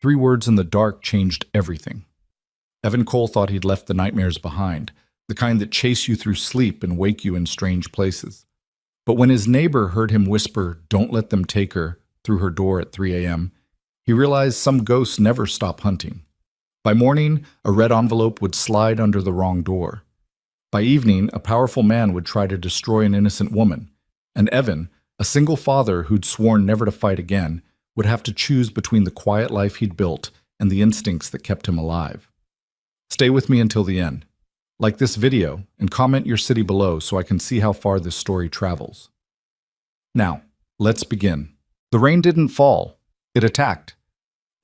3 words in the dark changed everything. Evan Cole thought he'd left the nightmares behind, the kind that chase you through sleep and wake you in strange places. But when his neighbor heard him whisper, "Don't let them take her," through her door at 3 a.m., he realized some ghosts never stop hunting. By morning, a red envelope would slide under the wrong door. By evening, a powerful man would try to destroy an innocent woman. And Evan, a single father who'd sworn never to fight again, would have to choose between the quiet life he'd built and the instincts that kept him alive. Stay with me until the end. Like this video and comment your city below so I can see how far this story travels. Now, let's begin. The rain didn't fall. It attacked.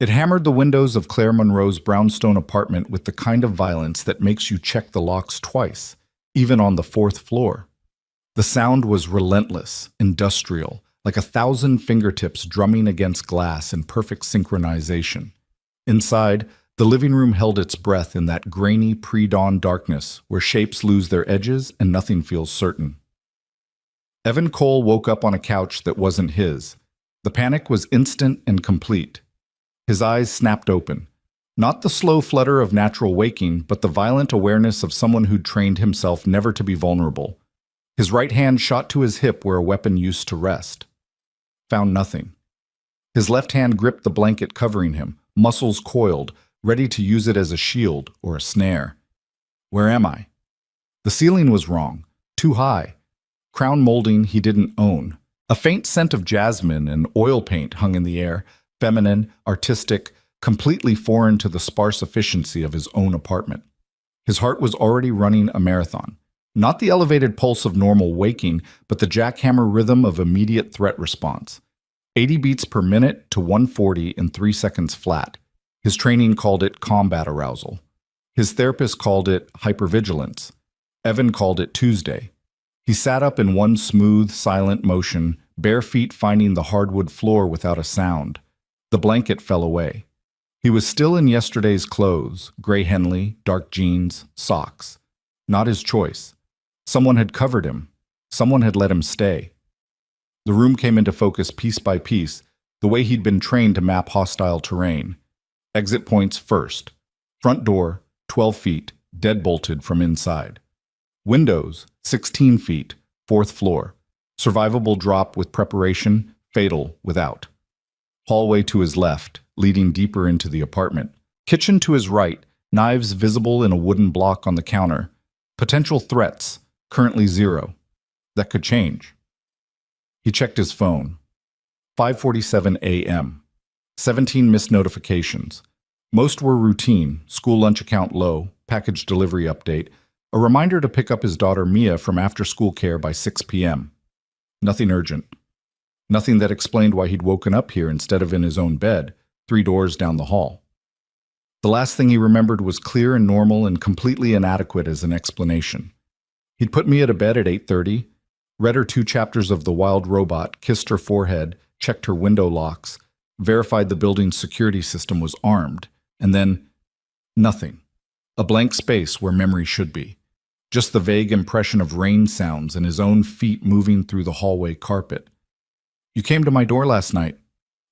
It hammered the windows of Claire Monroe's brownstone apartment with the kind of violence that makes you check the locks twice, even on the 4th floor. The sound was relentless, industrial, like 1,000 fingertips drumming against glass in perfect synchronization. Inside, the living room held its breath in that grainy pre-dawn darkness where shapes lose their edges and nothing feels certain. Evan Cole woke up on a couch that wasn't his. The panic was instant and complete. His eyes snapped open. Not the slow flutter of natural waking, but the violent awareness of someone who'd trained himself never to be vulnerable. His right hand shot to his hip where a weapon used to rest. Found nothing. His left hand gripped the blanket covering him, muscles coiled, ready to use it as a shield or a snare. Where am I? The ceiling was wrong, too high. Crown molding he didn't own. A faint scent of jasmine and oil paint hung in the air, feminine, artistic, completely foreign to the sparse efficiency of his own apartment. His heart was already running a marathon. Not the elevated pulse of normal waking, but the jackhammer rhythm of immediate threat response. 80 beats per minute to 140 in 3 seconds flat. His training called it combat arousal. His therapist called it hypervigilance. Evan called it Tuesday. He sat up in one smooth, silent motion, bare feet finding the hardwood floor without a sound. The blanket fell away. He was still in yesterday's clothes, gray Henley, dark jeans, socks. Not his choice. Someone had covered him. Someone had let him stay. The room came into focus piece by piece, the way he'd been trained to map hostile terrain. Exit points first. Front door, 12 feet, deadbolted from inside. Windows, 16 feet, 4th floor. Survivable drop with preparation, fatal without. Hallway to his left, leading deeper into the apartment. Kitchen to his right, knives visible in a wooden block on the counter. Potential threats, currently 0. That could change. He checked his phone. 5:47 a.m. 17 missed notifications. Most were routine, school lunch account low, package delivery update, a reminder to pick up his daughter Mia from after-school care by 6 p.m. Nothing urgent. Nothing that explained why he'd woken up here instead of in his own bed, 3 doors down the hall. The last thing he remembered was clear and normal and completely inadequate as an explanation. He'd put Mia to bed at 8:30, read her 2 chapters of The Wild Robot, kissed her forehead, checked her window locks, verified the building's security system was armed, and then nothing. A blank space where memory should be. Just the vague impression of rain sounds and his own feet moving through the hallway carpet. "You came to my door last night."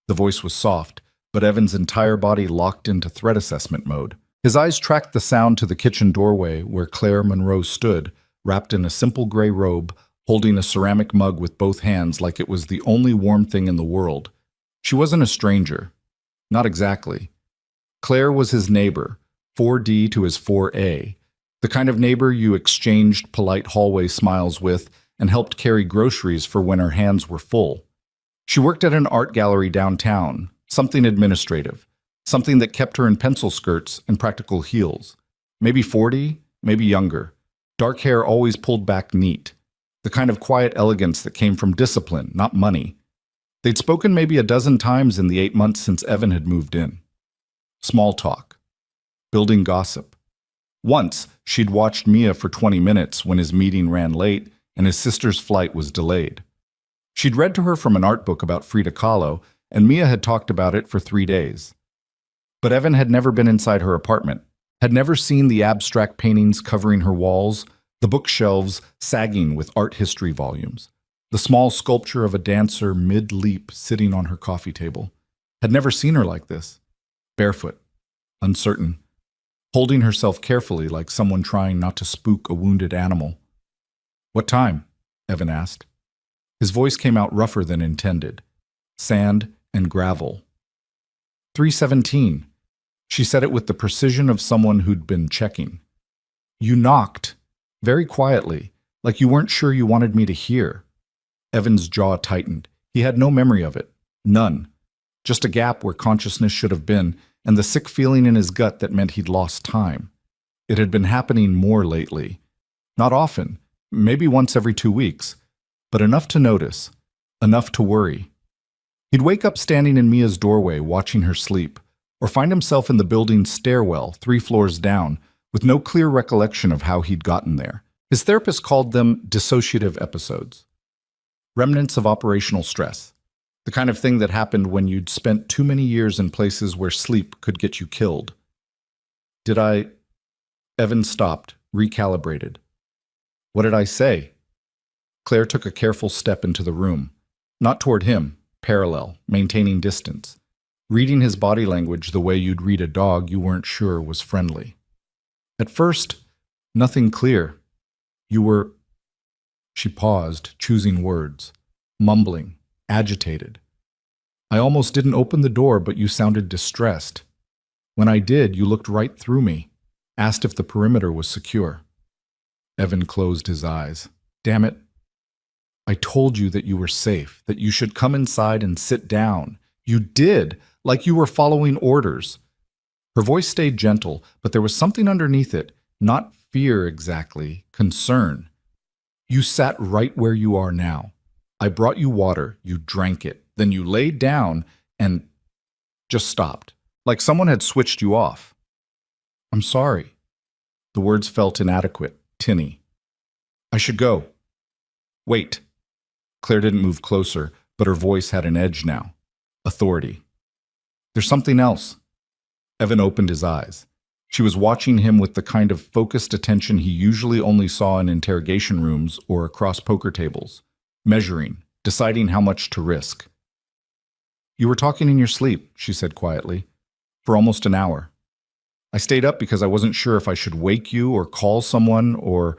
The voice was soft, but Evan's entire body locked into threat assessment mode. His eyes tracked the sound to the kitchen doorway where Claire Monroe stood, wrapped in a simple gray robe, holding a ceramic mug with both hands like it was the only warm thing in the world. She wasn't a stranger. Not exactly. Claire was his neighbor, 4D to his 4A, the kind of neighbor you exchanged polite hallway smiles with and helped carry groceries for when her hands were full. She worked at an art gallery downtown, something administrative, something that kept her in pencil skirts and practical heels. Maybe 40, maybe younger. Dark hair always pulled back neat. The kind of quiet elegance that came from discipline, not money. They'd spoken maybe a dozen times in the 8 months since Evan had moved in. Small talk. Building gossip. Once, she'd watched Mia for 20 minutes when his meeting ran late and his sister's flight was delayed. She'd read to her from an art book about Frida Kahlo, and Mia had talked about it for 3 days. But Evan had never been inside her apartment, had never seen the abstract paintings covering her walls, the bookshelves sagging with art history volumes, the small sculpture of a dancer mid-leap sitting on her coffee table. Had never seen her like this. barefoot, uncertain, holding herself carefully like someone trying not to spook a wounded animal. "What time?" Evan asked. His voice came out rougher than intended. Sand and gravel. 3:17. She said it with the precision of someone who'd been checking. "You knocked, very quietly, like you weren't sure you wanted me to hear." Evan's jaw tightened. He had no memory of it. None. Just a gap where consciousness should have been, and the sick feeling in his gut that meant he'd lost time. It had been happening more lately. Not often, maybe once every 2 weeks, but enough to notice, enough to worry. He'd wake up standing in Mia's doorway watching her sleep, or find himself in the building's stairwell 3 floors down, with no clear recollection of how he'd gotten there. His therapist called them dissociative episodes. Remnants of operational stress. The kind of thing that happened when you'd spent too many years in places where sleep could get you killed. "Did I—" Evan stopped, recalibrated. "What did I say?" Claire took a careful step into the room. Not toward him, parallel, maintaining distance. Reading his body language the way you'd read a dog you weren't sure was friendly. "At first, nothing clear. You were—" She paused, choosing words, mumbling, agitated. "I almost didn't open the door, but you sounded distressed. When I did, you looked right through me, asked if the perimeter was secure." Evan closed his eyes. "Damn it. I told you that you were safe, that you should come inside and sit down. You did, like you were following orders." Her voice stayed gentle, but there was something underneath it, not fear exactly, concern. "You sat right where you are now. I brought you water, you drank it, then you laid down and just stopped, like someone had switched you off." "I'm sorry." The words felt inadequate, tinny. "I should go." "Wait." Claire didn't move closer, but her voice had an edge now. Authority. "There's something else." Evan opened his eyes. She was watching him with the kind of focused attention he usually only saw in interrogation rooms or across poker tables, measuring, deciding how much to risk. "You were talking in your sleep," she said quietly, "for almost an hour. I stayed up because I wasn't sure if I should wake you or call someone or—"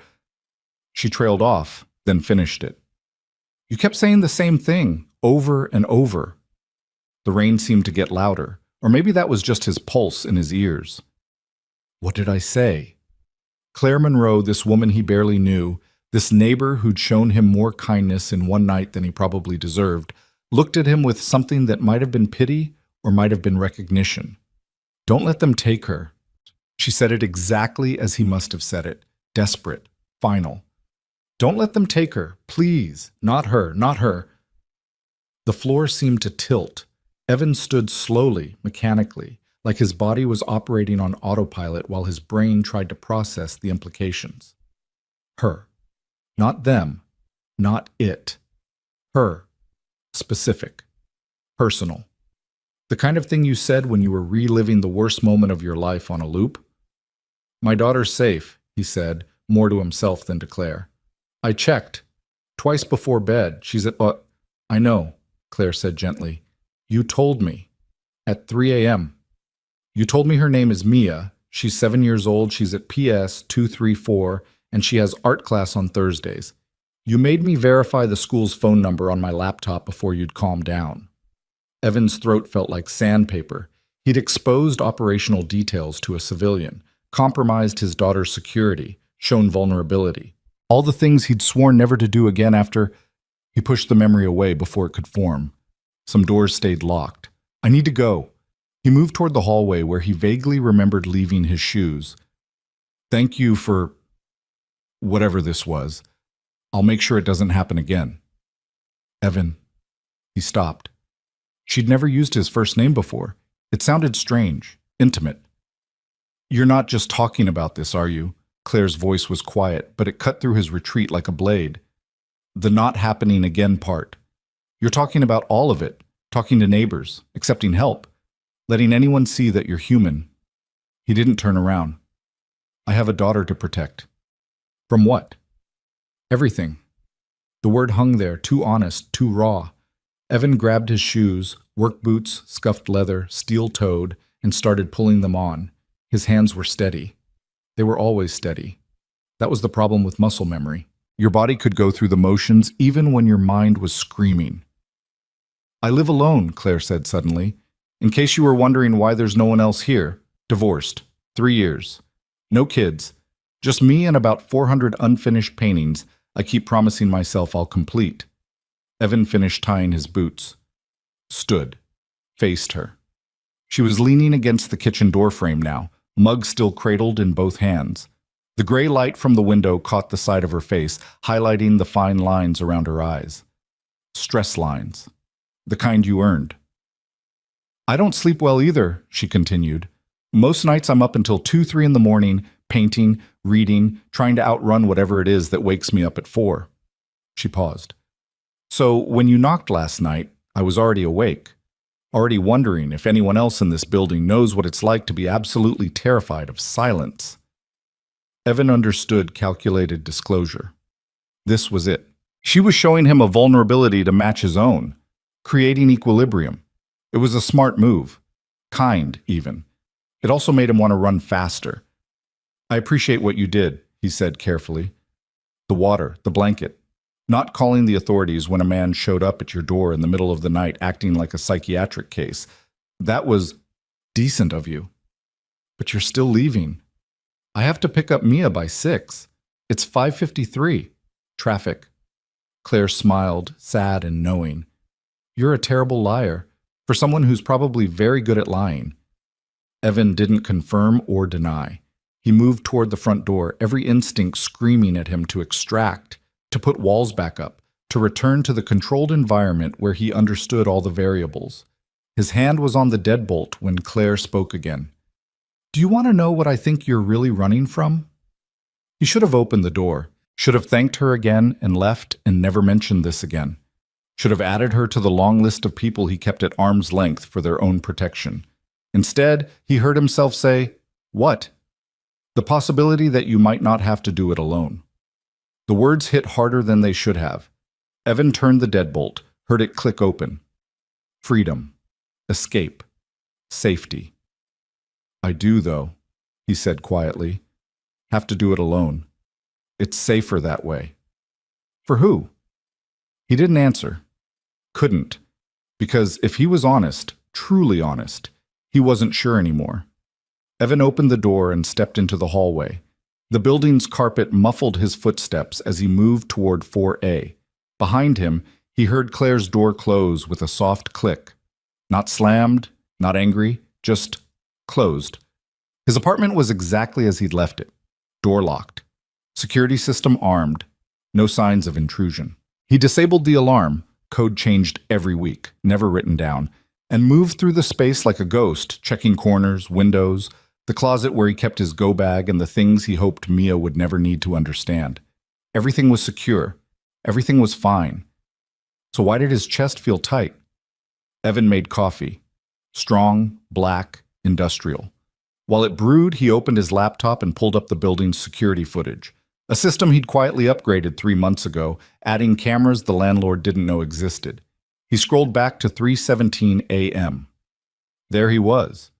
She trailed off, then finished it. "You kept saying the same thing, over and over." The rain seemed to get louder, or maybe that was just his pulse in his ears. "What did I say?" Claire Monroe, this woman he barely knew, this neighbor who'd shown him more kindness in one night than he probably deserved, looked at him with something that might have been pity or might have been recognition. "Don't let them take her." She said it exactly as he must have said it, desperate, final. "Don't let them take her, please. Not her, not her." The floor seemed to tilt. Evan stood slowly, mechanically, like his body was operating on autopilot while his brain tried to process the implications. Her. Not them. Not it. Her. Specific. Personal. The kind of thing you said when you were reliving the worst moment of your life on a loop. "My daughter's safe," he said, more to himself than to Claire. "I checked. Twice before bed. She's at— I know," Claire said gently. "You told me. At 3 a.m. You told me her name is Mia. She's 7 years old. She's at PS 234, and she has art class on Thursdays. You made me verify the school's phone number on my laptop before you'd calm down." Evan's throat felt like sandpaper. He'd exposed operational details to a civilian, compromised his daughter's security, shown vulnerability. All the things he'd sworn never to do again after— He pushed the memory away before it could form. Some doors stayed locked. "I need to go." He moved toward the hallway where he vaguely remembered leaving his shoes. "Thank you for whatever this was. I'll make sure it doesn't happen again." "Evan." He stopped. She'd never used his first name before. It sounded strange, intimate. "You're not just talking about this, are you?" Claire's voice was quiet, but it cut through his retreat like a blade. "The not happening again part. You're talking about all of it, talking to neighbors, accepting help, letting anyone see that you're human." He didn't turn around. "I have a daughter to protect." "From what?" "Everything." The word hung there, too honest, too raw. Evan grabbed his shoes, work boots, scuffed leather, steel-toed, and started pulling them on. His hands were steady. They were always steady. That was the problem with muscle memory. Your body could go through the motions even when your mind was screaming. "I live alone," Claire said suddenly. "In case you were wondering why there's no one else here. Divorced. 3 years. No kids. Just me and about 400 unfinished paintings I keep promising myself I'll complete." Evan finished tying his boots. Stood. Faced her. She was leaning against the kitchen doorframe now, mug still cradled in both hands. The gray light from the window caught the side of her face, highlighting the fine lines around her eyes. Stress lines. The kind you earned. "I don't sleep well either," she continued. "Most nights I'm up until 2, 3 in the morning, painting, reading, trying to outrun whatever it is that wakes me up at 4. She paused. "So when you knocked last night, I was already awake, already wondering if anyone else in this building knows what it's like to be absolutely terrified of silence." Evan understood calculated disclosure. This was it. She was showing him a vulnerability to match his own, creating equilibrium. It was a smart move. Kind, even. It also made him want to run faster. "I appreciate what you did," he said carefully. "The water, the blanket. Not calling the authorities when a man showed up at your door in the middle of the night acting like a psychiatric case. That was decent of you. But you're still leaving. I have to pick up Mia by 6. It's 5:53. Traffic." Claire smiled, sad and knowing. "You're a terrible liar, for someone who's probably very good at lying." Evan didn't confirm or deny. He moved toward the front door, every instinct screaming at him to extract, to put walls back up, to return to the controlled environment where he understood all the variables. His hand was on the deadbolt when Claire spoke again. "Do you want to know what I think you're really running from?" He should have opened the door, should have thanked her again and left and never mentioned this again. Should have added her to the long list of people he kept at arm's length for their own protection. Instead, he heard himself say, "What?" "The possibility that you might not have to do it alone." The words hit harder than they should have. Evan turned the deadbolt, heard it click open. Freedom. Escape. Safety. "I do, though," he said quietly. "Have to do it alone. It's safer that way." "For who?" He didn't answer. Couldn't. Because if he was honest, truly honest, he wasn't sure anymore. Evan opened the door and stepped into the hallway. The building's carpet muffled his footsteps as he moved toward 4A. Behind him, he heard Claire's door close with a soft click. Not slammed, not angry, just closed. His apartment was exactly as he'd left it. Door locked. Security system armed. No signs of intrusion. He disabled the alarm, code changed every week, never written down, and moved through the space like a ghost, checking corners, windows, the closet where he kept his go bag and the things he hoped Mia would never need to understand. Everything was secure. Everything was fine. So why did his chest feel tight? Evan made coffee. Strong, black, industrial. While it brewed, he opened his laptop and pulled up the building's security footage. A system he'd quietly upgraded 3 months ago, adding cameras the landlord didn't know existed. He scrolled back to 3:17 a.m. There he was.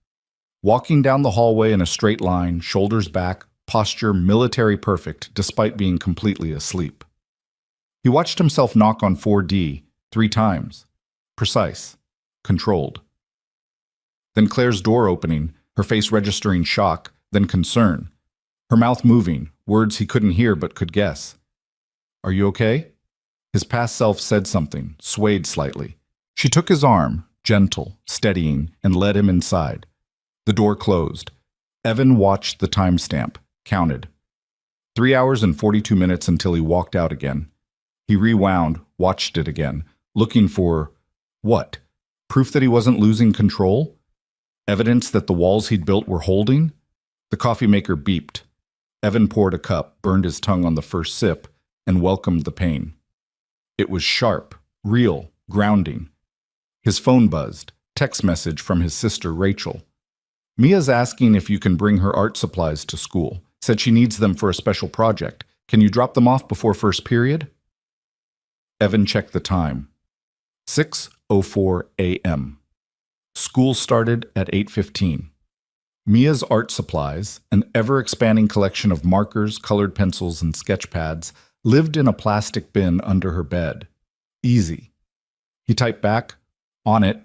Walking down the hallway in a straight line, shoulders back, posture military perfect despite being completely asleep. He watched himself knock on 4D 3 times. Precise. Controlled. Then Claire's door opening, her face registering shock, then concern. Her mouth moving, words he couldn't hear but could guess. "Are you okay?" His past self said something, swayed slightly. She took his arm, gentle, steadying, and led him inside. The door closed. Evan watched the timestamp, counted. 3 hours and 42 minutes until he walked out again. He rewound, watched it again, looking for what? Proof that he wasn't losing control? Evidence that the walls he'd built were holding? The coffee maker beeped. Evan poured a cup, burned his tongue on the first sip, and welcomed the pain. It was sharp, real, grounding. His phone buzzed, text message from his sister Rachel. "Mia's asking if you can bring her art supplies to school. Said she needs them for a special project. Can you drop them off before first period?" Evan checked the time. 6:04 a.m. School started at 8:15. Mia's art supplies, an ever-expanding collection of markers, colored pencils, and sketch pads, lived in a plastic bin under her bed. Easy. He typed back, "On it.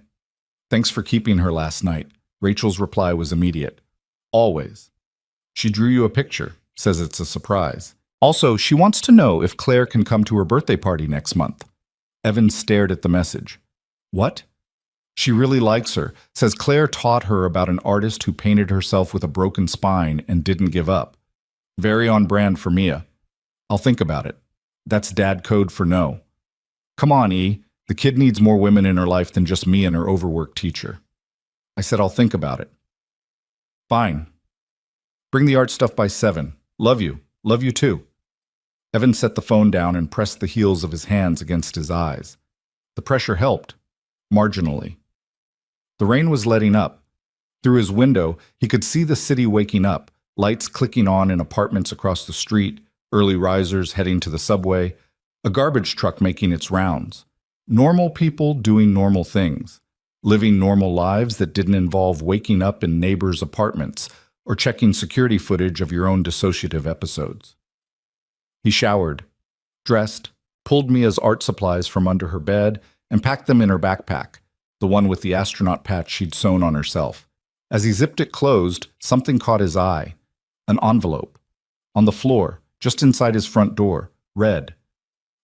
Thanks for keeping her last night." Rachel's reply was immediate. "Always. She drew you a picture, says it's a surprise. Also, she wants to know if Claire can come to her birthday party next month." Evan stared at the message. "What?" "She really likes her, says Claire taught her about an artist who painted herself with a broken spine and didn't give up. Very on brand for Mia. I'll think about it. That's dad code for no. Come on, E. The kid needs more women in her life than just me and her overworked teacher." I said I'll think about it. "Fine. Bring the art stuff by 7. Love you. Love you too." Evan set the phone down and pressed the heels of his hands against his eyes. The pressure helped, marginally. The rain was letting up. Through his window, he could see the city waking up, lights clicking on in apartments across the street, early risers heading to the subway, a garbage truck making its rounds. Normal people doing normal things, living normal lives that didn't involve waking up in neighbors' apartments or checking security footage of your own dissociative episodes. He showered, dressed, pulled Mia's art supplies from under her bed, and packed them in her backpack, the one with the astronaut patch she'd sewn on herself. As he zipped it closed, something caught his eye. An envelope. On the floor, just inside his front door, red.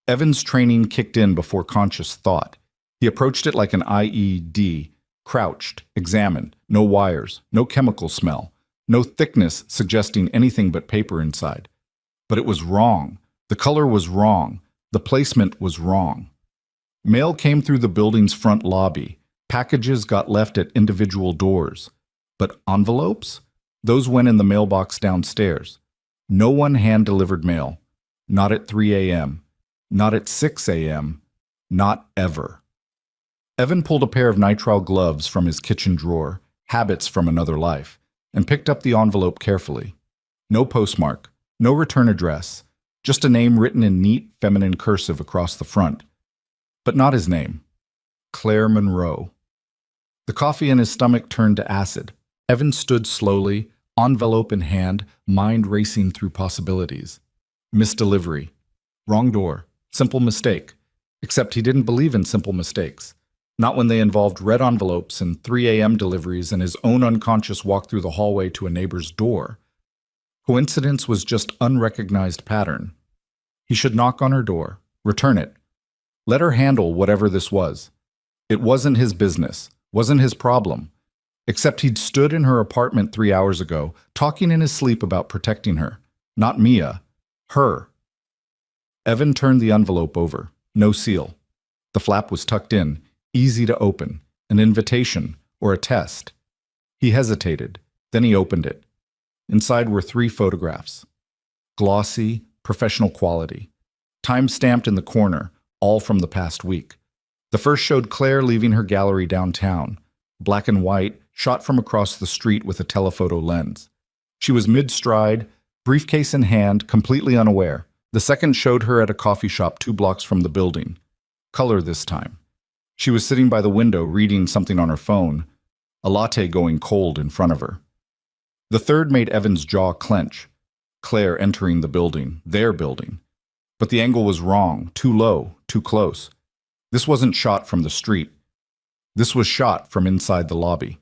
Evan's training kicked in before conscious thought. He approached it like an IED, crouched, examined, no wires, no chemical smell, no thickness suggesting anything but paper inside. But it was wrong. The color was wrong. The placement was wrong. Mail came through the building's front lobby. Packages got left at individual doors. But envelopes? Those went in the mailbox downstairs. No one hand-delivered mail. Not at 3 a.m. Not at 6 a.m. Not ever. Evan pulled a pair of nitrile gloves from his kitchen drawer, habits from another life, and picked up the envelope carefully. No postmark, no return address, just a name written in neat, feminine cursive across the front. But not his name. Claire Monroe. The coffee in his stomach turned to acid. Evan stood slowly, envelope in hand, mind racing through possibilities. Misdelivery. Wrong door. Simple mistake. Except he didn't believe in simple mistakes. Not when they involved red envelopes and 3 a.m. deliveries and his own unconscious walk through the hallway to a neighbor's door. Coincidence was just unrecognized pattern. He should knock on her door, return it. Let her handle whatever this was. It wasn't his business, wasn't his problem. Except he'd stood in her apartment 3 hours ago, talking in his sleep about protecting her. Not Mia. Her. Evan turned the envelope over. No seal. The flap was tucked in, easy to open. An invitation, or a test. He hesitated. Then he opened it. Inside were 3 photographs. Glossy, professional quality. Time-stamped in the corner, all from the past week. The first showed Claire leaving her gallery downtown. Black and white, shot from across the street with a telephoto lens. She was mid-stride, briefcase in hand, completely unaware. The second showed her at a coffee shop 2 blocks from the building. Color this time. She was sitting by the window reading something on her phone, a latte going cold in front of her. The third made Evan's jaw clench. Claire entering the building, their building. But the angle was wrong, too low, too close. This wasn't shot from the street. This was shot from inside the lobby.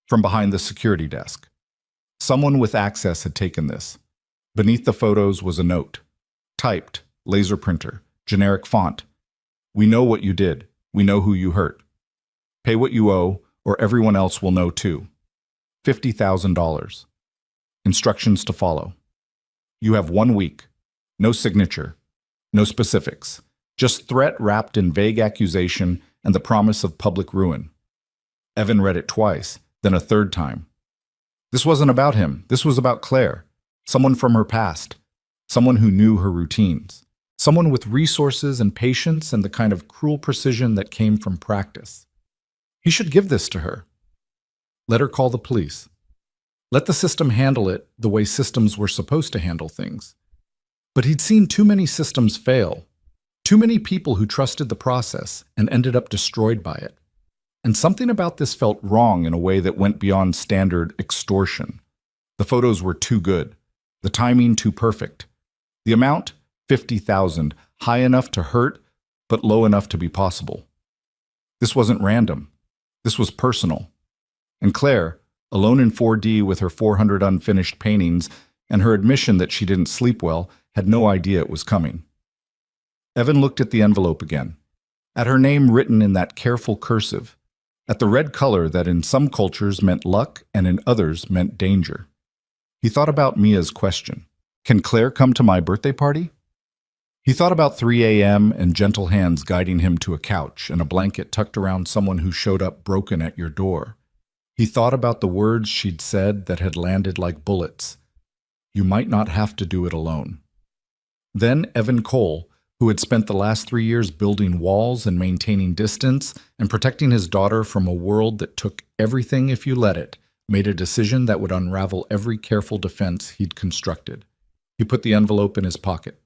From behind the security desk. Someone with access had taken this. Beneath the photos was a note. Typed, laser printer, generic font. "We know what you did. We know who you hurt. Pay what you owe, or everyone else will know too. $50,000. Instructions to follow. You have 1 week. No signature. No specifics. Just threat wrapped in vague accusation and the promise of public ruin." Evan read it twice, then a third time. This wasn't about him. This was about Claire. Someone from her past. Someone who knew her routines. Someone with resources and patience and the kind of cruel precision that came from practice. He should give this to her. Let her call the police. Let the system handle it the way systems were supposed to handle things. But he'd seen too many systems fail. Too many people who trusted the process and ended up destroyed by it. And something about this felt wrong in a way that went beyond standard extortion. The photos were too good. The timing too perfect. The amount, 50,000, high enough to hurt, but low enough to be possible. This wasn't random. This was personal. And Claire, alone in 4D with her 400 unfinished paintings and her admission that she didn't sleep well, had no idea it was coming. Evan looked at the envelope again, at her name written in that careful cursive, at the red color that in some cultures meant luck and in others meant danger. He thought about Mia's question, "Can Claire come to my birthday party?" He thought about 3 a.m. and gentle hands guiding him to a couch and a blanket tucked around someone who showed up broken at your door. He thought about the words she'd said that had landed like bullets. You might not have to do it alone. Then Evan Cole, who had spent the last 3 years building walls and maintaining distance and protecting his daughter from a world that took everything if you let it, made a decision that would unravel every careful defense he'd constructed. He put the envelope in his pocket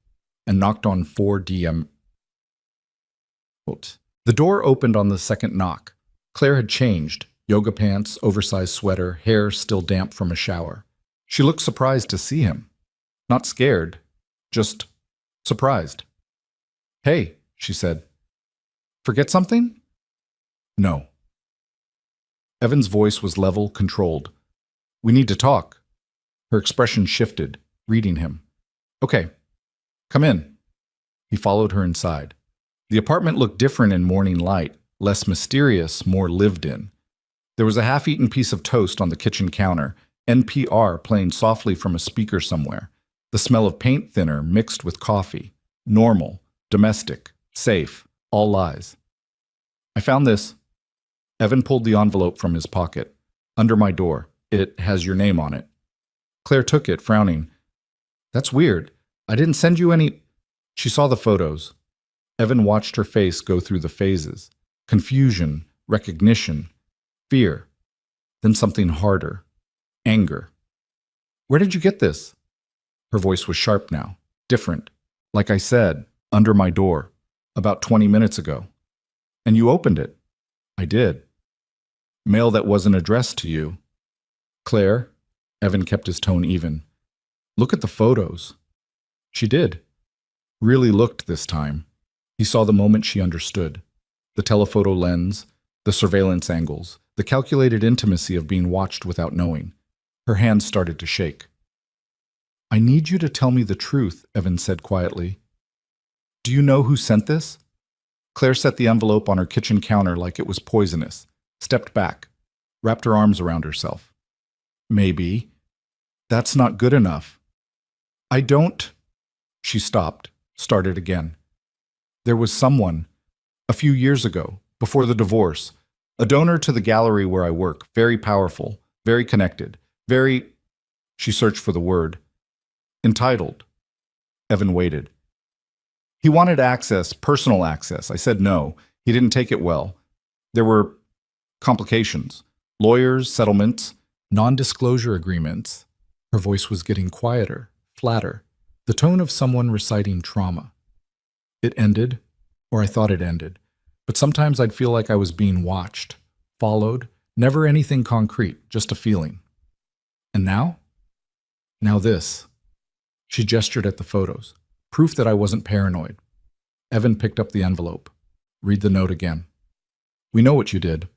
and knocked on 4DM. The door opened on the second knock. Claire had changed, yoga pants, oversized sweater, hair still damp from a shower. She looked surprised to see him. Not scared, just surprised. "Hey," she said. "Forget something?" "No." Evan's voice was level, controlled. "We need to talk." Her expression shifted, reading him. "Okay, come in." He followed her inside. The apartment looked different in morning light, less mysterious, more lived in. There was a half-eaten piece of toast on the kitchen counter, NPR playing softly from a speaker somewhere, the smell of paint thinner mixed with coffee. Normal, domestic, safe, all lies. "I found this." Evan pulled the envelope from his pocket. "Under my door. It has your name on it." Claire took it, frowning. "That's weird. I didn't send you any—" She saw the photos. Evan watched her face go through the phases. Confusion, recognition, fear. Then something harder. Anger. "Where did you get this?" Her voice was sharp now, different. "Like I said, under my door, about 20 minutes ago." "And you opened it?" "I did." "Mail that wasn't addressed to you." "Claire," Evan kept his tone even, "look at the photos." She did. Really looked this time. He saw the moment she understood. The telephoto lens, the surveillance angles, the calculated intimacy of being watched without knowing. Her hands started to shake. "I need you to tell me the truth," Evan said quietly. "Do you know who sent this?" Claire set the envelope on her kitchen counter like it was poisonous, stepped back, wrapped her arms around herself. "Maybe. That's not good enough." "I don't—" She stopped, started again. "There was someone, a few years ago, before the divorce, a donor to the gallery where I work, very powerful, very connected, very—" She searched for the word. "Entitled." Evan waited. "He wanted access, personal access. I said no. He didn't take it well. There were complications. Lawyers, settlements, non-disclosure agreements." Her voice was getting quieter, flatter, the tone of someone reciting trauma. "It ended, or I thought it ended, but sometimes I'd feel like I was being watched, followed, never anything concrete, just a feeling. And now? Now this." She gestured at the photos, proof that I wasn't paranoid. Evan picked up the envelope. "Read the note again." "We know what you did."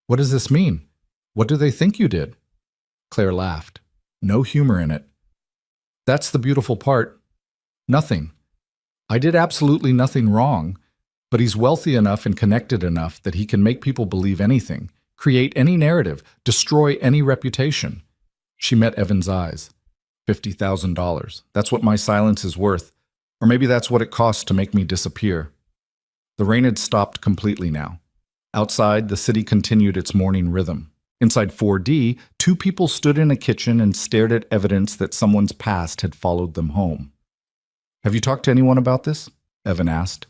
"What does this mean? What do they think you did?" Claire laughed. No humor in it. "That's the beautiful part. Nothing. I did absolutely nothing wrong, but he's wealthy enough and connected enough that he can make people believe anything, create any narrative, destroy any reputation." She met Evan's eyes. $50,000. That's what my silence is worth. Or maybe that's what it costs to make me disappear. The rain had stopped completely now. Outside, the city continued its morning rhythm. Inside 4D, two people stood in a kitchen and stared at evidence that someone's past had followed them home. "Have you talked to anyone about this?" Evan asked.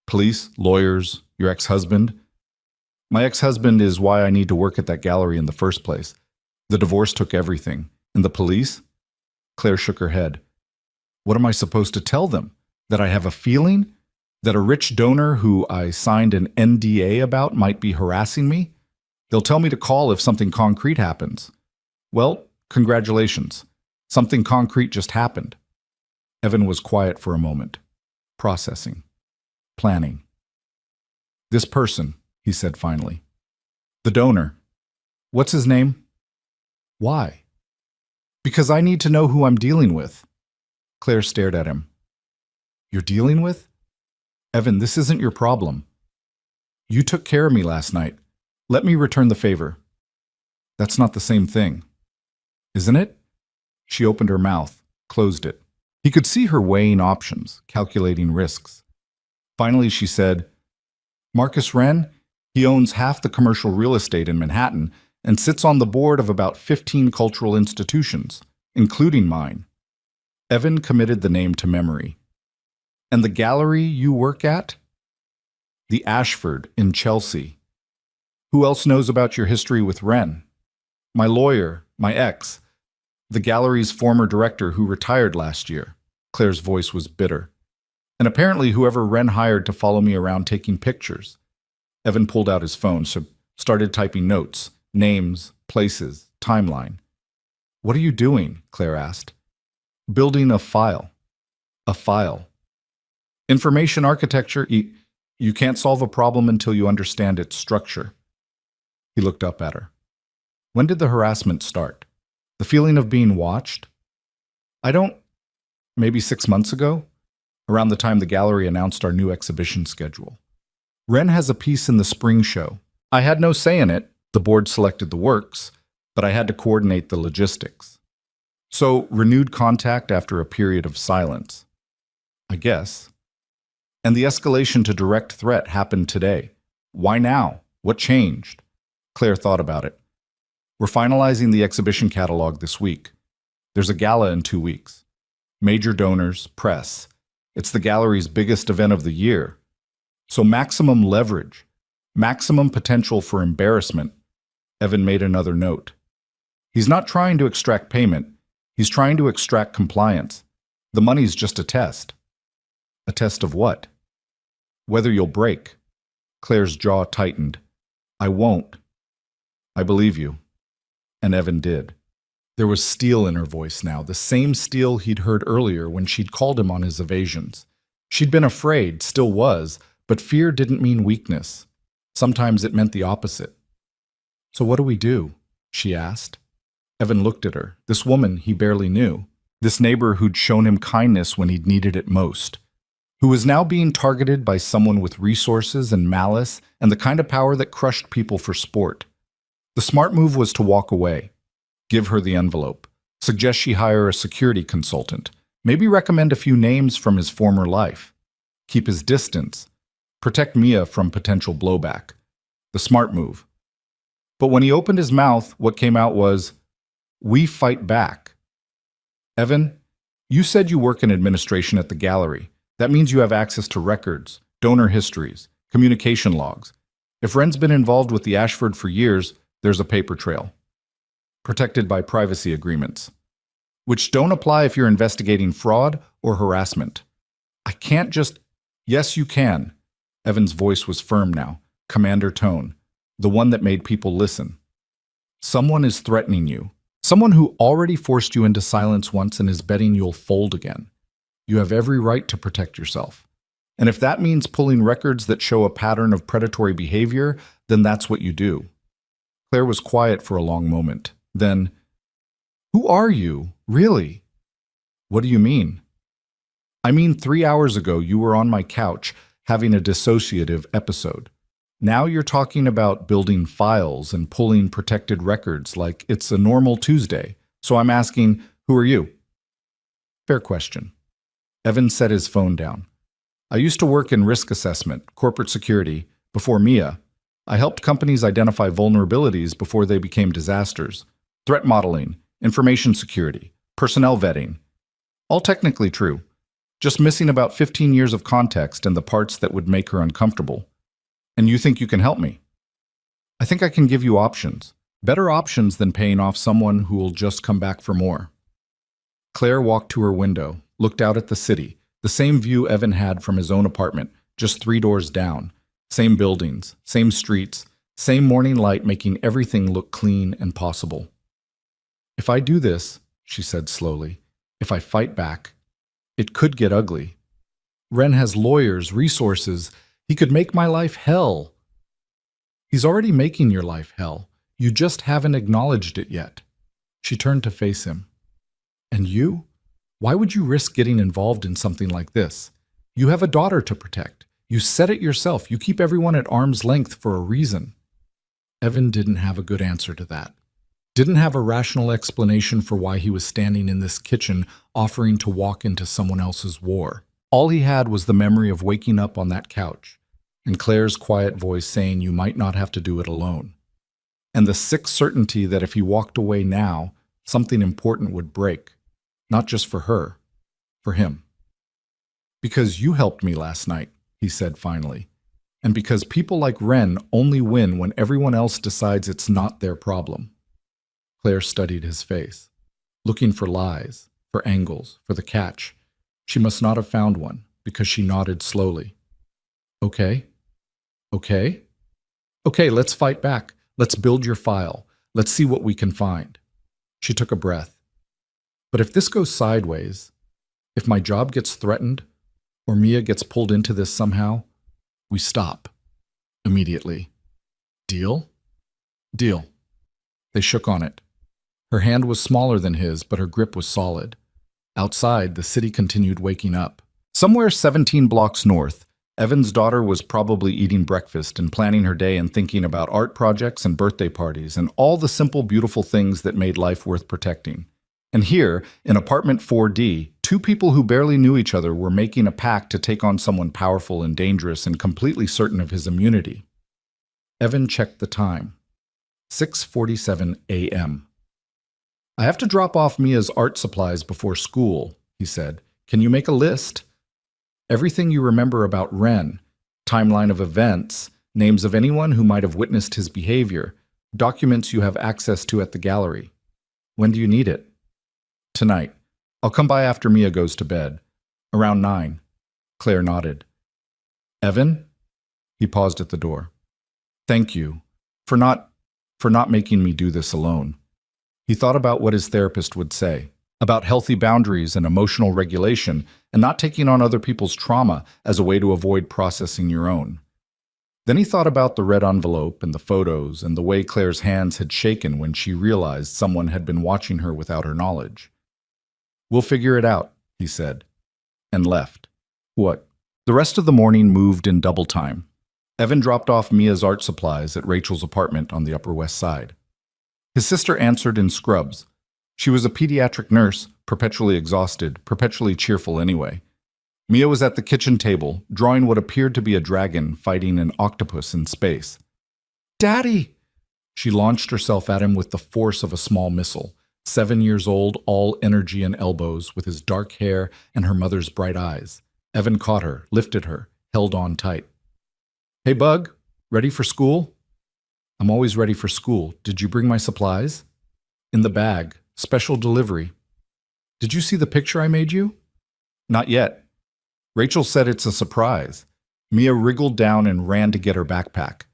"Police, lawyers, your ex-husband?" "My ex-husband is why I need to work at that gallery in the first place. The divorce took everything. And the police?" Claire shook her head. "What am I supposed to tell them? That I have a feeling? That a rich donor who I signed an NDA about might be harassing me? They'll tell me to call if something concrete happens. Well, congratulations. Something concrete just happened. Evan was quiet for a moment, processing, planning. This person, he said finally. The donor. What's his name? Why? Because I need to know who I'm dealing with. Claire stared at him. You're dealing with? Evan, this isn't your problem. You took care of me last night. Let me return the favor. That's not the same thing. Isn't it? She opened her mouth, closed it. He could see her weighing options, calculating risks. Finally, she said, Marcus Wren, he owns half the commercial real estate in Manhattan and sits on the board of about 15 cultural institutions, including mine. Evan committed the name to memory. And the gallery you work at? The Ashford in Chelsea. Who else knows about your history with Wren? My lawyer, my ex, the gallery's former director who retired last year. Claire's voice was bitter. And apparently whoever Wren hired to follow me around taking pictures. Evan pulled out his phone, so started typing notes, names, places, timeline. What are you doing? Claire asked. Building a file. A file. Information architecture, you can't solve a problem until you understand its structure. He looked up at her. When did the harassment start? The feeling of being watched? Maybe 6 months ago? Around the time the gallery announced our new exhibition schedule. Wren has a piece in the spring show. I had no say in it. The board selected the works, but I had to coordinate the logistics. So, renewed contact after a period of silence. I guess. And the escalation to direct threat happened today. Why now? What changed? Claire thought about it. We're finalizing the exhibition catalog this week. There's a gala in 2 weeks. Major donors, press. It's the gallery's biggest event of the year. So maximum leverage, maximum potential for embarrassment. Evan made another note. He's not trying to extract payment. He's trying to extract compliance. The money's just a test. A test of what? Whether you'll break. Claire's jaw tightened. I won't. I believe you. And Evan did. There was steel in her voice now, the same steel he'd heard earlier when she'd called him on his evasions. She'd been afraid, still was, but fear didn't mean weakness. Sometimes it meant the opposite. So what do we do? She asked. Evan looked at her, this woman he barely knew, this neighbor who'd shown him kindness when he'd needed it most, who was now being targeted by someone with resources and malice and the kind of power that crushed people for sport. The smart move was to walk away. Give her the envelope. Suggest she hire a security consultant. Maybe recommend a few names from his former life. Keep his distance. Protect Mia from potential blowback. The smart move. But when he opened his mouth, what came out was, "We fight back." Evan, you said you work in administration at the gallery. That means you have access to records, donor histories, communication logs. If Wren's been involved with the Ashford for years, there's a paper trail. Protected by privacy agreements, which don't apply if you're investigating fraud or harassment. I can't just... Yes, you can. Evan's voice was firm now, commander tone, the one that made people listen. Someone is threatening you. Someone who already forced you into silence once and is betting you'll fold again. You have every right to protect yourself. And if that means pulling records that show a pattern of predatory behavior, then that's what you do. Claire was quiet for a long moment. Then, who are you, really? What do you mean? I mean, 3 hours ago you were on my couch having a dissociative episode. Now you're talking about building files and pulling protected records like it's a normal Tuesday. So I'm asking, who are you? Fair question. Evan set his phone down. I used to work in risk assessment, corporate security, before Mia. I helped companies identify vulnerabilities before they became disasters. Threat modeling, information security, personnel vetting. All technically true. Just missing about 15 years of context and the parts that would make her uncomfortable. And you think you can help me? I think I can give you options. Better options than paying off someone who will just come back for more. Claire walked to her window, looked out at the city, the same view Evan had from his own apartment, just 3 doors down. Same buildings, same streets, same morning light making everything look clean and possible. If I do this, she said slowly, if I fight back, it could get ugly. Ren has lawyers, resources. He could make my life hell. He's already making your life hell. You just haven't acknowledged it yet. She turned to face him. And you? Why would you risk getting involved in something like this? You have a daughter to protect. You said it yourself. You keep everyone at arm's length for a reason. Evan didn't have a good answer to that. Didn't have a rational explanation for why he was standing in this kitchen offering to walk into someone else's war. All he had was the memory of waking up on that couch and Claire's quiet voice saying you might not have to do it alone. And the sick certainty that if he walked away now, something important would break. Not just for her, for him. Because you helped me last night, he said finally. And because people like Ren only win when everyone else decides it's not their problem. Claire studied his face, looking for lies, for angles, for the catch. She must not have found one, because she nodded slowly. Okay? Okay? Okay, let's fight back. Let's build your file. Let's see what we can find. She took a breath. But if this goes sideways, if my job gets threatened, or Mia gets pulled into this somehow, we stop. Immediately. Deal? Deal. They shook on it. Her hand was smaller than his, but her grip was solid. Outside, the city continued waking up. Somewhere 17 blocks north, Evan's daughter was probably eating breakfast and planning her day and thinking about art projects and birthday parties and all the simple, beautiful things that made life worth protecting. And here, in apartment 4D, two people who barely knew each other were making a pact to take on someone powerful and dangerous and completely certain of his immunity. Evan checked the time. 6:47 a.m. I have to drop off Mia's art supplies before school, he said. Can you make a list? Everything you remember about Ren, timeline of events, names of anyone who might have witnessed his behavior, documents you have access to at the gallery. When do you need it? Tonight. I'll come by after Mia goes to bed. Around 9. Claire nodded. Evan? He paused at the door. Thank you for not making me do this alone. He thought about what his therapist would say, about healthy boundaries and emotional regulation, and not taking on other people's trauma as a way to avoid processing your own. Then he thought about the red envelope and the photos and the way Claire's hands had shaken when she realized someone had been watching her without her knowledge. We'll figure it out, he said, and left. What? The rest of the morning moved in double time. Evan dropped off Mia's art supplies at Rachel's apartment on the Upper West Side. His sister answered in scrubs. She was a pediatric nurse, perpetually exhausted, perpetually cheerful anyway. Mia was at the kitchen table, drawing what appeared to be a dragon fighting an octopus in space. Daddy! She launched herself at him with the force of a small missile, 7 years old, all energy and elbows, with his dark hair and her mother's bright eyes. Evan caught her, lifted her, held on tight. Hey, Bug, ready for school? I'm always ready for school. Did you bring my supplies? In the bag. Special delivery. Did you see the picture I made you? Not yet. Rachel said it's a surprise. Mia wriggled down and ran to get her backpack.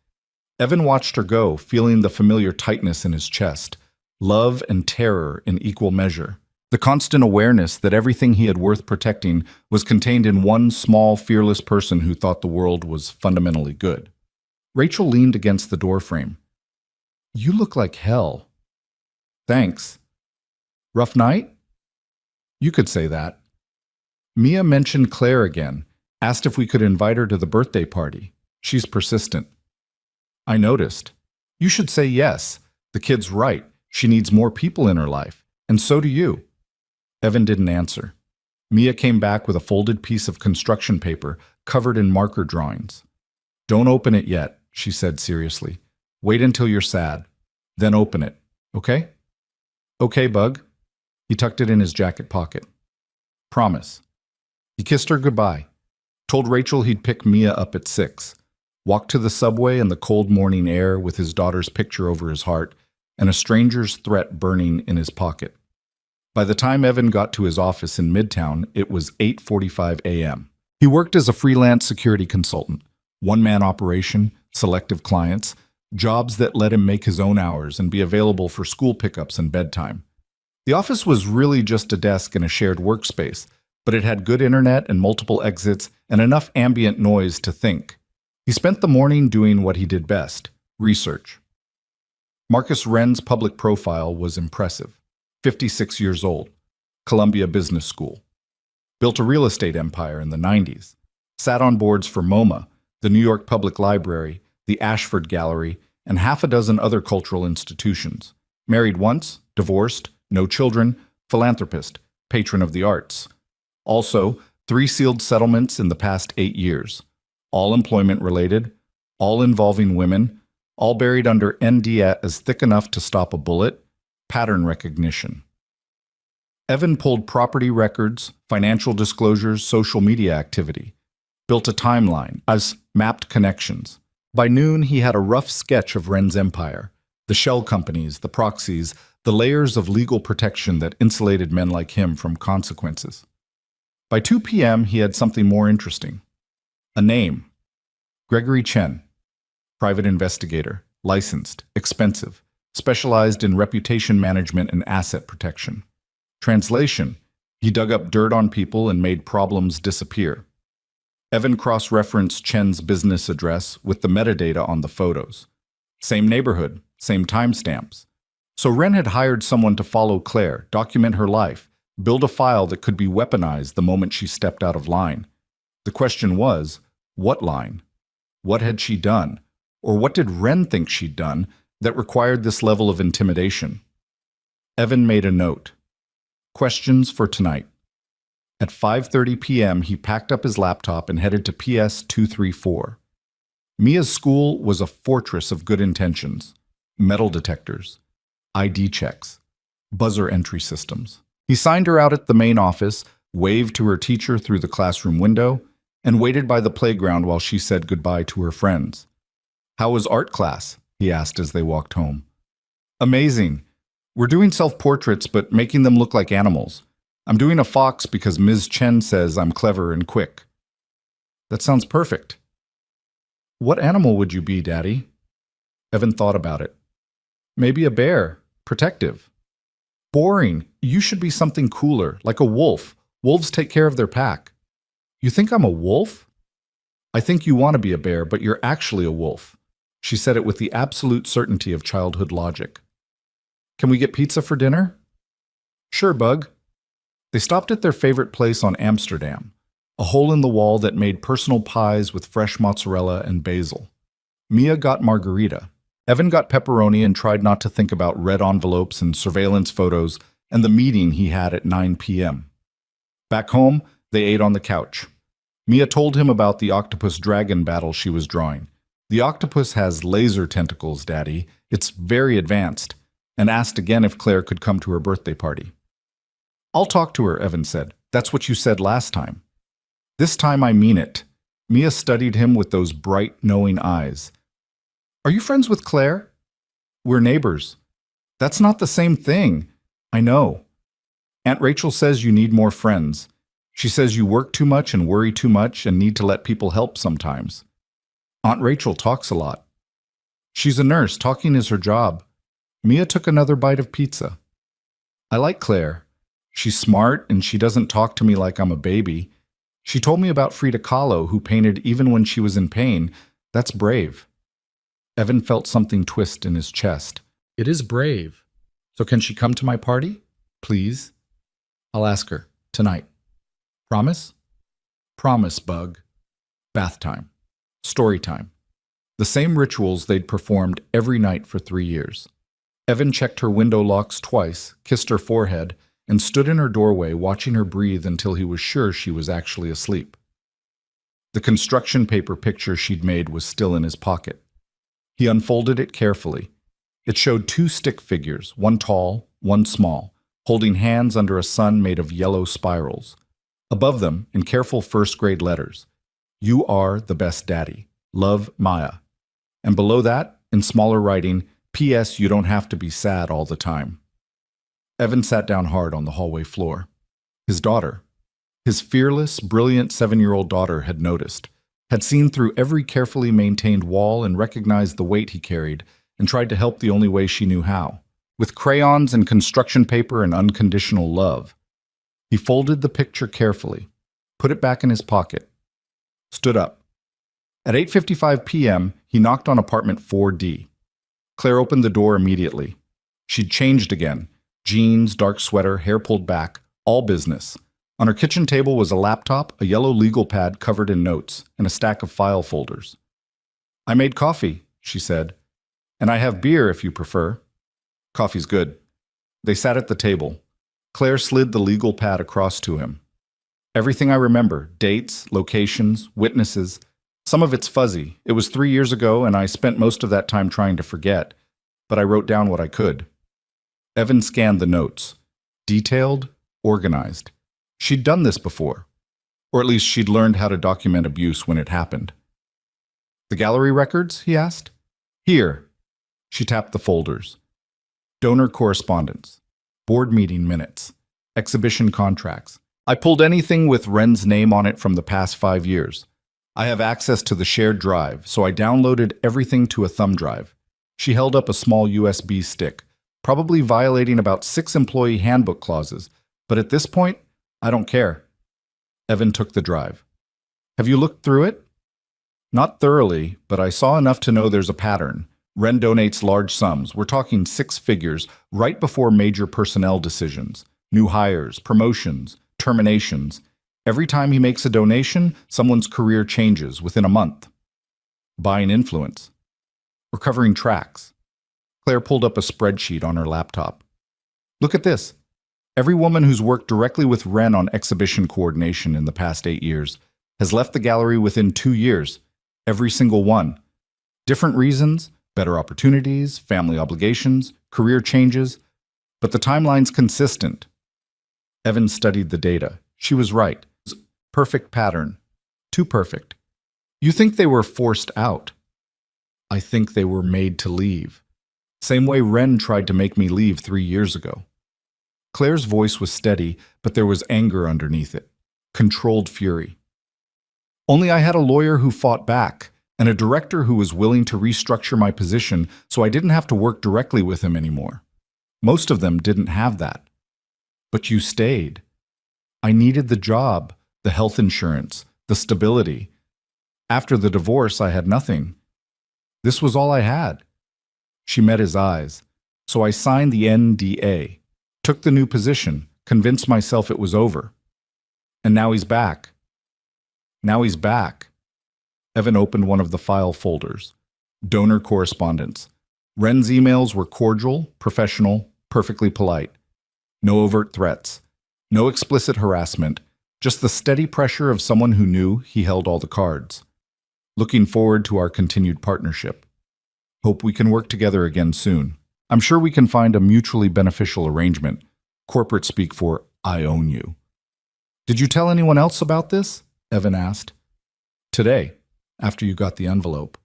Evan watched her go, feeling the familiar tightness in his chest, love and terror in equal measure. The constant awareness that everything he had worth protecting was contained in one small, fearless person who thought the world was fundamentally good. Rachel leaned against the doorframe. You look like hell. Thanks. Rough night? You could say that. Mia mentioned Claire again, asked if we could invite her to the birthday party. She's persistent. I noticed. You should say yes. The kid's right. She needs more people in her life. And so do you. Evan didn't answer. Mia came back with a folded piece of construction paper covered in marker drawings. Don't open it yet, she said seriously. Wait until you're sad. Then open it, okay? Okay, Bug. He tucked it in his jacket pocket. Promise. He kissed her goodbye, told Rachel he'd pick Mia up at 6, walked to the subway in the cold morning air with his daughter's picture over his heart and a stranger's threat burning in his pocket. By the time Evan got to his office in Midtown, it was 8:45 a.m. He worked as a freelance security consultant, one-man operation, selective clients, jobs that let him make his own hours and be available for school pickups and bedtime. The office was really just a desk and a shared workspace, but it had good internet and multiple exits and enough ambient noise to think. He spent the morning doing what he did best, research. Marcus Wren's public profile was impressive. 56 years old, Columbia Business School. Built a real estate empire in the 90s. Sat on boards for MoMA, the New York Public Library, the Ashford Gallery, and half a dozen other cultural institutions. Married once, divorced, no children, philanthropist, patron of the arts. Also, 3 sealed settlements in the past 8 years. All employment-related, all involving women, all buried under NDA thick enough to stop a bullet, pattern recognition. Evan pulled property records, financial disclosures, social media activity. Built a timeline, as mapped connections. By noon, he had a rough sketch of Wren's empire. The shell companies, the proxies, the layers of legal protection that insulated men like him from consequences. By 2 p.m., he had something more interesting. A name. Gregory Chen. Private investigator. Licensed. Expensive. Specialized in reputation management and asset protection. Translation. He dug up dirt on people and made problems disappear. Evan cross-referenced Chen's business address with the metadata on the photos. Same neighborhood, same timestamps. So Wren had hired someone to follow Claire, document her life, build a file that could be weaponized the moment she stepped out of line. The question was, what line? What had she done? Or what did Wren think she'd done that required this level of intimidation? Evan made a note. Questions for tonight. At 5:30 p.m., he packed up his laptop and headed to PS 234. Mia's school was a fortress of good intentions. Metal detectors, ID checks, buzzer entry systems. He signed her out at the main office, waved to her teacher through the classroom window, and waited by the playground while she said goodbye to her friends. "How was art class?" he asked as they walked home. "Amazing. We're doing self-portraits but making them look like animals. I'm doing a fox because Ms. Chen says I'm clever and quick." "That sounds perfect." "What animal would you be, Daddy?" Evan thought about it. "Maybe a bear. Protective." "Boring. You should be something cooler, like a wolf. Wolves take care of their pack." "You think I'm a wolf?" "I think you want to be a bear, but you're actually a wolf." She said it with the absolute certainty of childhood logic. "Can we get pizza for dinner?" "Sure, Bug." They stopped at their favorite place on Amsterdam, a hole in the wall that made personal pies with fresh mozzarella and basil. Mia got margarita. Evan got pepperoni and tried not to think about red envelopes and surveillance photos and the meeting he had at 9 p.m. Back home, they ate on the couch. Mia told him about the octopus-dragon battle she was drawing. "The octopus has laser tentacles, Daddy. It's very advanced," and asked again if Claire could come to her birthday party. "I'll talk to her," Evan said. "That's what you said last time." "This time I mean it." Mia studied him with those bright, knowing eyes. "Are you friends with Claire?" "We're neighbors." "That's not the same thing." "I know. Aunt Rachel says you need more friends. She says you work too much and worry too much and need to let people help sometimes." "Aunt Rachel talks a lot." "She's a nurse. Talking is her job." Mia took another bite of pizza. "I like Claire. She's smart and she doesn't talk to me like I'm a baby. She told me about Frida Kahlo, who painted even when she was in pain. That's brave." Evan felt something twist in his chest. "It is brave. So can she come to my party? Please?" "I'll ask her. Tonight." "Promise?" "Promise, Bug." Bath time. Story time. The same rituals they'd performed every night for 3 years. Evan checked her window locks twice, kissed her forehead, and stood in her doorway watching her breathe until he was sure she was actually asleep. The construction paper picture she'd made was still in his pocket. He unfolded it carefully. It showed 2 stick figures, one tall, one small, holding hands under a sun made of yellow spirals. Above them, in careful first-grade letters, "You are the best daddy. Love, Maya." And below that, in smaller writing, "P.S. You don't have to be sad all the time." Evan sat down hard on the hallway floor. His daughter. His fearless, brilliant 7-year-old daughter had noticed, had seen through every carefully maintained wall and recognized the weight he carried, and tried to help the only way she knew how, with crayons and construction paper and unconditional love. He folded the picture carefully, put it back in his pocket, stood up. At 8:55 p.m., he knocked on apartment 4D. Claire opened the door immediately. She'd changed again. Jeans, dark sweater, hair pulled back, all business. On her kitchen table was a laptop, a yellow legal pad covered in notes, and a stack of file folders. "I made coffee," she said. "And I have beer if you prefer." "Coffee's good." They sat at the table. Claire slid the legal pad across to him. "Everything I remember, dates, locations, witnesses. Some of it's fuzzy. It was 3 years ago, and I spent most of that time trying to forget, but I wrote down what I could." Evan scanned the notes. Detailed, organized. She'd done this before. Or at least she'd learned how to document abuse when it happened. "The gallery records?" he asked. "Here." She tapped the folders. Donor correspondence. Board meeting minutes. Exhibition contracts. I pulled anything with Wren's name on it from the past 5 years. I have access to the shared drive, so I downloaded everything to a thumb drive. She held up a small USB stick, probably violating about 6 employee handbook clauses, but at this point, I don't care. Evan took the drive. "Have you looked through it?" "Not thoroughly, but I saw enough to know there's a pattern. Wren donates large sums, we're talking 6 figures, right before major personnel decisions, new hires, promotions, terminations. Every time he makes a donation, someone's career changes within a month. Buying influence. Recovering tracks." Claire pulled up a spreadsheet on her laptop. "Look at this. Every woman who's worked directly with Wren on exhibition coordination in the past 8 years has left the gallery within 2 years. Every single one. Different reasons, better opportunities, family obligations, career changes, but the timeline's consistent." Evan studied the data. She was right. Perfect pattern. Too perfect. "You think they were forced out?" "I think they were made to leave. Same way Wren tried to make me leave 3 years ago." Claire's voice was steady, but there was anger underneath it. Controlled fury. "Only I had a lawyer who fought back, and a director who was willing to restructure my position so I didn't have to work directly with him anymore. Most of them didn't have that. But you stayed. I needed the job, the health insurance, the stability. After the divorce, I had nothing. This was all I had." She met his eyes. "So I signed the NDA, took the new position, convinced myself it was over. And now he's back." "Now he's back." Evan opened one of the file folders. Donor correspondence. Wren's emails were cordial, professional, perfectly polite. No overt threats. No explicit harassment. Just the steady pressure of someone who knew he held all the cards. "Looking forward to our continued partnership. Hope we can work together again soon. I'm sure we can find a mutually beneficial arrangement. Corporate speak for, I own you." "Did you tell anyone else about this?" Evan asked. "Today, after you got the envelope."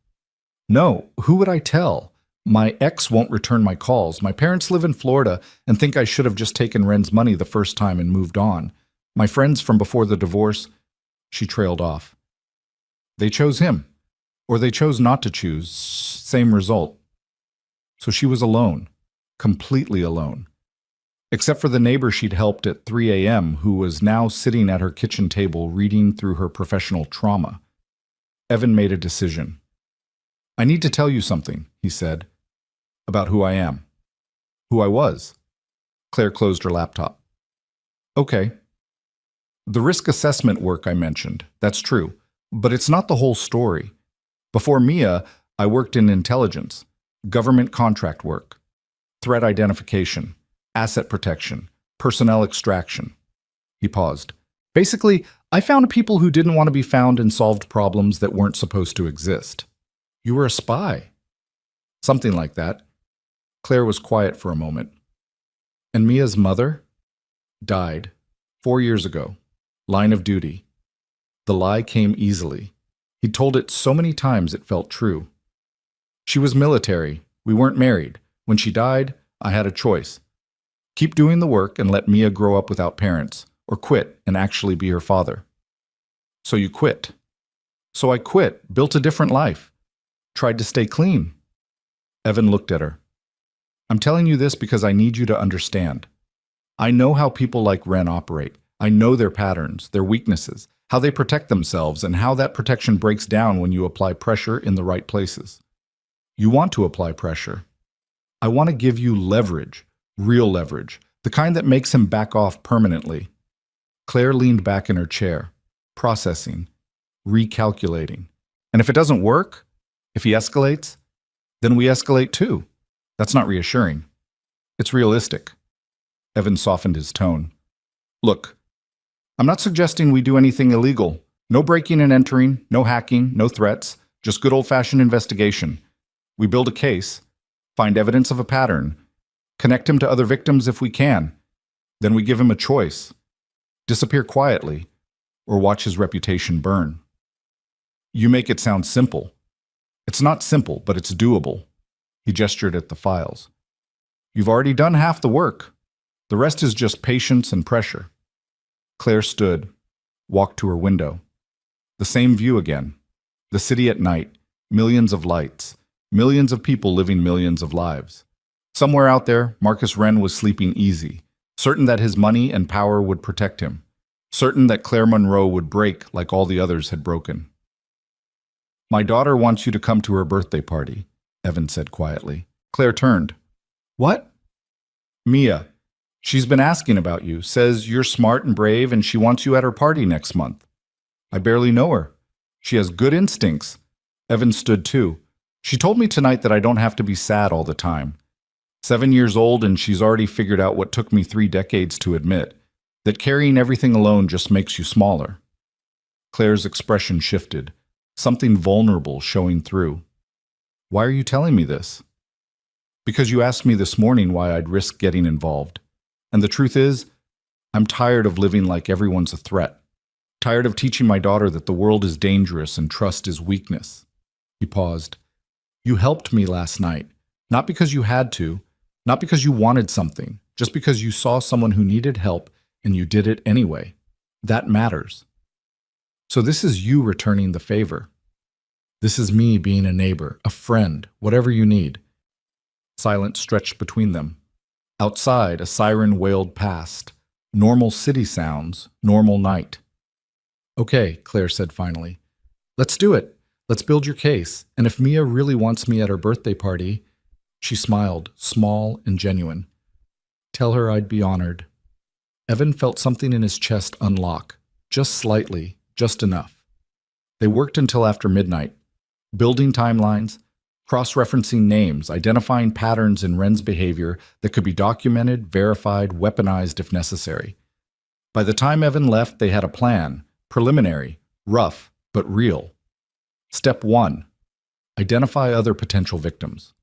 "No, who would I tell? My ex won't return my calls. My parents live in Florida and think I should have just taken Wren's money the first time and moved on. My friends from before the divorce," she trailed off. "They chose him. Or they chose not to choose. Same result." So she was alone. Completely alone. Except for the neighbor she'd helped at 3 a.m. who was now sitting at her kitchen table reading through her professional trauma. Evan made a decision. "I need to tell you something," he said, "about who I am. Who I was." Claire closed her laptop. "Okay. The risk assessment work I mentioned, that's true, but it's not the whole story. Before Mia, I worked in intelligence, government contract work, threat identification, asset protection, personnel extraction." He paused. "Basically, I found people who didn't want to be found and solved problems that weren't supposed to exist." "You were a spy." "Something like that." Claire was quiet for a moment. "And Mia's mother?" "Died. 4 years ago. Line of duty." The lie came easily. He'd told it so many times it felt true. "She was military. We weren't married. When she died, I had a choice. Keep doing the work and let Mia grow up without parents, or quit and actually be her father. So you quit. So I quit, built a different life, tried to stay clean. Evan looked at her. I'm telling you this because I need you to understand. I know how people like Ren operate. I know their patterns, their weaknesses, how they protect themselves, and how that protection breaks down when you apply pressure in the right places. You want to apply pressure. I want to give you leverage, real leverage, the kind that makes him back off permanently. Claire leaned back in her chair, processing, recalculating. And if it doesn't work, if he escalates, then we escalate too. That's not reassuring. It's realistic. Evan softened his tone. Look, I'm not suggesting we do anything illegal. No breaking and entering, no hacking, no threats, just good old-fashioned investigation. We build a case, find evidence of a pattern, connect him to other victims if we can. Then we give him a choice. Disappear quietly, or watch his reputation burn. You make it sound simple. It's not simple, but it's doable. He gestured at the files. You've already done half the work. The rest is just patience and pressure. Claire stood, walked to her window. The same view again. The city at night, millions of lights, millions of people living millions of lives. Somewhere out there, Marcus Wren was sleeping easy, certain that his money and power would protect him, certain that Claire Monroe would break like all the others had broken. My daughter wants you to come to her birthday party, Evan said quietly. Claire turned. What? Mia. She's been asking about you, says you're smart and brave, and she wants you at her party next month. I barely know her. She has good instincts. Evan stood too. She told me tonight that I don't have to be sad all the time. 7 years old, and she's already figured out what took me 3 decades to admit, that carrying everything alone just makes you smaller. Claire's expression shifted, something vulnerable showing through. Why are you telling me this? Because you asked me this morning why I'd risk getting involved. And the truth is, I'm tired of living like everyone's a threat. Tired of teaching my daughter that the world is dangerous and trust is weakness. He paused. You helped me last night, not because you had to, not because you wanted something, just because you saw someone who needed help and you did it anyway. That matters. So this is you returning the favor. This is me being a neighbor, a friend, whatever you need. Silence stretched between them. Outside, a siren wailed past. Normal city sounds, normal night. Okay, Claire said finally. Let's do it. Let's build your case. And if Mia really wants me at her birthday party, she smiled, small and genuine. Tell her I'd be honored. Evan felt something in his chest unlock, just slightly, just enough. They worked until after midnight, building timelines, cross-referencing names, identifying patterns in Wren's behavior that could be documented, verified, weaponized if necessary. By the time Evan left, they had a plan, preliminary, rough, but real. Step 1. Identify other potential victims.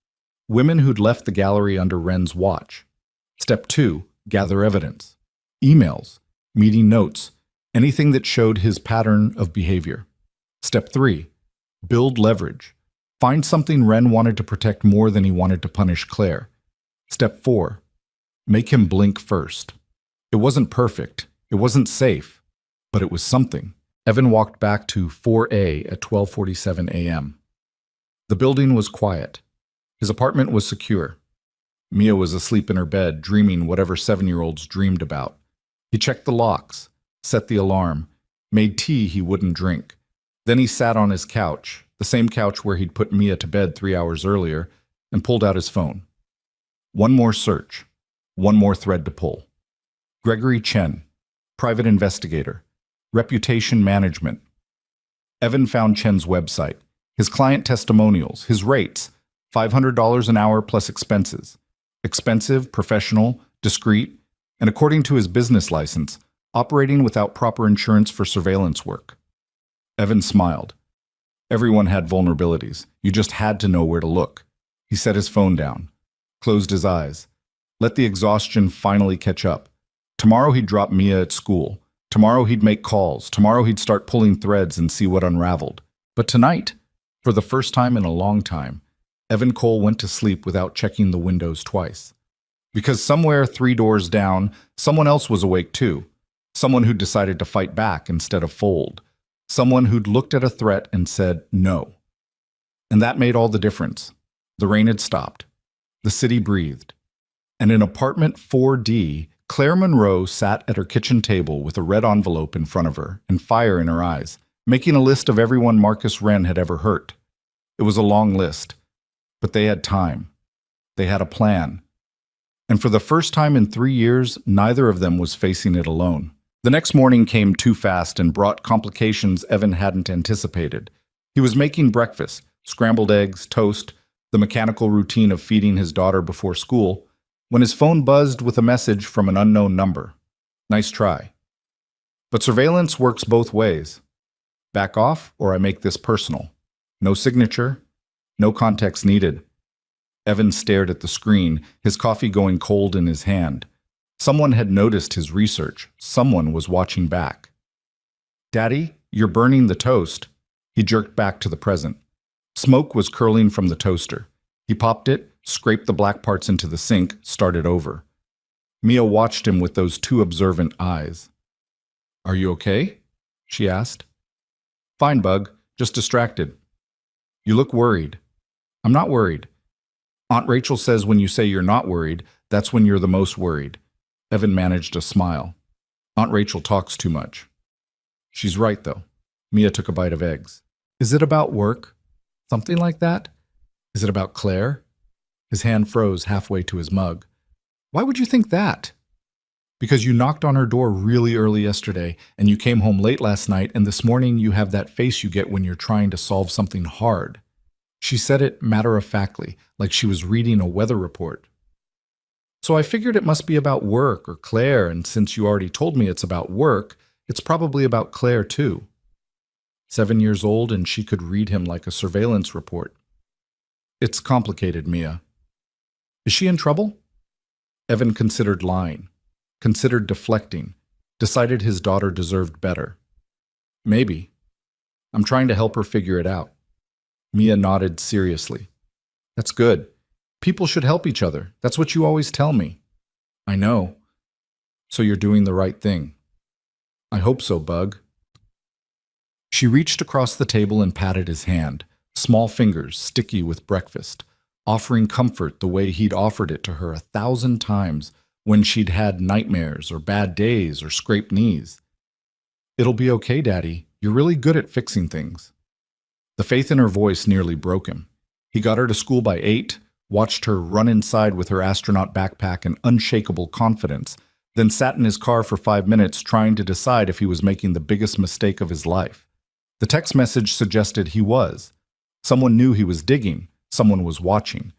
Women who'd left the gallery under Wren's watch. Step 2. Gather evidence. Emails, meeting notes, anything that showed his pattern of behavior. Step 3. Build leverage. Find something Wren wanted to protect more than he wanted to punish Claire. Step 4. Make him blink first. It wasn't perfect. It wasn't safe. But it was something. Evan walked back to 4A at 12:47 a.m. The building was quiet. His apartment was secure. Mia was asleep in her bed, dreaming whatever 7-year-olds dreamed about. He checked the locks, set the alarm, made tea he wouldn't drink. Then he sat on his couch, the same couch where he'd put Mia to bed 3 hours earlier, and pulled out his phone. One more search, one more thread to pull. Gregory Chen, private investigator, reputation management. Evan found Chen's website, his client testimonials, his rates, $500 an hour plus expenses. Expensive, professional, discreet, and according to his business license, operating without proper insurance for surveillance work. Evan smiled. Everyone had vulnerabilities. You just had to know where to look. He set his phone down, closed his eyes, let the exhaustion finally catch up. Tomorrow he'd drop Mia at school. Tomorrow he'd make calls. Tomorrow he'd start pulling threads and see what unraveled. But tonight, for the first time in a long time, Evan Cole went to sleep without checking the windows twice. Because somewhere 3 doors down, someone else was awake too. Someone who decided to fight back instead of fold. Someone who'd looked at a threat and said no. And that made all the difference. The rain had stopped. The city breathed. And in apartment 4D, Claire Monroe sat at her kitchen table with a red envelope in front of her and fire in her eyes, making a list of everyone Marcus Wren had ever hurt. It was a long list, but they had time. They had a plan. And for the first time in 3 years, neither of them was facing it alone. The next morning came too fast and brought complications Evan hadn't anticipated. He was making breakfast, scrambled eggs, toast, the mechanical routine of feeding his daughter before school, when his phone buzzed with a message from an unknown number. Nice try. But surveillance works both ways. Back off, or I make this personal. No signature, no context needed. Evan stared at the screen, his coffee going cold in his hand. Someone had noticed his research. Someone was watching back. "Daddy, you're burning the toast." He jerked back to the present. Smoke was curling from the toaster. He popped it, scraped the black parts into the sink, started over. Mia watched him with those two observant eyes. "Are you okay?" she asked. "Fine, Bug. Just distracted." "You look worried." "I'm not worried." "Aunt Rachel says when you say you're not worried, that's when you're the most worried." Evan managed a smile. "Aunt Rachel talks too much." "She's right, though." Mia took a bite of eggs. "Is it about work? Something like that? Is it about Claire?" His hand froze halfway to his mug. "Why would you think that?" "Because you knocked on her door really early yesterday, and you came home late last night, and this morning you have that face you get when you're trying to solve something hard." She said it matter-of-factly, like she was reading a weather report. "So I figured it must be about work or Claire, and since you already told me it's about work, it's probably about Claire too." 7 years old, and she could read him like a surveillance report. "It's complicated, Mia." "Is she in trouble?" Evan considered lying, considered deflecting, decided his daughter deserved better. "Maybe. I'm trying to help her figure it out." Mia nodded seriously. "That's good. People should help each other. That's what you always tell me." "I know. So you're doing the right thing." "I hope so, Bug." She reached across the table and patted his hand, small fingers sticky with breakfast, offering comfort the way he'd offered it to her 1,000 times when she'd had nightmares or bad days or scraped knees. "It'll be okay, Daddy. You're really good at fixing things." The faith in her voice nearly broke him. He got her to school by 8, watched her run inside with her astronaut backpack and unshakable confidence, then sat in his car for 5 minutes trying to decide if he was making the biggest mistake of his life. The text message suggested he was. Someone knew he was digging, someone was watching,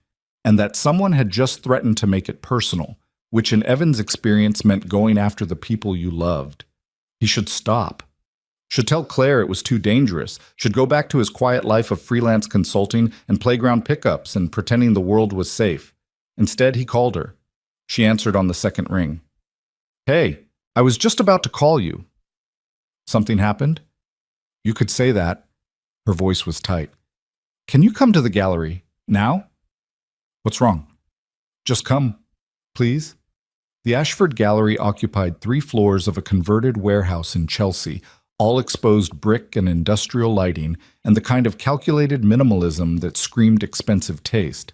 and that someone had just threatened to make it personal, which in Evan's experience meant going after the people you loved. He should stop. Should tell Claire it was too dangerous, should go back to his quiet life of freelance consulting and playground pickups and pretending the world was safe. Instead, he called her. She answered on the second ring. "Hey, I was just about to call you." "Something happened?" "You could say that." Her voice was tight. "Can you come to the gallery? Now?" "What's wrong?" "Just come, please." The Ashford Gallery occupied 3 floors of a converted warehouse in Chelsea, all exposed brick and industrial lighting, and the kind of calculated minimalism that screamed expensive taste.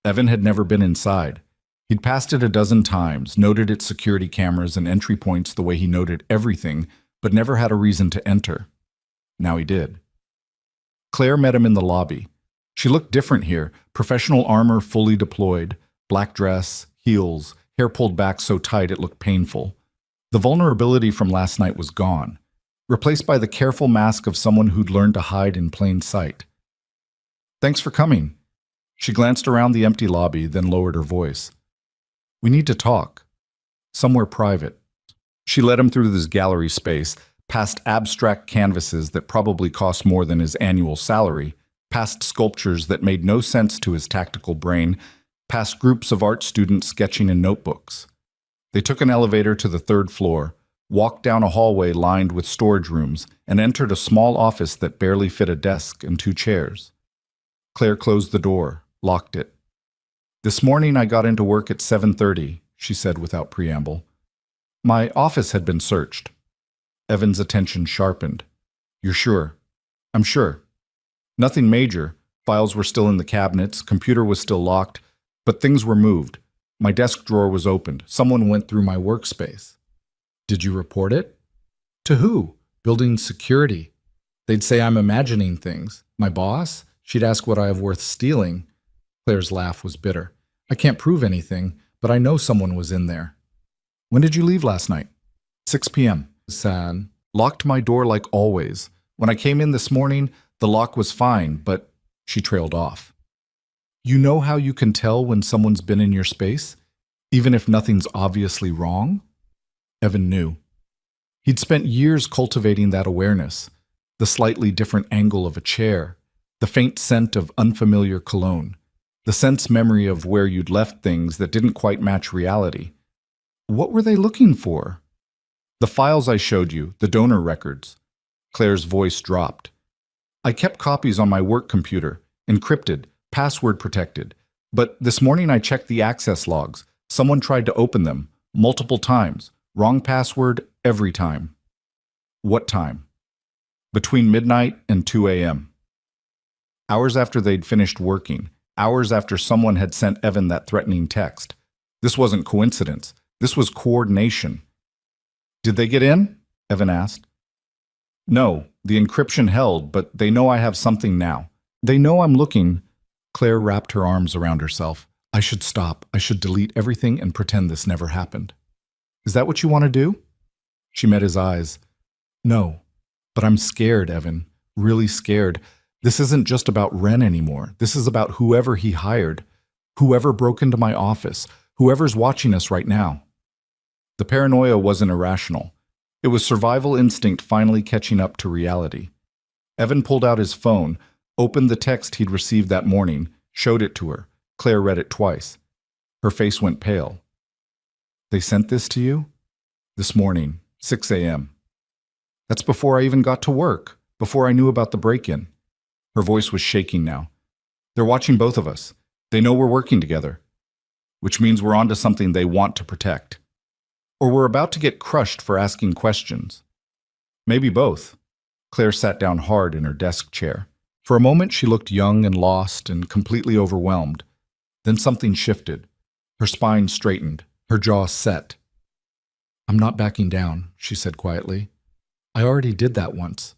Evan had never been inside. He'd passed it a dozen times, noted its security cameras and entry points the way he noted everything, but never had a reason to enter. Now he did. Claire met him in the lobby. She looked different here, professional armor fully deployed, black dress, heels, hair pulled back so tight it looked painful. The vulnerability from last night was gone, replaced by the careful mask of someone who'd learned to hide in plain sight. "Thanks for coming." She glanced around the empty lobby, then lowered her voice. "We need to talk. Somewhere private." She led him through this gallery space, past abstract canvases that probably cost more than his annual salary, past sculptures that made no sense to his tactical brain, past groups of art students sketching in notebooks. They took an elevator to the 3rd floor, walked down a hallway lined with storage rooms, and entered a small office that barely fit a desk and 2 chairs. Claire closed the door, locked it. "This morning I got into work at 7:30, she said without preamble. My office had been searched. Evan's attention sharpened. You're sure? I'm sure. Nothing major. Files were still in the cabinets, computer was still locked, but things were moved. My desk drawer was opened. Someone went through my workspace. Did you report it? To who? Building security. They'd say I'm imagining things. My boss? She'd ask what I have worth stealing. Claire's laugh was bitter. I can't prove anything, but I know someone was in there. When did you leave last night? 6 p.m. Sad. Locked my door like always. When I came in this morning, the lock was fine, but she trailed off. You know how you can tell when someone's been in your space, even if nothing's obviously wrong? Evan knew. He'd spent years cultivating that awareness, the slightly different angle of a chair, the faint scent of unfamiliar cologne, the sense memory of where you'd left things that didn't quite match reality. What were they looking for? The files I showed you, the donor records. Claire's voice dropped. I kept copies on my work computer, encrypted, password protected. But this morning I checked the access logs. Someone tried to open them, multiple times. Wrong password every time. What time? Between midnight and 2 a.m. Hours after they'd finished working, hours after someone had sent Evan that threatening text. This wasn't coincidence. This was coordination. Did they get in? Evan asked. No, the encryption held, but they know I have something now. They know I'm looking. Claire wrapped her arms around herself. I should stop. I should delete everything and pretend this never happened. Is that what you want to do? She met his eyes. No, but I'm scared, Evan. Really scared. This isn't just about Ren anymore. This is about whoever he hired, whoever broke into my office, whoever's watching us right now. The paranoia wasn't irrational. It was survival instinct finally catching up to reality. Evan pulled out his phone, opened the text he'd received that morning, showed it to her. Claire read it twice. Her face went pale. They sent this to you? This morning, 6 a.m. That's before I even got to work, before I knew about the break-in. Her voice was shaking now. They're watching both of us. They know we're working together, which means we're onto something they want to protect. Or we're about to get crushed for asking questions. Maybe both. Claire sat down hard in her desk chair. For a moment, she looked young and lost and completely overwhelmed. Then something shifted. Her spine straightened, her jaw set. I'm not backing down, she said quietly. I already did that once.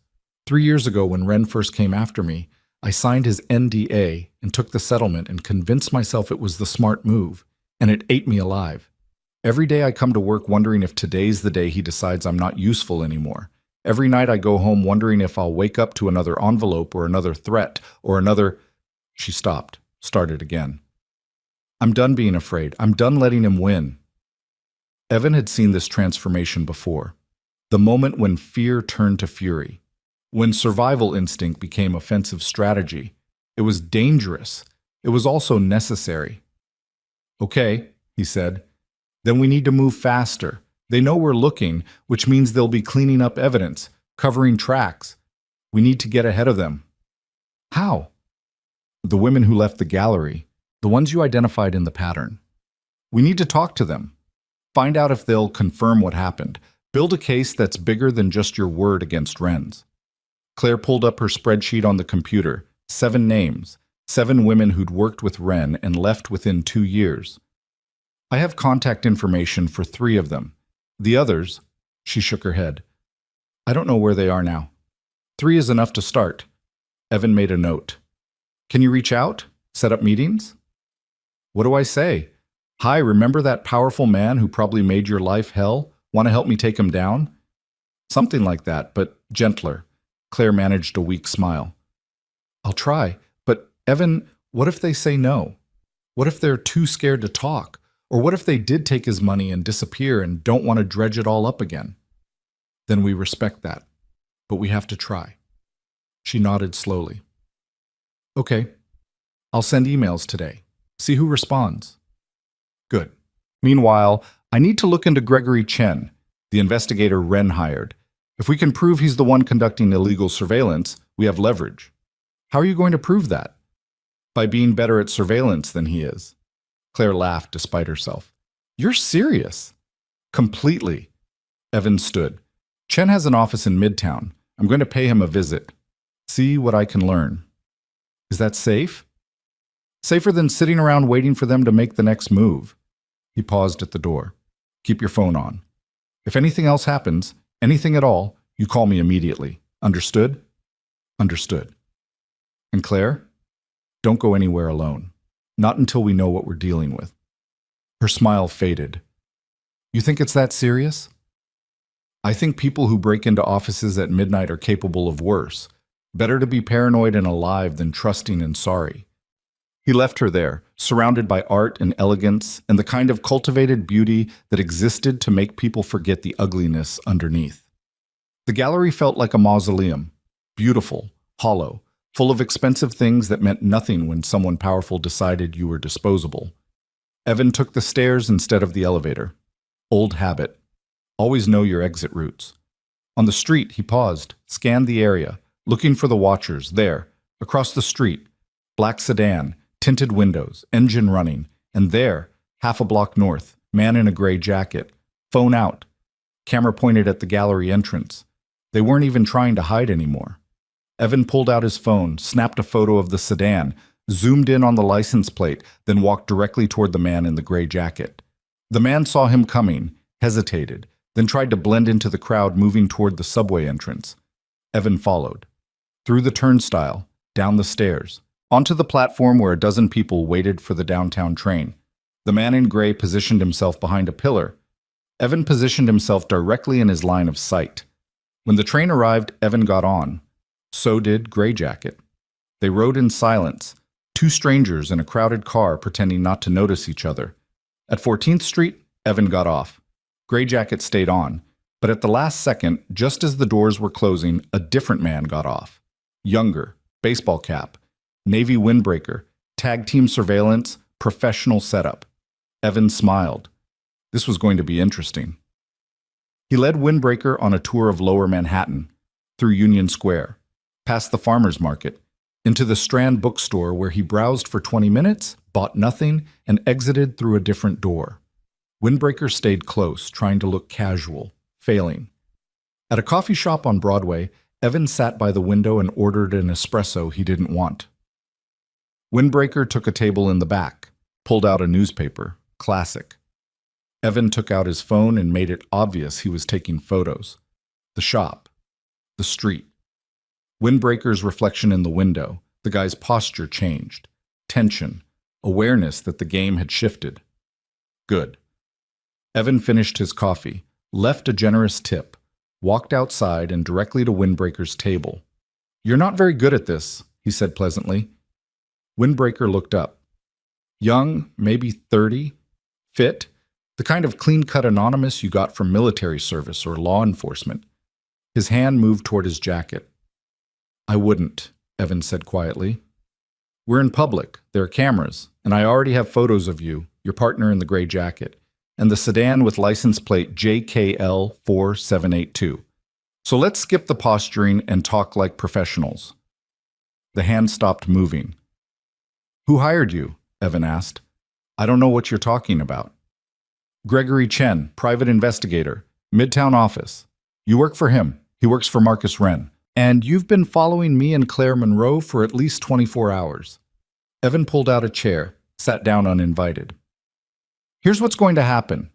3 years ago when Ren first came after me, I signed his NDA and took the settlement and convinced myself it was the smart move, and it ate me alive. Every day I come to work wondering if today's the day he decides I'm not useful anymore. Every night I go home wondering if I'll wake up to another envelope or another threat or another... She stopped, started again. I'm done being afraid. I'm done letting him win. Evan had seen this transformation before. The moment when fear turned to fury. When survival instinct became offensive strategy. It was dangerous. It was also necessary. Okay, he said. Then we need to move faster. They know we're looking, which means they'll be cleaning up evidence, covering tracks. We need to get ahead of them. How? The women who left the gallery, the ones you identified in the pattern. We need to talk to them. Find out if they'll confirm what happened. Build a case that's bigger than just your word against Ren's. Claire pulled up her spreadsheet on the computer. 7 names. 7 women who'd worked with Ren and left within 2 years. I have contact information for 3 of them. The others, she shook her head. I don't know where they are now. 3 is enough to start. Evan made a note. Can you reach out? Set up meetings? What do I say? Hi, remember that powerful man who probably made your life hell? Want to help me take him down? Something like that, but gentler. Claire managed a weak smile. I'll try, but Evan, what if they say no? What if they're too scared to talk? Or what if they did take his money and disappear and don't want to dredge it all up again? Then we respect that, but we have to try. She nodded slowly. Okay, I'll send emails today. See who responds. Good. Meanwhile, I need to look into Gregory Chen, the investigator Ren hired. If we can prove he's the one conducting illegal surveillance, we have leverage. How are you going to prove that? By being better at surveillance than he is. Claire laughed despite herself. You're serious? Completely. Evan stood. Chen has an office in Midtown. I'm going to pay him a visit. See what I can learn. Is that safe? Safer than sitting around waiting for them to make the next move. He paused at the door. Keep your phone on. If anything else happens, anything at all, you call me immediately. Understood? Understood. And Claire? Don't go anywhere alone. Not until we know what we're dealing with. Her smile faded. You think it's that serious? I think people who break into offices at midnight are capable of worse. Better to be paranoid and alive than trusting and sorry. He left her there, surrounded by art and elegance and the kind of cultivated beauty that existed to make people forget the ugliness underneath. The gallery felt like a mausoleum, beautiful, hollow, full of expensive things that meant nothing when someone powerful decided you were disposable. Evan took the stairs instead of the elevator. Old habit. Always know your exit routes. On the street, he paused, scanned the area, looking for the watchers. There, across the street, black sedan, tinted windows, engine running, and there, half a block north, man in a gray jacket, phone out, camera pointed at the gallery entrance. They weren't even trying to hide anymore. Evan pulled out his phone, snapped a photo of the sedan, zoomed in on the license plate, then walked directly toward the man in the gray jacket. The man saw him coming, hesitated, then tried to blend into the crowd moving toward the subway entrance. Evan followed. Through the turnstile, down the stairs, onto the platform where a dozen people waited for the downtown train. The man in gray positioned himself behind a pillar. Evan positioned himself directly in his line of sight. When the train arrived, Evan got on. So did Gray Jacket. They rode in silence, two strangers in a crowded car pretending not to notice each other. At 14th Street, Evan got off. Gray Jacket stayed on, but at the last second, just as the doors were closing, a different man got off. Younger, baseball cap, Navy windbreaker, tag team surveillance, professional setup. Evan smiled. This was going to be interesting. He led Windbreaker on a tour of Lower Manhattan, through Union Square, past the farmer's market, into the Strand bookstore where he browsed for 20 minutes, bought nothing, and exited through a different door. Windbreaker stayed close, trying to look casual, failing. At a coffee shop on Broadway, Evan sat by the window and ordered an espresso he didn't want. Windbreaker took a table in the back, pulled out a newspaper, classic. Evan took out his phone and made it obvious he was taking photos. The shop, the street. Windbreaker's reflection in the window, the guy's posture changed. Tension, awareness that the game had shifted. Good. Evan finished his coffee, left a generous tip, walked outside and directly to Windbreaker's table. You're not very good at this, he said pleasantly. Windbreaker looked up. Young, maybe 30, fit, the kind of clean-cut anonymous you got from military service or law enforcement. His hand moved toward his jacket. I wouldn't, Evan said quietly. We're in public, there are cameras, and I already have photos of you, your partner in the gray jacket, and the sedan with license plate JKL4782. So let's skip the posturing and talk like professionals. The hand stopped moving. Who hired you? Evan asked. I don't know what you're talking about. Gregory Chen, private investigator, Midtown office. You work for him. He works for Marcus Wren. And you've been following me and Claire Monroe for at least 24 hours. Evan pulled out a chair, sat down uninvited. Here's what's going to happen.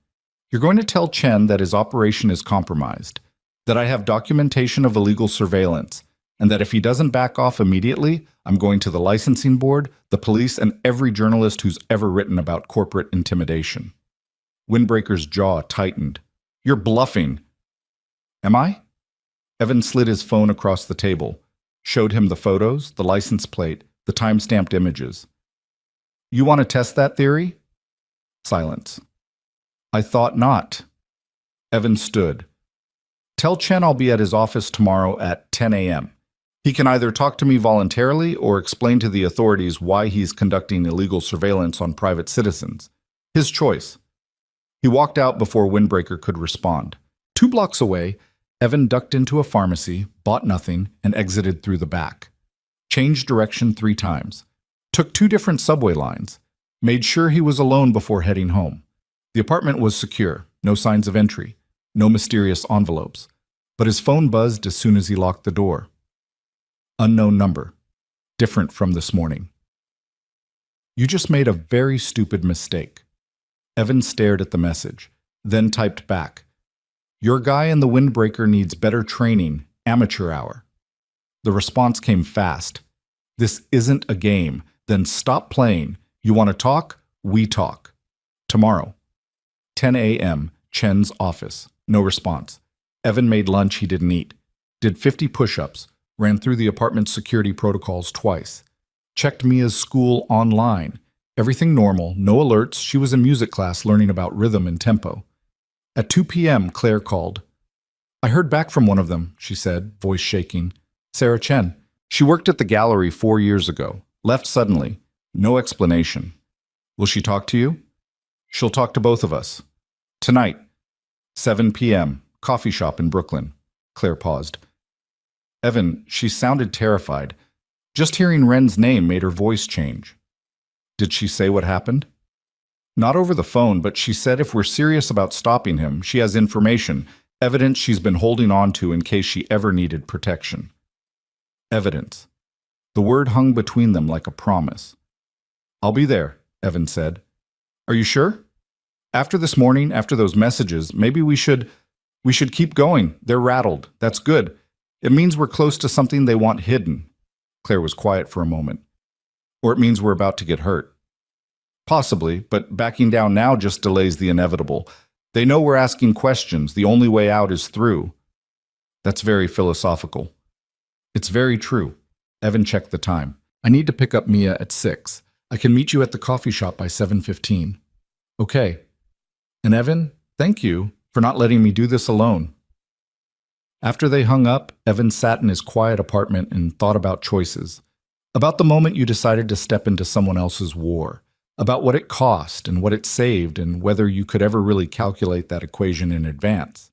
You're going to tell Chen that his operation is compromised, that I have documentation of illegal surveillance, and that if he doesn't back off immediately, I'm going to the licensing board, the police, and every journalist who's ever written about corporate intimidation. Windbreaker's jaw tightened. You're bluffing. Am I? Evan slid his phone across the table, showed him the photos, the license plate, the time-stamped images. You want to test that theory? Silence. I thought not. Evan stood. Tell Chen I'll be at his office tomorrow at 10 a.m. He can either talk to me voluntarily or explain to the authorities why he's conducting illegal surveillance on private citizens. His choice. He walked out before Windbreaker could respond. 2 blocks away, Evan ducked into a pharmacy, bought nothing, and exited through the back. Changed direction 3 times. Took 2 different subway lines. Made sure he was alone before heading home. The apartment was secure, no signs of entry. No mysterious envelopes. But his phone buzzed as soon as he locked the door. Unknown number. Different from this morning. You just made a very stupid mistake. Evan stared at the message, then typed back. Your guy in the windbreaker needs better training, amateur hour. The response came fast. This isn't a game. Then stop playing. You want to talk? We talk. Tomorrow. 10 a.m., Chen's office. No response. Evan made lunch he didn't eat. Did 50 push-ups. Ran through the apartment's security protocols twice. Checked Mia's school online. Everything normal, no alerts. She was in music class learning about rhythm and tempo. At 2 p.m., Claire called. I heard back from one of them, she said, voice shaking. Sarah Chen. She worked at the gallery 4 years ago. Left suddenly. No explanation. Will she talk to you? She'll talk to both of us. Tonight. 7 p.m. Coffee shop in Brooklyn. Claire paused. Evan, she sounded terrified. Just hearing Ren's name made her voice change. Did she say what happened? Not over the phone, but she said if we're serious about stopping him, she has information, evidence she's been holding on to in case she ever needed protection. Evidence. The word hung between them like a promise. I'll be there, Evan said. Are you sure? After this morning, after those messages, maybe we should keep going. They're rattled. That's good. It means we're close to something they want hidden. Claire was quiet for a moment. Or it means we're about to get hurt. Possibly, but backing down now just delays the inevitable. They know we're asking questions. The only way out is through. That's very philosophical. It's very true. Evan checked the time. I need to pick up Mia at 6. I can meet you at the coffee shop by 7:15. Okay. And Evan, thank you for not letting me do this alone. After they hung up, Evan sat in his quiet apartment and thought about choices. About the moment you decided to step into someone else's war. About what it cost and what it saved and whether you could ever really calculate that equation in advance.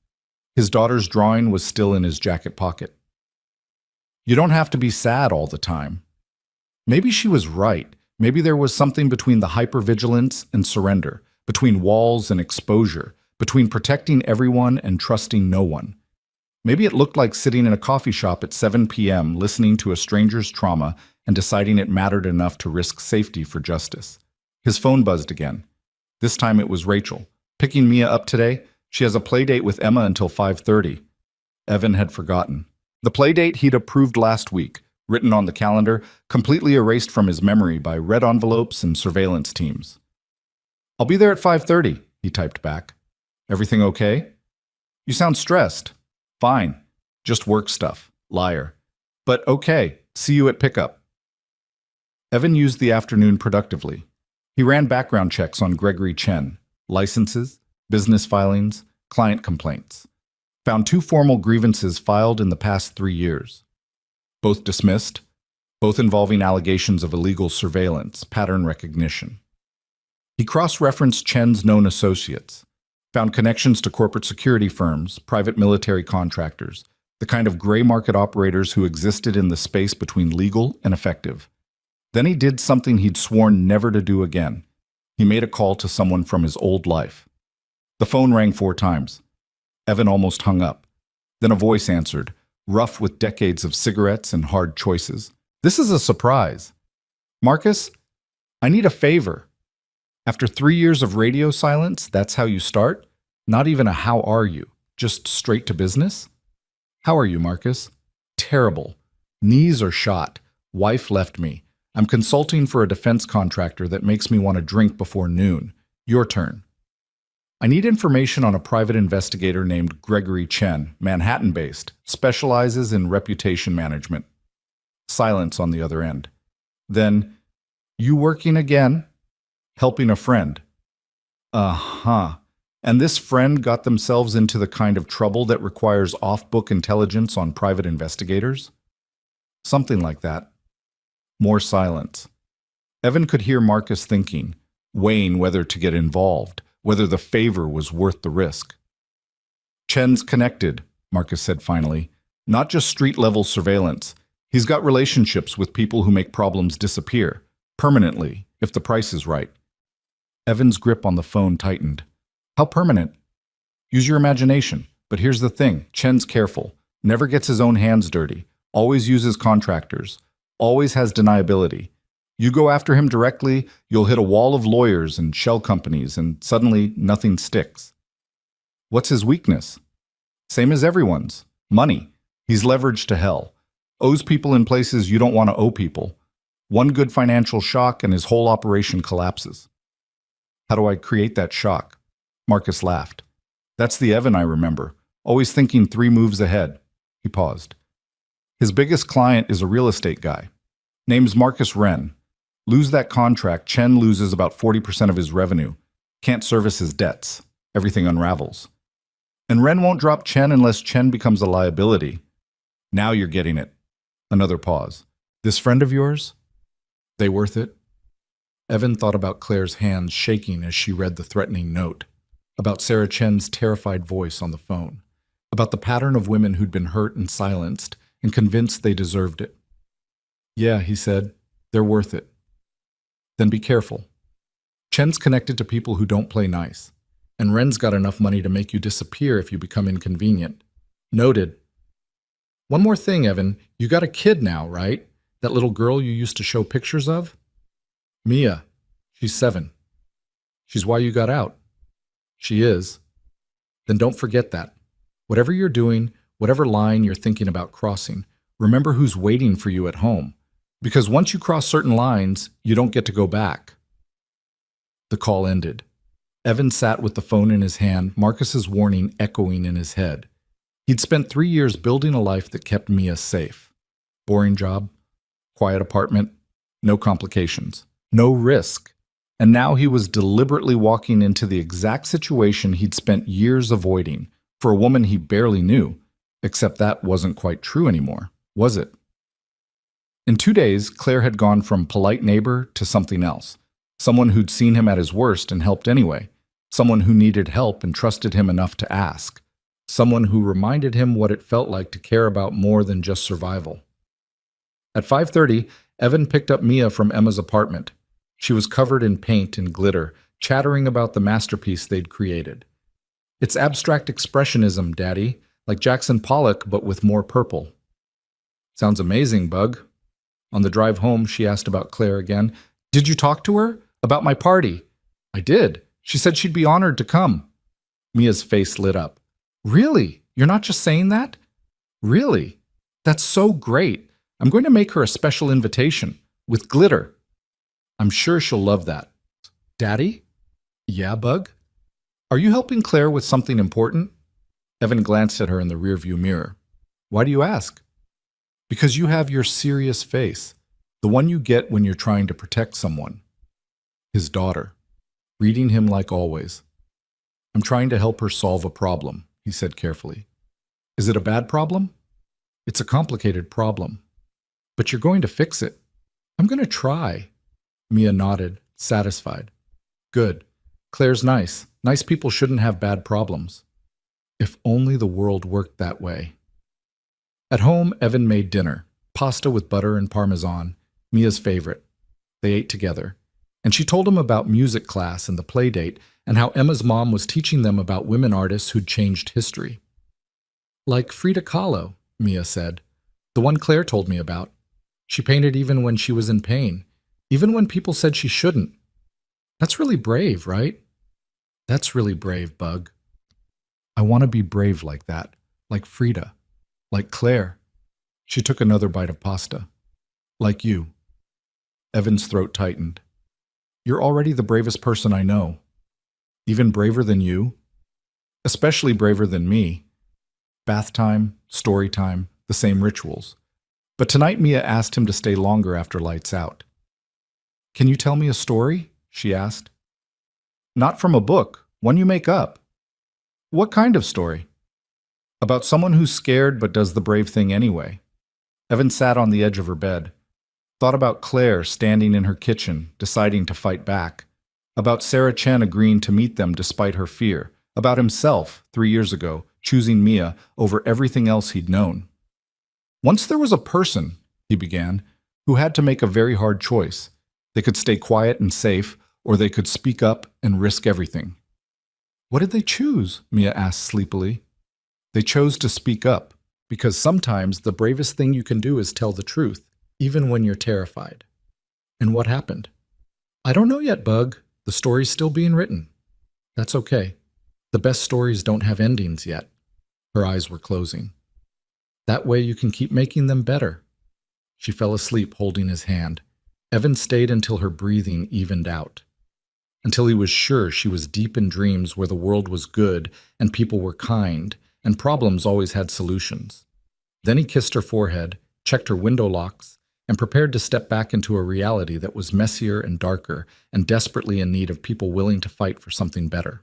His daughter's drawing was still in his jacket pocket. You don't have to be sad all the time. Maybe she was right. Maybe there was something between the hypervigilance and surrender, between walls and exposure, between protecting everyone and trusting no one. Maybe it looked like sitting in a coffee shop at 7 p.m., listening to a stranger's trauma and deciding it mattered enough to risk safety for justice. His phone buzzed again. This time it was Rachel. Picking Mia up today? She has a play date with Emma until 5:30. Evan had forgotten. The play date he'd approved last week, written on the calendar, completely erased from his memory by red envelopes and surveillance teams. I'll be there at 5:30, he typed back. Everything okay? You sound stressed. Fine. Just work stuff. Liar. But okay. See you at pickup. Evan used the afternoon productively. He ran background checks on Gregory Chen, licenses, business filings, client complaints. Found 2 formal grievances filed in the past 3 years. Both dismissed, both involving allegations of illegal surveillance, pattern recognition. He cross-referenced Chen's known associates, found connections to corporate security firms, private military contractors, the kind of gray market operators who existed in the space between legal and effective. Then he did something he'd sworn never to do again. He made a call to someone from his old life. The phone rang 4 times. Evan almost hung up. Then a voice answered, rough with decades of cigarettes and hard choices. This is a surprise. Marcus, I need a favor. After 3 years of radio silence, that's how you start? Not even a how are you, just straight to business? How are you, Marcus? Terrible. Knees are shot. Wife left me. I'm consulting for a defense contractor that makes me want to drink before noon. Your turn. I need information on a private investigator named Gregory Chen, Manhattan-based, specializes in reputation management. Silence on the other end. Then, you working again? Helping a friend. Uh-huh. And this friend got themselves into the kind of trouble that requires off-book intelligence on private investigators? Something like that. More silence. Evan could hear Marcus thinking, weighing whether to get involved, whether the favor was worth the risk. Chen's connected, Marcus said finally. Not just street-level surveillance. He's got relationships with people who make problems disappear, permanently, if the price is right. Evan's grip on the phone tightened. How permanent? Use your imagination. But here's the thing, Chen's careful, never gets his own hands dirty, always uses contractors, always has deniability. You go after him directly, you'll hit a wall of lawyers and shell companies, and suddenly nothing sticks. What's his weakness? Same as everyone's. Money. He's leveraged to hell. Owes people in places you don't want to owe people. One good financial shock and his whole operation collapses. How do I create that shock? Marcus laughed. That's the Evan I remember, always thinking 3 moves ahead. He paused. His biggest client is a real estate guy. Name's Marcus Wren. Lose that contract, Chen loses about 40% of his revenue. Can't service his debts. Everything unravels. And Wren won't drop Chen unless Chen becomes a liability. Now you're getting it. Another pause. This friend of yours? They worth it? Evan thought about Claire's hands shaking as she read the threatening note, about Sarah Chen's terrified voice on the phone, about the pattern of women who'd been hurt and silenced and convinced they deserved it. Yeah, he said, they're worth it. Then be careful. Chen's connected to people who don't play nice, and Wren's got enough money to make you disappear if you become inconvenient. Noted. One more thing, Evan, you got a kid now, right? That little girl you used to show pictures of? Mia. She's 7. She's why you got out. She is. Then don't forget that. Whatever you're doing, whatever line you're thinking about crossing, remember who's waiting for you at home. Because once you cross certain lines, you don't get to go back. The call ended. Evan sat with the phone in his hand, Marcus's warning echoing in his head. He'd spent 3 years building a life that kept Mia safe. Boring job, quiet apartment, no complications, no risk. And now he was deliberately walking into the exact situation he'd spent years avoiding for a woman he barely knew, except that wasn't quite true anymore, was it? In 2 days, Claire had gone from polite neighbor to something else, someone who'd seen him at his worst and helped anyway, someone who needed help and trusted him enough to ask, someone who reminded him what it felt like to care about more than just survival. At 5:30, Evan picked up Mia from Emma's apartment. She was covered in paint and glitter, chattering about the masterpiece they'd created. It's abstract expressionism, Daddy, like Jackson Pollock, but with more purple. Sounds amazing, Bug. On the drive home, she asked about Claire again. Did you talk to her? About my party? I did. She said she'd be honored to come. Mia's face lit up. Really? You're not just saying that? Really? That's so great. I'm going to make her a special invitation, with glitter. I'm sure she'll love that. Daddy? Yeah, Bug? Are you helping Claire with something important? Evan glanced at her in the rearview mirror. Why do you ask? Because you have your serious face, the one you get when you're trying to protect someone. His daughter, reading him like always. I'm trying to help her solve a problem, he said carefully. Is it a bad problem? It's a complicated problem. But you're going to fix it. I'm going to try. Mia nodded, satisfied. Good. Claire's nice. Nice people shouldn't have bad problems. If only the world worked that way. At home, Evan made dinner, pasta with butter and parmesan, Mia's favorite. They ate together, and she told him about music class and the play date and how Emma's mom was teaching them about women artists who'd changed history. Like Frida Kahlo, Mia said, the one Claire told me about. She painted even when she was in pain, even when people said she shouldn't. That's really brave, right? That's really brave, Bug. I want to be brave like that, like Frida. Like Claire. She took another bite of pasta. Like you. Evan's throat tightened. You're already the bravest person I know. Even braver than you. Especially braver than me. Bath time, story time, the same rituals. But tonight Mia asked him to stay longer after lights out. Can you tell me a story? She asked. Not from a book, one you make up. What kind of story? About someone who's scared but does the brave thing anyway. Evan sat on the edge of her bed. Thought about Claire standing in her kitchen, deciding to fight back. About Sarah Chen agreeing to meet them despite her fear. About himself, 3 years ago, choosing Mia over everything else he'd known. Once there was a person, he began, who had to make a very hard choice. They could stay quiet and safe, or they could speak up and risk everything. What did they choose? Mia asked sleepily. They chose to speak up, because sometimes the bravest thing you can do is tell the truth, even when you're terrified. And what happened? I don't know yet, Bug. The story's still being written. That's okay. The best stories don't have endings yet. Her eyes were closing. That way you can keep making them better. She fell asleep holding his hand. Evan stayed until her breathing evened out. Until he was sure she was deep in dreams where the world was good and people were kind and problems always had solutions. Then he kissed her forehead, checked her window locks, and prepared to step back into a reality that was messier and darker and desperately in need of people willing to fight for something better.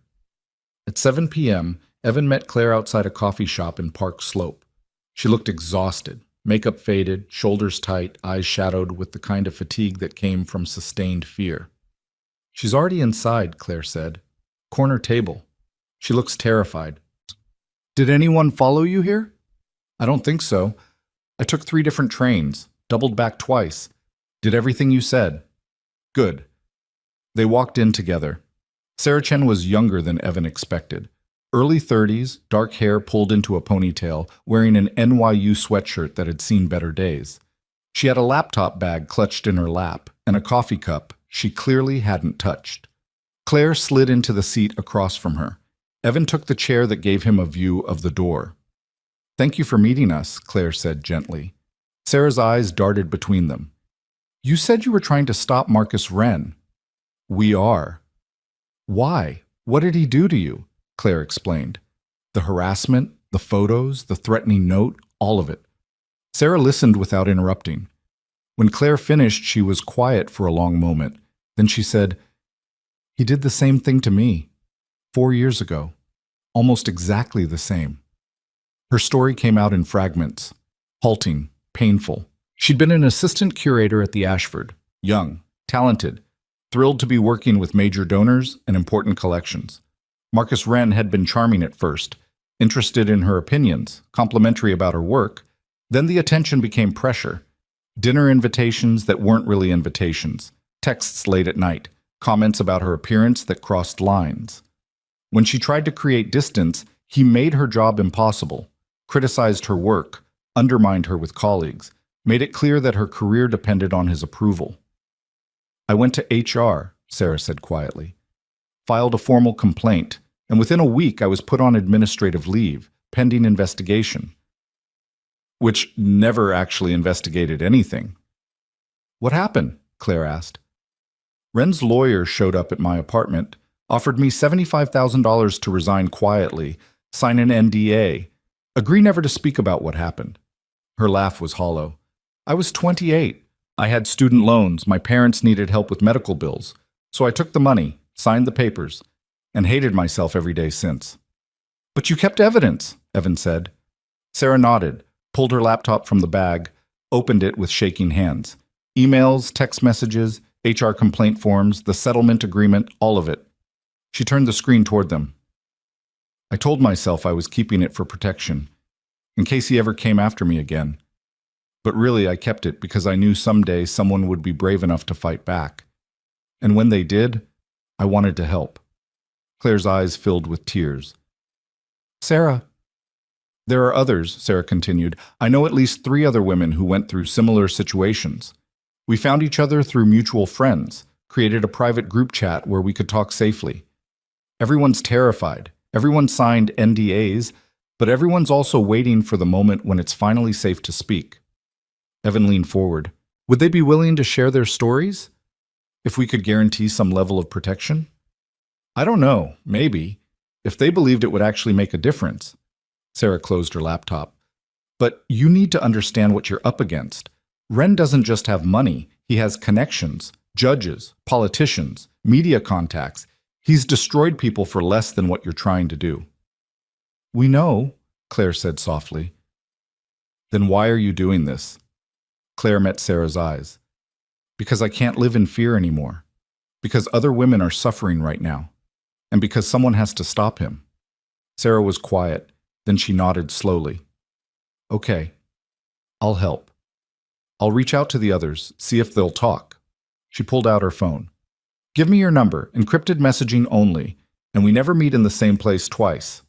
At 7 p.m., Evan met Claire outside a coffee shop in Park Slope. She looked exhausted, makeup faded, shoulders tight, eyes shadowed with the kind of fatigue that came from sustained fear. She's already inside, Claire said. Corner table. She looks terrified. Did anyone follow you here? I don't think so. I took 3 different trains, doubled back twice. Did everything you said. Good. They walked in together. Sarah Chen was younger than Evan expected. Early 30s, dark hair pulled into a ponytail, wearing an NYU sweatshirt that had seen better days. She had a laptop bag clutched in her lap and a coffee cup she clearly hadn't touched. Claire slid into the seat across from her. Evan took the chair that gave him a view of the door. Thank you for meeting us, Claire said gently. Sarah's eyes darted between them. You said you were trying to stop Marcus Wren. We are. Why? What did he do to you? Claire explained. The harassment, the photos, the threatening note, all of it. Sarah listened without interrupting. When Claire finished, she was quiet for a long moment. Then she said, He did the same thing to me. 4 years ago. Almost exactly the same. Her story came out in fragments. Halting, painful. She'd been an assistant curator at the Ashford. Young, talented, thrilled to be working with major donors and important collections. Marcus Wren had been charming at first, interested in her opinions, complimentary about her work. Then the attention became pressure. Dinner invitations that weren't really invitations, texts late at night, comments about her appearance that crossed lines. When she tried to create distance, he made her job impossible, criticized her work, undermined her with colleagues, made it clear that her career depended on his approval. I went to HR, Sarah said quietly, filed a formal complaint, and within a week I was put on administrative leave, pending investigation, which never actually investigated anything. What happened? Claire asked. Wren's lawyer showed up at my apartment, offered me $75,000 to resign quietly, sign an NDA, agree never to speak about what happened. Her laugh was hollow. I was 28. I had student loans, my parents needed help with medical bills, so I took the money, signed the papers, and hated myself every day since. But you kept evidence, Evan said. Sarah nodded, pulled her laptop from the bag, opened it with shaking hands. Emails, text messages, HR complaint forms, the settlement agreement, all of it. She turned the screen toward them. I told myself I was keeping it for protection, in case he ever came after me again. But really, I kept it because I knew someday someone would be brave enough to fight back. And when they did, I wanted to help. Claire's eyes filled with tears. Sarah. There are others, Sarah continued. I know at least 3 other women who went through similar situations. We found each other through mutual friends, created a private group chat where we could talk safely. Everyone's terrified. Everyone signed NDAs, but everyone's also waiting for the moment when it's finally safe to speak. Evan leaned forward. Would they be willing to share their stories? If we could guarantee some level of protection? I don't know, maybe, if they believed it would actually make a difference. Sarah closed her laptop. But you need to understand what you're up against. Wren doesn't just have money, he has connections, judges, politicians, media contacts. He's destroyed people for less than what you're trying to do. We know, Claire said softly. Then why are you doing this? Claire met Sarah's eyes. Because I can't live in fear anymore. Because other women are suffering right now. And because someone has to stop him. Sarah was quiet, then she nodded slowly. Okay, I'll help. I'll reach out to the others, see if they'll talk. She pulled out her phone. Give me your number, encrypted messaging only. and we never meet in the same place twice.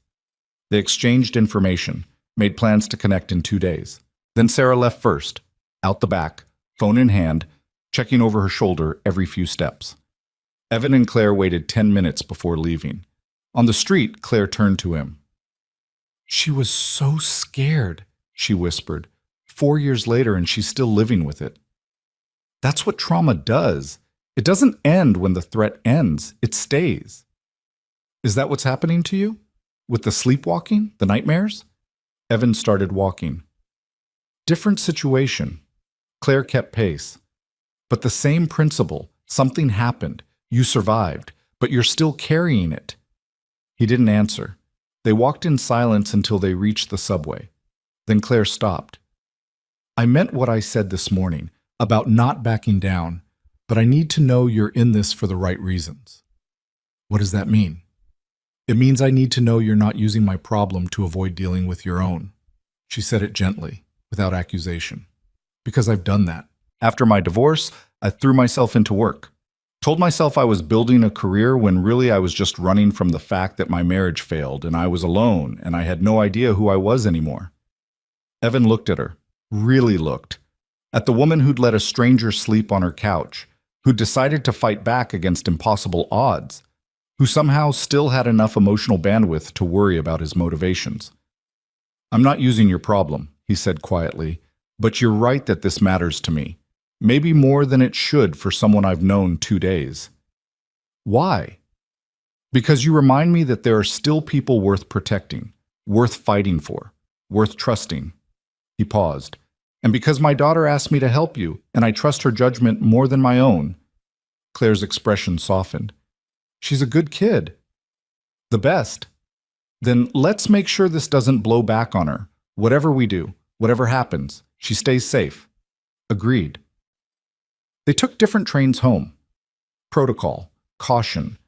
They exchanged information, made plans to connect in 2 days. Then Sarah left first, out the back, phone in hand, checking over her shoulder every few steps. Evan and Claire waited 10 minutes before leaving. On the street, Claire turned to him. "She was so scared," she whispered. 4 years later and she's still living with it. That's what trauma does. It doesn't end when the threat ends. It stays. Is that what's happening to you? With the sleepwalking, the nightmares? Evan started walking. Different situation. Claire kept pace. But the same principle. Something happened. You survived, but you're still carrying it. He didn't answer. They walked in silence until they reached the subway. Then Claire stopped. "I meant what I said this morning about not backing down, but I need to know you're in this for the right reasons." "What does that mean?" "It means I need to know you're not using my problem to avoid dealing with your own." She said it gently, without accusation. "Because I've done that. After my divorce, I threw myself into work. Told myself I was building a career when really I was just running from the fact that my marriage failed and I was alone and I had no idea who I was anymore." Evan looked at her, really looked, at the woman who'd let a stranger sleep on her couch, who'd decided to fight back against impossible odds, who somehow still had enough emotional bandwidth to worry about his motivations. "I'm not using your problem," he said quietly, "but you're right that this matters to me. Maybe more than it should for someone I've known 2 days. Why? Because you remind me that there are still people worth protecting, worth fighting for, worth trusting." He paused. "And because my daughter asked me to help you, and I trust her judgment more than my own." Claire's expression softened. "She's a good kid." "The best." "Then let's make sure this doesn't blow back on her. Whatever we do, whatever happens, she stays safe." "Agreed." They took different trains home. Protocol, caution,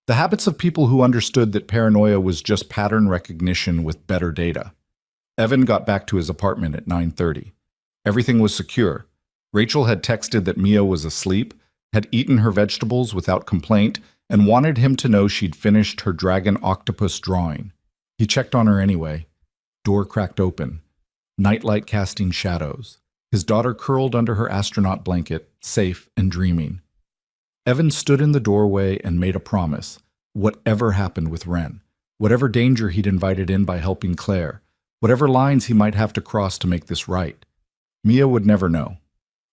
the habits of people who understood that paranoia was just pattern recognition with better data. Evan got back to his apartment at 9:30. Everything was secure. Rachel had texted that Mia was asleep, had eaten her vegetables without complaint, and wanted him to know she'd finished her dragon octopus drawing. He checked on her anyway. Door cracked open. Nightlight casting shadows. His daughter curled under her astronaut blanket, safe and dreaming. Evan stood in the doorway and made a promise. Whatever happened with Ren, whatever danger he'd invited in by helping Claire, whatever lines he might have to cross to make this right, Mia would never know,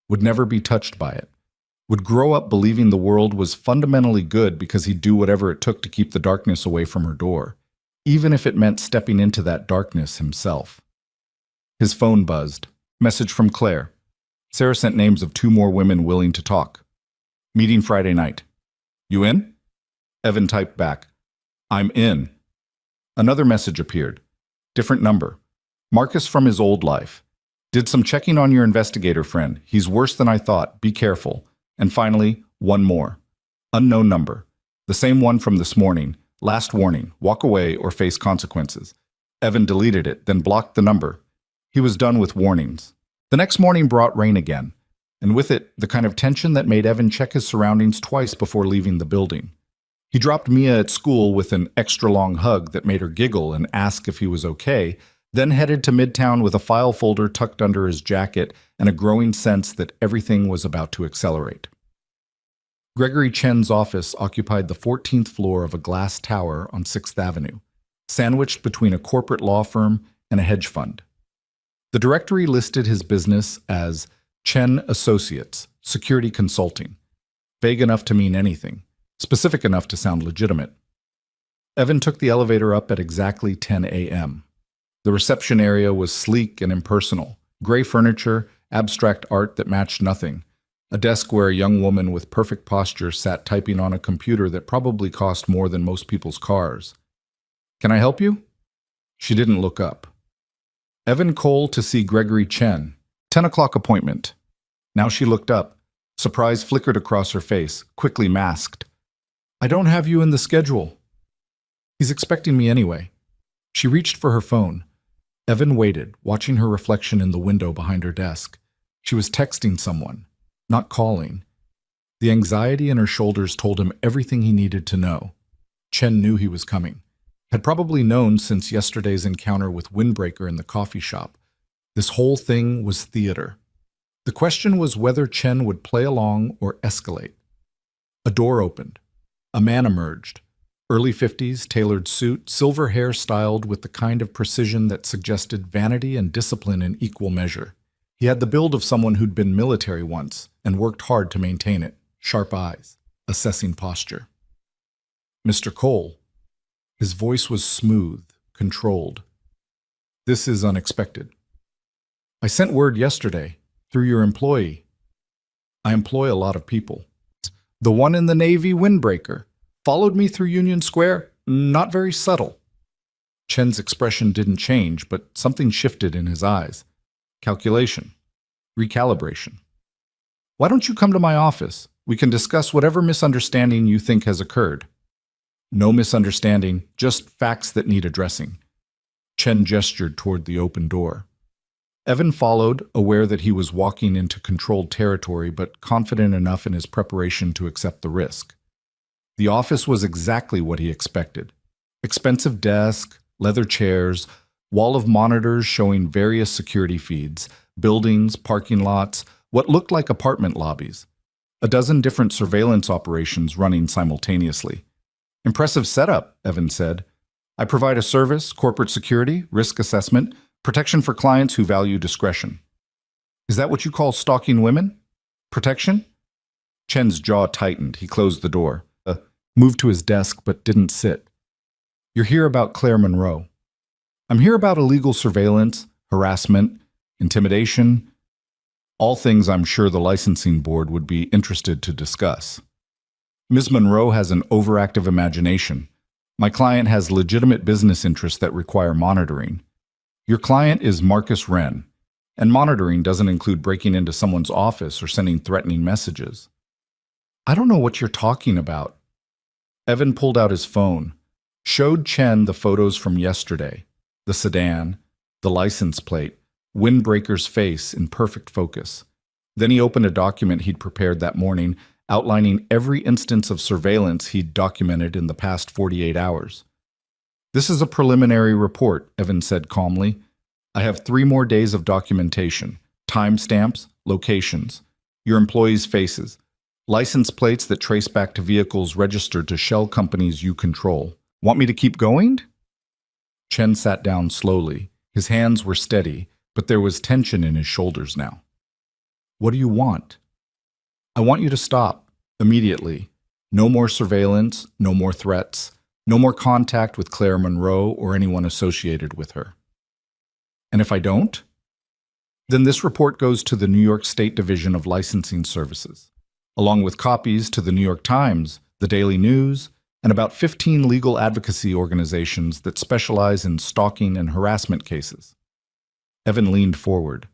would never be touched by it, would grow up believing the world was fundamentally good because he'd do whatever it took to keep the darkness away from her door, even if it meant stepping into that darkness himself. His phone buzzed. Message from Claire. Sarah sent names of 2 more women willing to talk. Meeting Friday night. "You in?" Evan typed back, "I'm in." Another message appeared. Different number. Marcus from his old life. "Did some checking on your investigator friend. He's worse than I thought. Be careful." And finally, one more. Unknown number. The same one from this morning. "Last warning. Walk away or face consequences." Evan deleted it, then blocked the number. He was done with warnings. The next morning brought rain again, and with it, the kind of tension that made Evan check his surroundings twice before leaving the building. He dropped Mia at school with an extra-long hug that made her giggle and ask if he was okay, then headed to Midtown with a file folder tucked under his jacket and a growing sense that everything was about to accelerate. Gregory Chen's office occupied the 14th floor of a glass tower on 6th Avenue, sandwiched between a corporate law firm and a hedge fund. The directory listed his business as Chen Associates, Security Consulting, vague enough to mean anything, specific enough to sound legitimate. Evan took the elevator up at exactly 10 a.m. The reception area was sleek and impersonal, gray furniture, abstract art that matched nothing, a desk where a young woman with perfect posture sat typing on a computer that probably cost more than most people's cars. "Can I help you?" She didn't look up. Evan Cole to see Gregory Chen. 10 o'clock appointment. Now she looked up. Surprise flickered across her face, quickly masked. "I don't have you in the schedule." "He's expecting me anyway." She reached for her phone. Evan waited, watching her reflection in the window behind her desk. She was texting someone, not calling. The anxiety in her shoulders told him everything he needed to know. Chen knew he was coming. Had probably known since yesterday's encounter with Windbreaker in the coffee shop. This whole thing was theater. The question was whether Chen would play along or escalate. A door opened. A man emerged. Early 50s, tailored suit, silver hair styled with the kind of precision that suggested vanity and discipline in equal measure. He had the build of someone who'd been military once and worked hard to maintain it. Sharp eyes, assessing posture. Mr. Cole. His voice was smooth, controlled. This is unexpected. I sent word yesterday, through your employee. I employ a lot of people. The one in the Navy, Windbreaker, followed me through Union Square, not very subtle. Chen's expression didn't change, but something shifted in his eyes. Calculation. Recalibration. Why don't you come to my office? We can discuss whatever misunderstanding you think has occurred. No misunderstanding, just facts that need addressing. Chen gestured toward the open door. Evan followed, aware that he was walking into controlled territory but confident enough in his preparation to accept the risk. The office was exactly what he expected. Expensive desk, leather chairs, wall of monitors showing various security feeds, buildings, parking lots, what looked like apartment lobbies. A dozen different surveillance operations running simultaneously. Impressive setup, Evan said. I provide a service, corporate security, risk assessment, protection for clients who value discretion. Is that what you call stalking women? Protection? Chen's jaw tightened. He closed the door, moved to his desk, but didn't sit. You're here about Claire Monroe. I'm here about illegal surveillance, harassment, intimidation, all things I'm sure the licensing board would be interested to discuss. Ms. Monroe has an overactive imagination. My client has legitimate business interests that require monitoring. Your client is Marcus Wren, and monitoring doesn't include breaking into someone's office or sending threatening messages. I don't know what you're talking about. Evan pulled out his phone, showed Chen the photos from yesterday, the sedan, the license plate, Windbreaker's face in perfect focus. Then he opened a document he'd prepared that morning, outlining every instance of surveillance he'd documented in the past 48 hours. This is a preliminary report, Evan said calmly. I have 3 more days of documentation, timestamps, locations, your employees' faces, license plates that trace back to vehicles registered to shell companies you control. Want me to keep going? Chen sat down slowly. His hands were steady, but there was tension in his shoulders now. What do you want? I want you to stop, immediately. No more surveillance, no more threats, no more contact with Claire Monroe or anyone associated with her. And if I don't? Then this report goes to the New York State Division of Licensing Services, along with copies to the New York Times, the Daily News, and about 15 legal advocacy organizations that specialize in stalking and harassment cases. Evan leaned forward.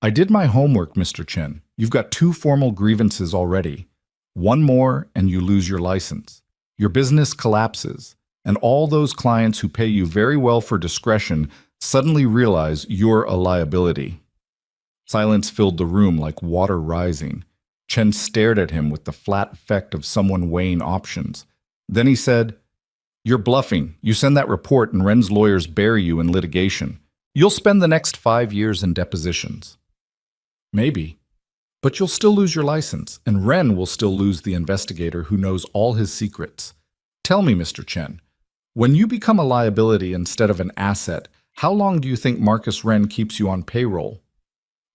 I did my homework, Mr. Chen. You've got 2 formal grievances already. 1 more and you lose your license. Your business collapses, and all those clients who pay you very well for discretion suddenly realize you're a liability. Silence filled the room like water rising. Chen stared at him with the flat effect of someone weighing options. Then he said, You're bluffing. You send that report and Wren's lawyers bury you in litigation. You'll spend the next 5 years in depositions. Maybe. But you'll still lose your license, and Wren will still lose the investigator who knows all his secrets. Tell me, Mr. Chen, when you become a liability instead of an asset, how long do you think Marcus Wren keeps you on payroll?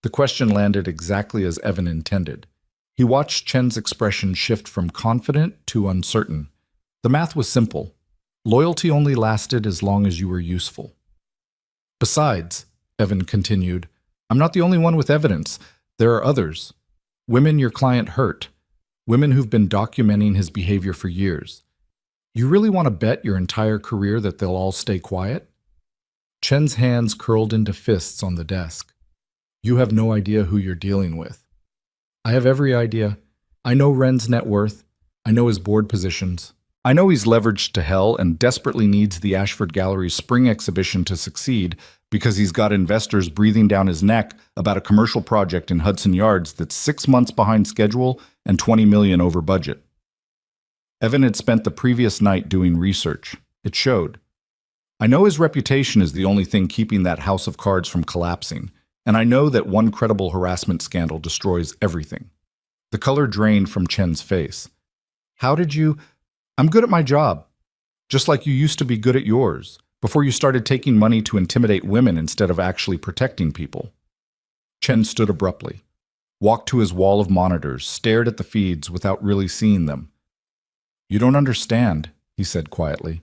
The question landed exactly as Evan intended. He watched Chen's expression shift from confident to uncertain. The math was simple. Loyalty only lasted as long as you were useful. Besides, Evan continued, I'm not the only one with evidence. There are others. Women your client hurt. Women who've been documenting his behavior for years. You really want to bet your entire career that they'll all stay quiet? Chen's hands curled into fists on the desk. You have no idea who you're dealing with. I have every idea. I know Wren's net worth. I know his board positions. I know he's leveraged to hell and desperately needs the Ashford Gallery's spring exhibition to succeed because he's got investors breathing down his neck about a commercial project in Hudson Yards that's 6 months behind schedule and $20 million over budget. Evan had spent the previous night doing research. It showed. I know his reputation is the only thing keeping that house of cards from collapsing, and I know that one credible harassment scandal destroys everything. The color drained from Chen's face. How did you? I'm good at my job. Just like you used to be good at yours, before you started taking money to intimidate women instead of actually protecting people. Chen stood abruptly, walked to his wall of monitors, stared at the feeds without really seeing them. You don't understand, he said quietly.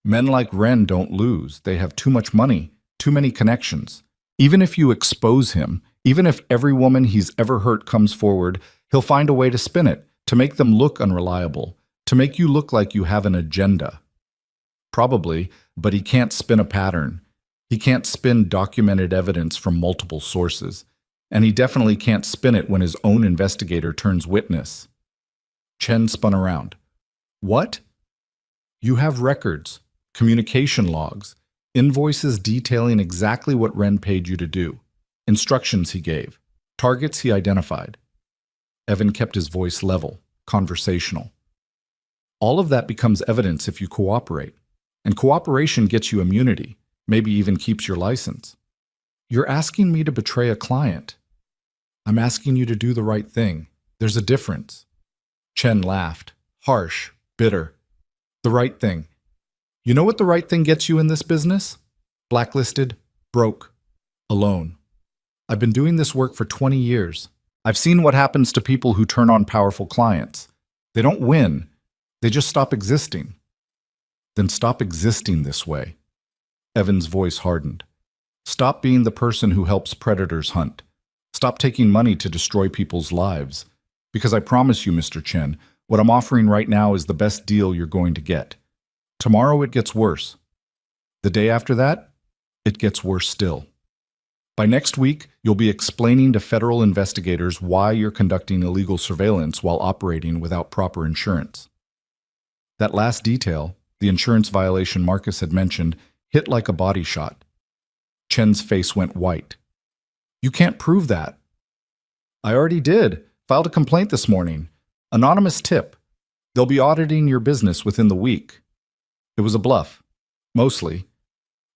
Men like Ren don't lose. They have too much money, too many connections. Even if you expose him, even if every woman he's ever hurt comes forward, he'll find a way to spin it, to make them look unreliable, to make you look like you have an agenda. Probably, but he can't spin a pattern. He can't spin documented evidence from multiple sources. And he definitely can't spin it when his own investigator turns witness. Chen spun around. What? You have records, communication logs, invoices detailing exactly what Ren paid you to do, instructions he gave, targets he identified. Evan kept his voice level, conversational. All of that becomes evidence if you cooperate, and cooperation gets you immunity, maybe even keeps your license. You're asking me to betray a client. I'm asking you to do the right thing. There's a difference. Chen laughed, harsh, bitter. The right thing. You know what the right thing gets you in this business? Blacklisted, broke, alone. I've been doing this work for 20 years. I've seen what happens to people who turn on powerful clients. They don't win. They just stop existing. Then stop existing this way. Evan's voice hardened. Stop being the person who helps predators hunt. Stop taking money to destroy people's lives. Because I promise you, Mr. Chen, what I'm offering right now is the best deal you're going to get. Tomorrow it gets worse. The day after that, it gets worse still. By next week, you'll be explaining to federal investigators why you're conducting illegal surveillance while operating without proper insurance. That last detail, the insurance violation Marcus had mentioned, hit like a body shot. Chen's face went white. You can't prove that. I already did. Filed a complaint this morning. Anonymous tip. They'll be auditing your business within the week. It was a bluff. Mostly.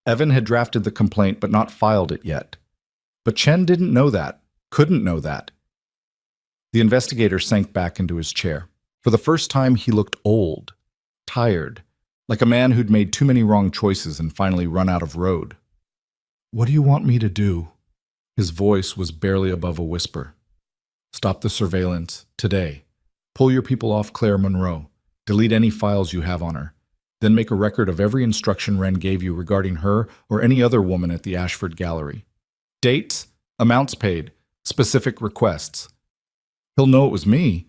Evan had drafted the complaint but not filed it yet. But Chen didn't know that. Couldn't know that. The investigator sank back into his chair. For the first time, he looked old, tired, like a man who'd made too many wrong choices and finally run out of road. What do you want me to do? His voice was barely above a whisper. Stop the surveillance, today. Pull your people off Claire Monroe. Delete any files you have on her. Then make a record of every instruction Ren gave you regarding her or any other woman at the Ashford Gallery. Dates, amounts paid, specific requests. He'll know it was me.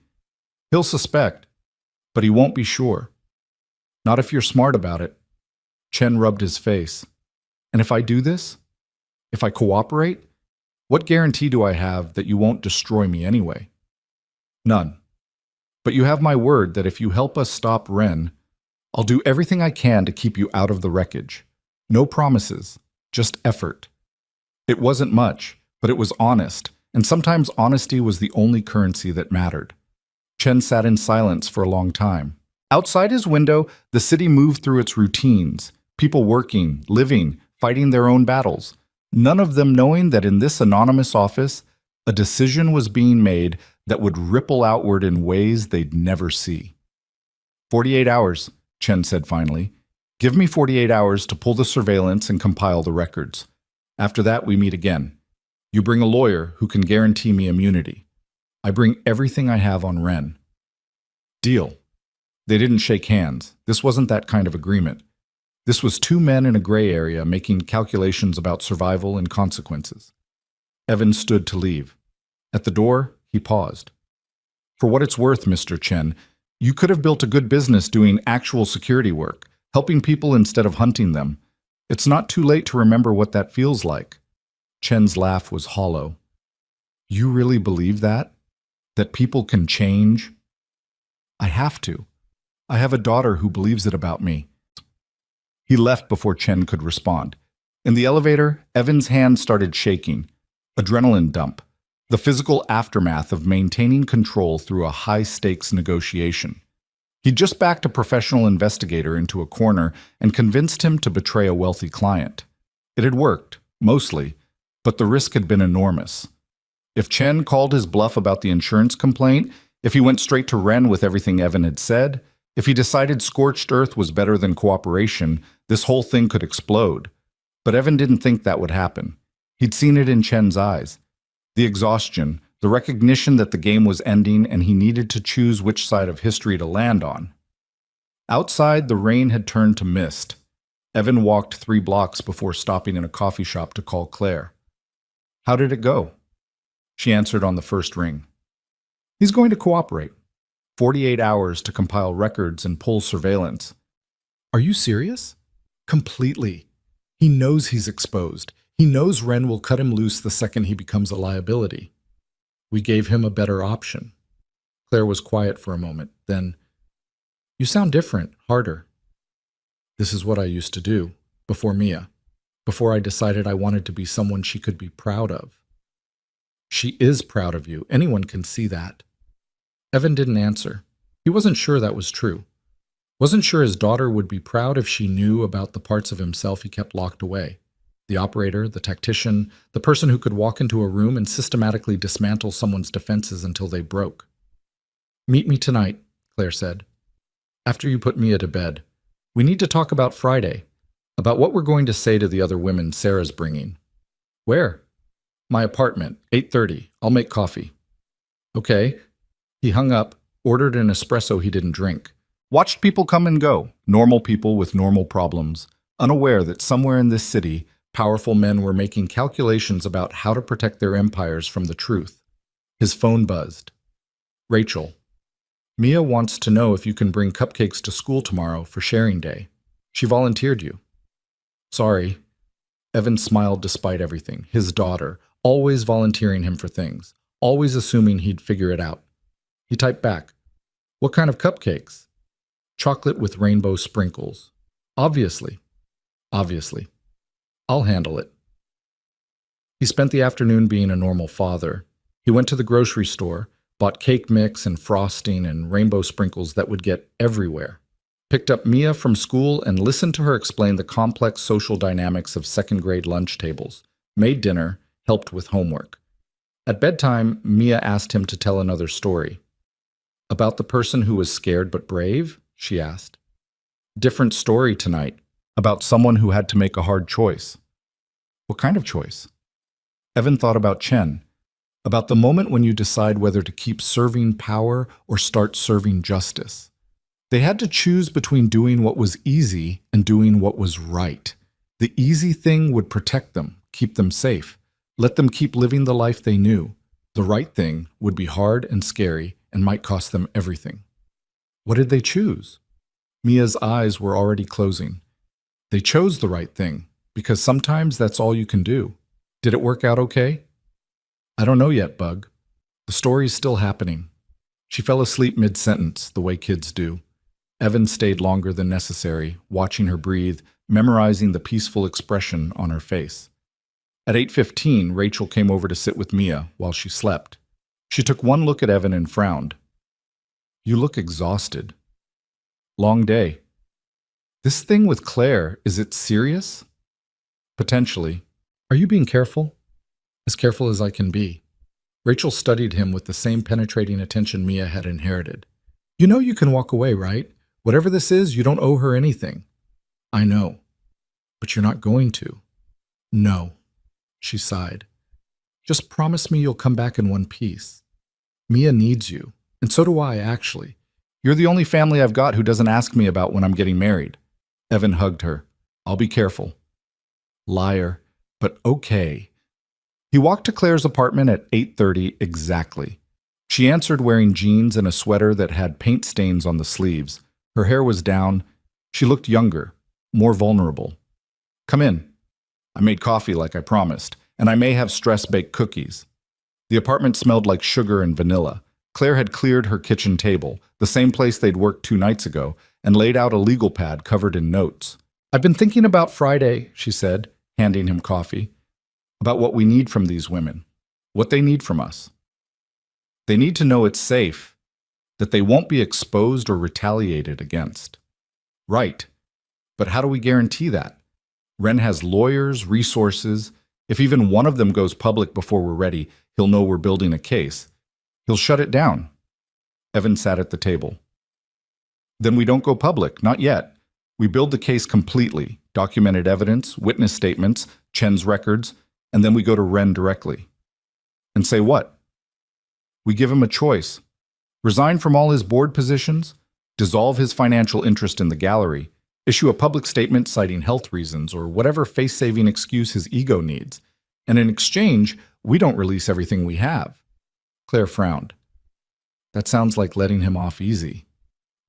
He'll suspect, but he won't be sure. Not if you're smart about it. Chen rubbed his face. And if I do this? If I cooperate? What guarantee do I have that you won't destroy me anyway? None. But you have my word that if you help us stop Ren, I'll do everything I can to keep you out of the wreckage. No promises, just effort. It wasn't much, but it was honest, and sometimes honesty was the only currency that mattered. Chen sat in silence for a long time. Outside his window, the city moved through its routines, people working, living, fighting their own battles. None of them knowing that in this anonymous office, a decision was being made that would ripple outward in ways they'd never see. 48 hours, Chen said finally. Give me 48 hours to pull the surveillance and compile the records. After that, we meet again. You bring a lawyer who can guarantee me immunity. I bring everything I have on Ren. Deal. They didn't shake hands. This wasn't that kind of agreement. This was two men in a gray area making calculations about survival and consequences. Evan stood to leave. At the door, he paused. For what it's worth, Mr. Chen, you could have built a good business doing actual security work, helping people instead of hunting them. It's not too late to remember what that feels like. Chen's laugh was hollow. You really believe that? That people can change? I have to. I have a daughter who believes it about me. He left before Chen could respond. In the elevator, Evan's hand started shaking. Adrenaline dump. The physical aftermath of maintaining control through a high-stakes negotiation. He'd just backed a professional investigator into a corner and convinced him to betray a wealthy client. It had worked, mostly, but the risk had been enormous. If Chen called his bluff about the insurance complaint, if he went straight to Ren with everything Evan had said, if he decided scorched earth was better than cooperation, this whole thing could explode. But Evan didn't think that would happen. He'd seen it in Chen's eyes. The exhaustion, the recognition that the game was ending and he needed to choose which side of history to land on. Outside, the rain had turned to mist. Evan walked 3 blocks before stopping in a coffee shop to call Claire. "How did it go?" She answered on the first ring. "He's going to cooperate. 48 hours to compile records and pull surveillance." "Are you serious?" "Completely. He knows he's exposed. He knows Ren will cut him loose the second he becomes a liability. We gave him a better option." Claire was quiet for a moment. Then, "You sound different, harder." "This is what I used to do, before Mia, before I decided I wanted to be someone she could be proud of." "She is proud of you. Anyone can see that." Evan didn't answer. He wasn't sure that was true. Wasn't sure his daughter would be proud if she knew about the parts of himself he kept locked away. The operator, the tactician, the person who could walk into a room and systematically dismantle someone's defenses until they broke. "Meet me tonight," Claire said. "After you put Mia to bed. We need to talk about Friday, about what we're going to say to the other women Sarah's bringing." "Where?" "My apartment, 8:30. I'll make coffee." "Okay." He hung up, ordered an espresso he didn't drink. Watched people come and go, normal people with normal problems, unaware that somewhere in this city, powerful men were making calculations about how to protect their empires from the truth. His phone buzzed. "Rachel, Mia wants to know if you can bring cupcakes to school tomorrow for sharing day. She volunteered you." "Sorry." Evan smiled despite everything. His daughter, always volunteering him for things, always assuming he'd figure it out. He typed back, "What kind of cupcakes?" "Chocolate with rainbow sprinkles." Obviously. "I'll handle it." He spent the afternoon being a normal father. He went to the grocery store, bought cake mix and frosting and rainbow sprinkles that would get everywhere, picked up Mia from school and listened to her explain the complex social dynamics of second-grade lunch tables, made dinner, helped with homework. At bedtime, Mia asked him to tell another story. "About the person who was scared but brave?" she asked. "Different story tonight. About someone who had to make a hard choice." "What kind of choice?" Evan thought about Chen, about the moment when you decide whether to keep serving power or start serving justice. They had to choose between doing what was easy and doing what was right. The easy thing would protect them, keep them safe, let them keep living the life they knew. The right thing would be hard and scary and might cost them everything. What did they choose? Mia's eyes were already closing. They chose the right thing, because sometimes that's all you can do. Did it work out okay? "I don't know yet, Bug. The story's still happening." She fell asleep mid-sentence, the way kids do. Evan stayed longer than necessary, watching her breathe, memorizing the peaceful expression on her face. At 8:15, Rachel came over to sit with Mia while she slept. She took one look at Evan and frowned. "You look exhausted." "Long day." "This thing with Claire, is it serious?" "Potentially." "Are you being careful?" "As careful as I can be." Rachel studied him with the same penetrating attention Mia had inherited. "You know you can walk away, right? Whatever this is, you don't owe her anything." "I know. But you're not going to." "No." She sighed. "Just promise me you'll come back in one piece. Mia needs you, and so do I, actually. You're the only family I've got who doesn't ask me about when I'm getting married." Evan hugged her. "I'll be careful." Liar, but okay. He walked to Claire's apartment at 8:30 exactly. She answered wearing jeans and a sweater that had paint stains on the sleeves. Her hair was down. She looked younger, more vulnerable. "Come in. I made coffee like I promised, and I may have stress-baked cookies." The apartment smelled like sugar and vanilla. Claire had cleared her kitchen table, the same place they'd worked 2 nights ago, and laid out a legal pad covered in notes. "I've been thinking about Friday," she said, handing him coffee. "About what we need from these women. What they need from us. They need to know it's safe. that they won't be exposed or retaliated against. Right. But how do we guarantee that? Wren has lawyers, resources. If even one of them goes public before we're ready, he'll know we're building a case. He'll shut it down. Evan sat at the table. Then we don't go public, not yet. We build the case completely, documented evidence, witness statements, Chen's records, and then we go to Wren directly. And say what? We give him a choice. Resign from all his board positions, dissolve his financial interest in the gallery, issue a public statement citing health reasons or whatever face-saving excuse his ego needs. And in exchange, we don't release everything we have. Claire frowned. That sounds like letting him off easy.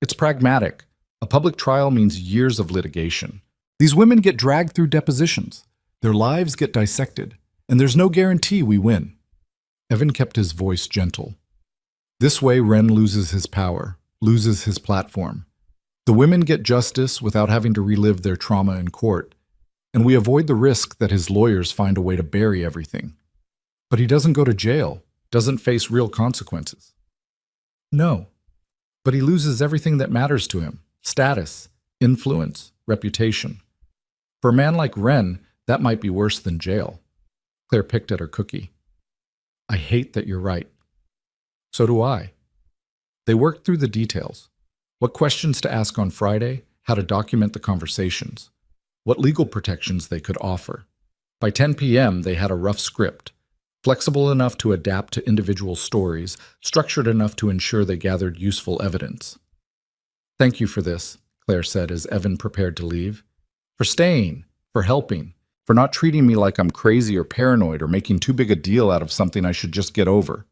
It's pragmatic. A public trial means years of litigation. These women get dragged through depositions. Their lives get dissected. And there's no guarantee we win. Evan kept his voice gentle. This way, Wren loses his power, loses his platform. The women get justice without having to relive their trauma in court, and we avoid the risk that his lawyers find a way to bury everything. But he doesn't go to jail, doesn't face real consequences. No, but he loses everything that matters to him: status, influence, reputation. For a man like Wren, that might be worse than jail. Claire picked at her cookie. I hate that you're right. So do I. They worked through the details. What questions to ask on Friday, how to document the conversations, what legal protections they could offer. By 10 p.m., they had a rough script, flexible enough to adapt to individual stories, structured enough to ensure they gathered useful evidence. Thank you for this, Claire said as Evan prepared to leave. For staying, for helping, for not treating me like I'm crazy or paranoid or making too big a deal out of something I should just get over.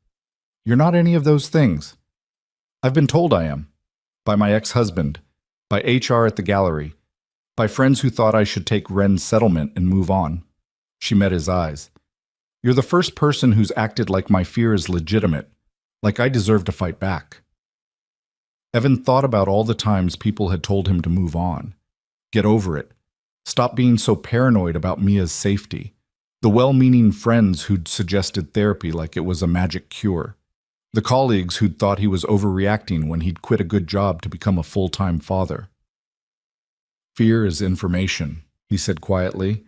You're not any of those things. I've been told I am. By my ex-husband, by HR at the gallery, by friends who thought I should take Wren's settlement and move on. She met his eyes. You're the first person who's acted like my fear is legitimate, like I deserve to fight back. Evan thought about all the times people had told him to move on. Get over it. Stop being so paranoid about Mia's safety. The well-meaning friends who'd suggested therapy like it was a magic cure. The colleagues who'd thought he was overreacting when he'd quit a good job to become a full-time father. Fear is information, he said quietly.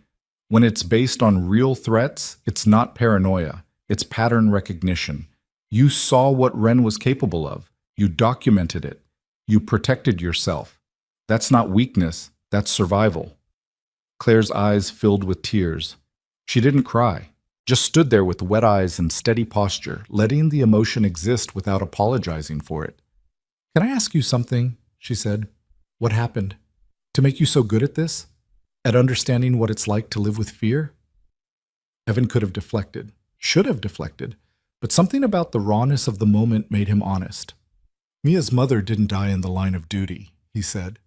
When it's based on real threats, it's not paranoia. It's pattern recognition. You saw what Wren was capable of. You documented it. You protected yourself. That's not weakness. That's survival. Claire's eyes filled with tears. She didn't cry. Just stood there with wet eyes and steady posture, letting the emotion exist without apologizing for it. Can I ask you something? She said. What happened? To make you so good at this? At understanding what it's like to live with fear? Evan could have deflected, should have deflected, but something about the rawness of the moment made him honest. Mia's mother didn't die in the line of duty, he said.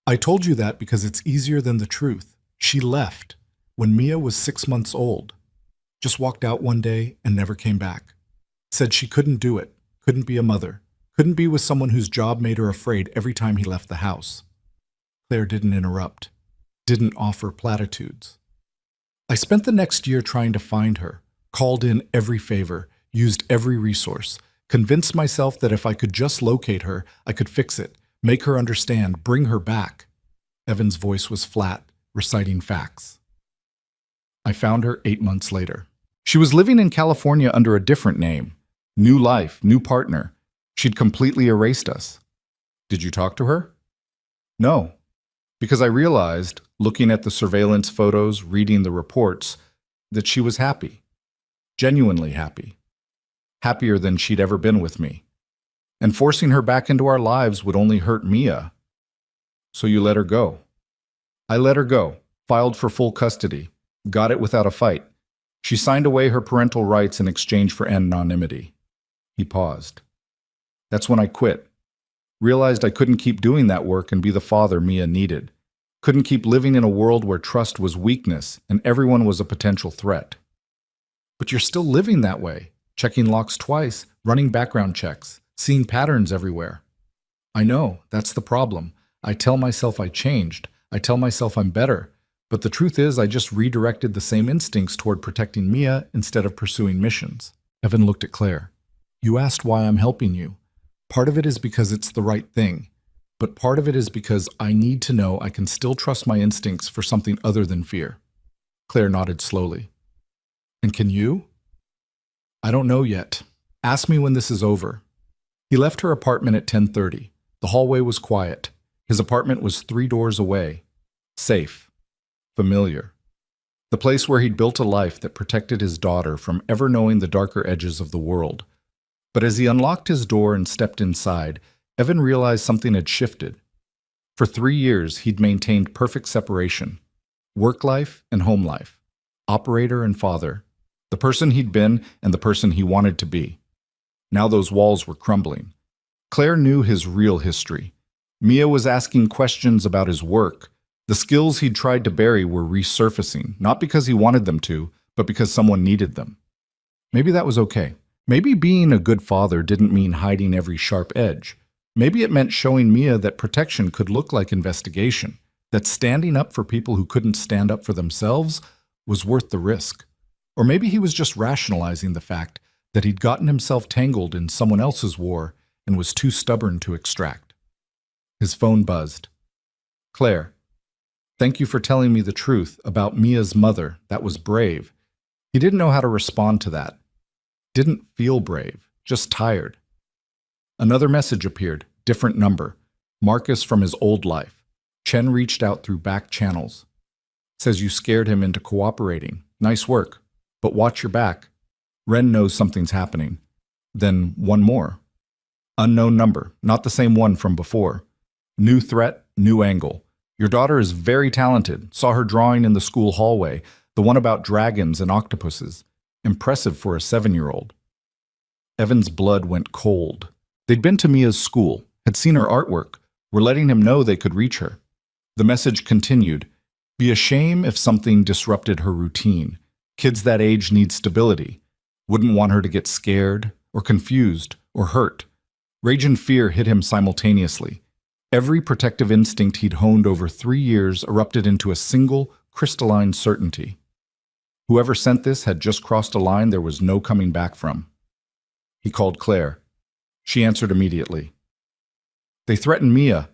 I told you that because it's easier than the truth. She left when Mia was 6 months old. Just walked out one day and never came back. Said she couldn't do it, couldn't be a mother, couldn't be with someone whose job made her afraid every time he left the house. Claire didn't interrupt, didn't offer platitudes. I spent the next year trying to find her, called in every favor, used every resource, convinced myself that if I could just locate her, I could fix it, make her understand, bring her back. Evan's voice was flat, reciting facts. I found her 8 months later. She was living in California under a different name. New life, new partner. She'd completely erased us. Did you talk to her? No, because I realized, looking at the surveillance photos, reading the reports, that she was happy. Genuinely happy. Happier than she'd ever been with me. And forcing her back into our lives would only hurt Mia. So you let her go. I let her go, filed for full custody. Got it without a fight. She signed away her parental rights in exchange for anonymity. He paused. That's when I quit. Realized I couldn't keep doing that work and be the father Mia needed. Couldn't keep living in a world where trust was weakness and everyone was a potential threat. But you're still living that way, checking locks twice, running background checks, seeing patterns everywhere. I know, that's the problem. I tell myself I changed. I tell myself I'm better. But the truth is, I just redirected the same instincts toward protecting Mia instead of pursuing missions. Evan looked at Claire. You asked why I'm helping you. Part of it is because it's the right thing, but part of it is because I need to know I can still trust my instincts for something other than fear. Claire nodded slowly. And can you? I don't know yet. Ask me when this is over. He left her apartment at 10:30. The hallway was quiet. His apartment was 3 doors away. Safe. Familiar. The place where he'd built a life that protected his daughter from ever knowing the darker edges of the world. But as he unlocked his door and stepped inside, Evan realized something had shifted. For 3 years, he'd maintained perfect separation. Work life and home life. Operator and father. The person he'd been and the person he wanted to be. Now those walls were crumbling. Claire knew his real history. Mia was asking questions about his work. The skills he'd tried to bury were resurfacing, not because he wanted them to, but because someone needed them. Maybe that was okay. Maybe being a good father didn't mean hiding every sharp edge. Maybe it meant showing Mia that protection could look like investigation, that standing up for people who couldn't stand up for themselves was worth the risk. Or maybe he was just rationalizing the fact that he'd gotten himself tangled in someone else's war and was too stubborn to extract. His phone buzzed. Claire, thank you for telling me the truth about Mia's mother. That was brave. He didn't know how to respond to that. Didn't feel brave, just tired. Another message appeared, different number. Marcus from his old life. Chen reached out through back channels. Says you scared him into cooperating. Nice work. But watch your back. Ren knows something's happening. Then one more. Unknown number, not the same one from before. New threat, new angle. Your daughter is very talented. Saw her drawing in the school hallway, the one about dragons and octopuses. Impressive for a 7-year-old. Evan's blood went cold. They'd been to Mia's school, had seen her artwork, were letting him know they could reach her. The message continued. Be a shame if something disrupted her routine. Kids that age need stability. Wouldn't want her to get scared, or confused, or hurt. Rage and fear hit him simultaneously. Every protective instinct he'd honed over 3 years erupted into a single, crystalline certainty. Whoever sent this had just crossed a line there was no coming back from. He called Claire. She answered immediately. They threatened Mia.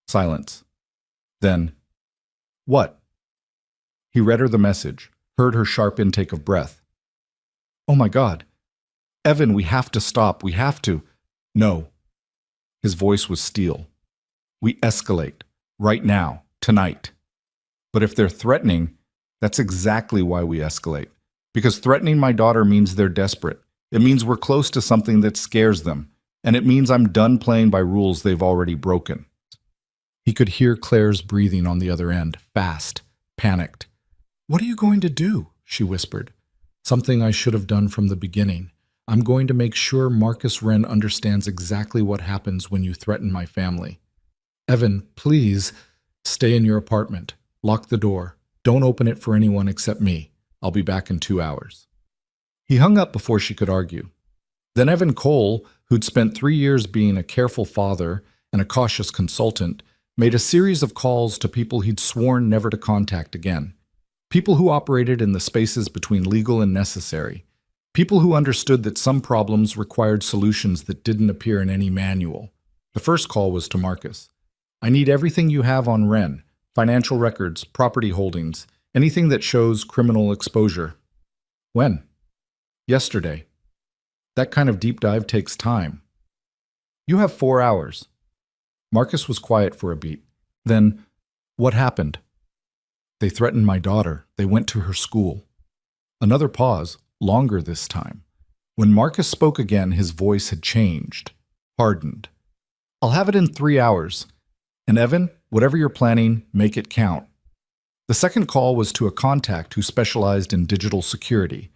Silence. Then, what? He read her the message, heard her sharp intake of breath. Oh my God. Evan, we have to stop. We have to. No. His voice was steel. We escalate. Right now. Tonight. But if they're threatening, that's exactly why we escalate. Because threatening my daughter means they're desperate. It means we're close to something that scares them. And it means I'm done playing by rules they've already broken. He could hear Claire's breathing on the other end, fast, panicked. What are you going to do? She whispered. Something I should have done from the beginning. I'm going to make sure Marcus Wren understands exactly what happens when you threaten my family. Evan, please, stay in your apartment. Lock the door. Don't open it for anyone except me. I'll be back in 2 hours. He hung up before she could argue. Then Evan Cole, who'd spent 3 years being a careful father and a cautious consultant, made a series of calls to people he'd sworn never to contact again. People who operated in the spaces between legal and necessary. People who understood that some problems required solutions that didn't appear in any manual. The first call was to Marcus. I need everything you have on Wren, financial records, property holdings, anything that shows criminal exposure. When? Yesterday. That kind of deep dive takes time. You have 4 hours. Marcus was quiet for a beat. Then, what happened? They threatened my daughter. They went to her school. Another pause, longer this time. When Marcus spoke again, his voice had changed, hardened. I'll have it in 3 hours. And Evan, whatever you're planning, make it count. The second call was to a contact who specialized in digital security.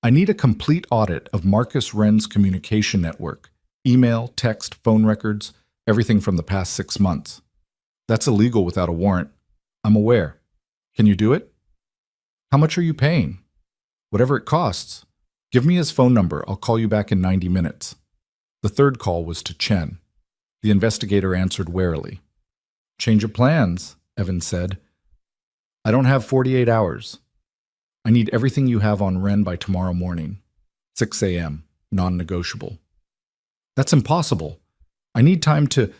I need a complete audit of Marcus Wren's communication network. Email, text, phone records, everything from the past 6 months. That's illegal without a warrant. I'm aware. Can you do it? How much are you paying? Whatever it costs. Give me his phone number. I'll call you back in 90 minutes. The third call was to Chen. The investigator answered warily. Change of plans, Evan said. I don't have 48 hours. I need everything you have on Wren by tomorrow morning. 6 a.m., non-negotiable. That's impossible. I need time to...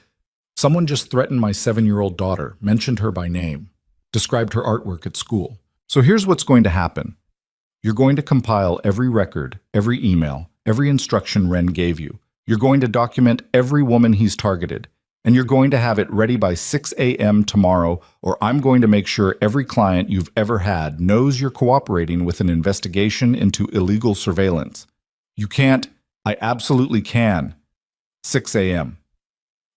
Someone just threatened my 7-year-old daughter, mentioned her by name, described her artwork at school. So here's what's going to happen. You're going to compile every record, every email, every instruction Ren gave you. You're going to document every woman he's targeted. And you're going to have it ready by 6 a.m. tomorrow, or I'm going to make sure every client you've ever had knows you're cooperating with an investigation into illegal surveillance. You can't. I absolutely can. 6 a.m.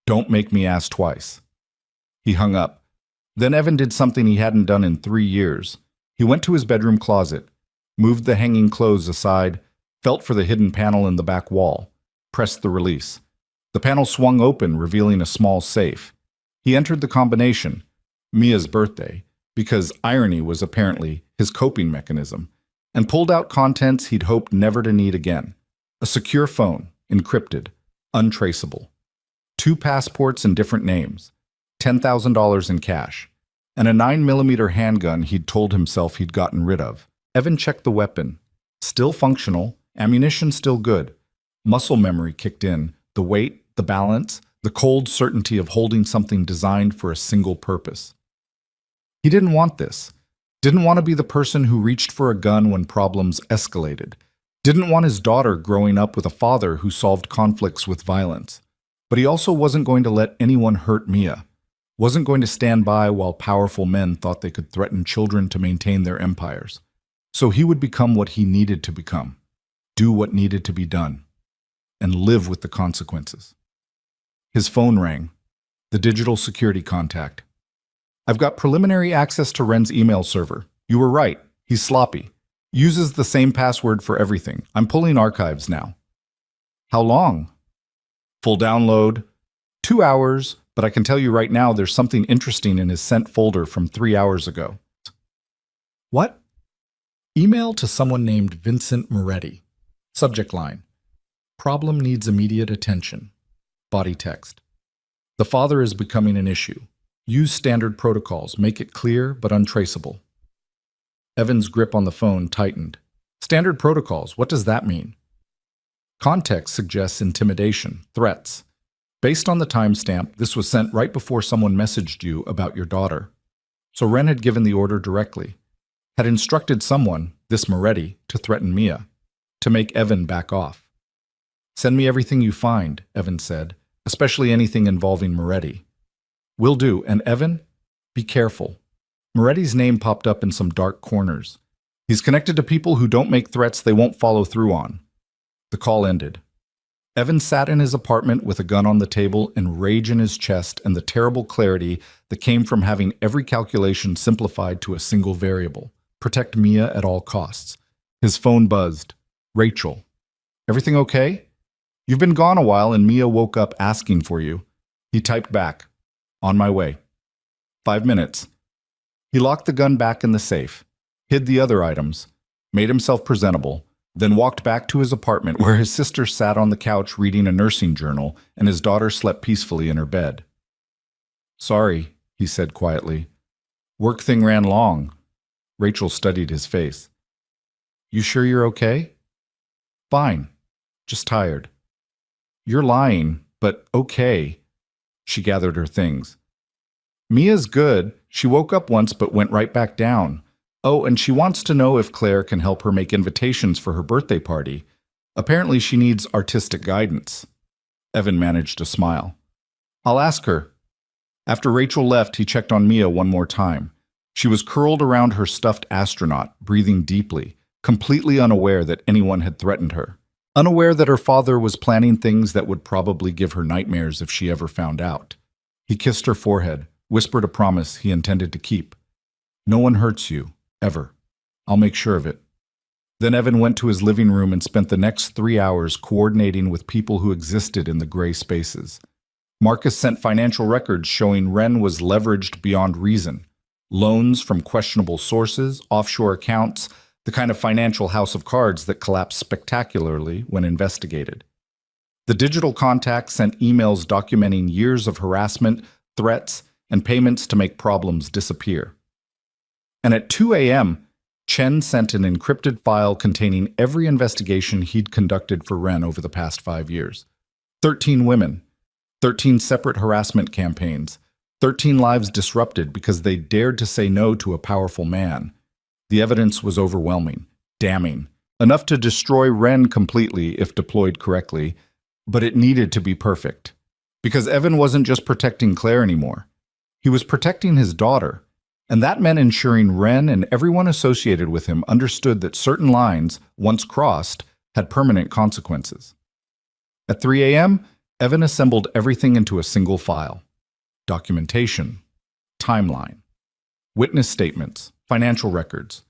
Don't make me ask twice. He hung up. Then Evan did something he hadn't done in 3 years. He went to his bedroom closet, moved the hanging clothes aside, felt for the hidden panel in the back wall, pressed the release. The panel swung open, revealing a small safe. He entered the combination, Mia's birthday, because irony was apparently his coping mechanism, and pulled out contents he'd hoped never to need again. A secure phone, encrypted, untraceable. 2 passports in different names, $10,000 in cash, and a 9mm handgun he'd told himself he'd gotten rid of. Evan checked the weapon. Still functional, ammunition still good. Muscle memory kicked in, the weight, the balance, the cold certainty of holding something designed for a single purpose. He didn't want this. Didn't want to be the person who reached for a gun when problems escalated. Didn't want his daughter growing up with a father who solved conflicts with violence. But he also wasn't going to let anyone hurt Mia. Wasn't going to stand by while powerful men thought they could threaten children to maintain their empires. So he would become what he needed to become. Do what needed to be done. And live with the consequences. His phone rang. The digital security contact. I've got preliminary access to Ren's email server. You were right. He's sloppy. Uses the same password for everything. I'm pulling archives now. How long? Full download. 2 hours, but I can tell you right now there's something interesting in his sent folder from 3 hours ago. What? Email to someone named Vincent Moretti. Subject line. Problem needs immediate attention. Body text. The father is becoming an issue. Use standard protocols. Make it clear but untraceable. Evan's grip on the phone tightened. Standard protocols, what does that mean? Context suggests intimidation, threats. Based on the timestamp, this was sent right before someone messaged you about your daughter. So Ren had given the order directly. Had instructed someone, this Moretti, to threaten Mia. To make Evan back off. Send me everything you find, Evan said, especially anything involving Moretti. Will do, and Evan, be careful. Moretti's name popped up in some dark corners. He's connected to people who don't make threats they won't follow through on. The call ended. Evan sat in his apartment with a gun on the table and rage in his chest and the terrible clarity that came from having every calculation simplified to a single variable. Protect Mia at all costs. His phone buzzed. Rachel. Everything okay? You've been gone a while and Mia woke up asking for you. He typed back. On my way. 5 minutes. He locked the gun back in the safe, hid the other items, made himself presentable, then walked back to his apartment where his sister sat on the couch reading a nursing journal and his daughter slept peacefully in her bed. Sorry, he said quietly. Work thing ran long. Rachel studied his face. You sure you're okay? Fine. Just tired. You're lying, but okay. She gathered her things. Mia's good. She woke up once but went right back down. Oh, and she wants to know if Claire can help her make invitations for her birthday party. Apparently she needs artistic guidance. Evan managed a smile. I'll ask her. After Rachel left, he checked on Mia one more time. She was curled around her stuffed astronaut, breathing deeply, completely unaware that anyone had threatened her. Unaware that her father was planning things that would probably give her nightmares if she ever found out. He kissed her forehead, whispered a promise he intended to keep. No one hurts you, ever. I'll make sure of it. Then Evan went to his living room and spent the next 3 hours coordinating with people who existed in the gray spaces. Marcus sent financial records showing Ren was leveraged beyond reason. Loans from questionable sources, offshore accounts, the kind of financial house of cards that collapsed spectacularly when investigated. The digital contact sent emails documenting years of harassment, threats, and payments to make problems disappear. And at 2 a.m., Chen sent an encrypted file containing every investigation he'd conducted for Ren over the past 5 years. 13 women, 13 separate harassment campaigns, 13 lives disrupted because they dared to say no to a powerful man. The evidence was overwhelming, damning, enough to destroy Wren completely if deployed correctly, but it needed to be perfect. Because Evan wasn't just protecting Claire anymore. He was protecting his daughter, and that meant ensuring Wren and everyone associated with him understood that certain lines, once crossed, had permanent consequences. At 3 a.m., Evan assembled everything into a single file. Documentation, timeline, witness statements, financial records,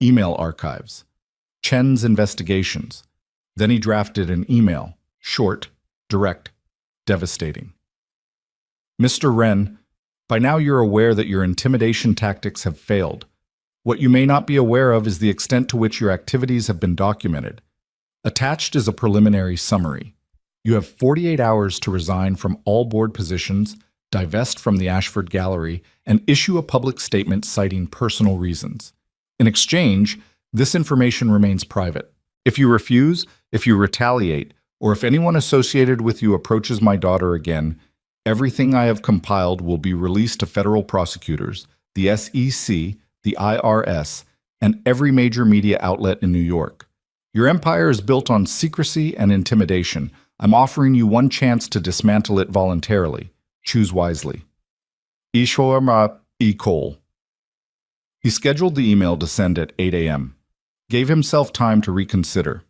email archives, Chen's investigations. Then he drafted an email, short, direct, devastating. Mr. Wren, by now you're aware that your intimidation tactics have failed. What you may not be aware of is the extent to which your activities have been documented. Attached is a preliminary summary. You have 48 hours to resign from all board positions, divest from the Ashford Gallery, and issue a public statement citing personal reasons. In exchange, this information remains private. If you refuse, if you retaliate, or if anyone associated with you approaches my daughter again, everything I have compiled will be released to federal prosecutors, the SEC, the IRS, and every major media outlet in New York. Your empire is built on secrecy and intimidation. I'm offering you one chance to dismantle it voluntarily. Choose wisely. Ishwarma E. Cole. He scheduled the email to send at 8 a.m., gave himself time to reconsider,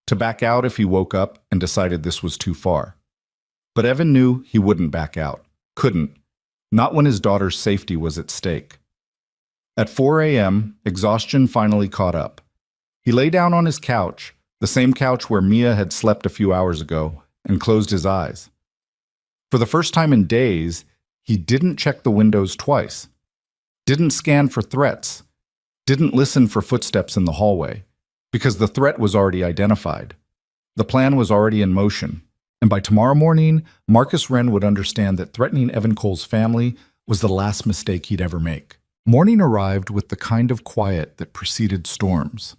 to back out if he woke up and decided this was too far. But Evan knew he wouldn't back out. Couldn't. Not when his daughter's safety was at stake. At 4 a.m., exhaustion finally caught up. He lay down on his couch, the same couch where Mia had slept a few hours ago, and closed his eyes. For the first time in days, he didn't check the windows twice, didn't scan for threats, didn't listen for footsteps in the hallway, because the threat was already identified. The plan was already in motion, and by tomorrow morning, Marcus Wren would understand that threatening Evan Cole's family was the last mistake he'd ever make. Morning arrived with the kind of quiet that preceded storms.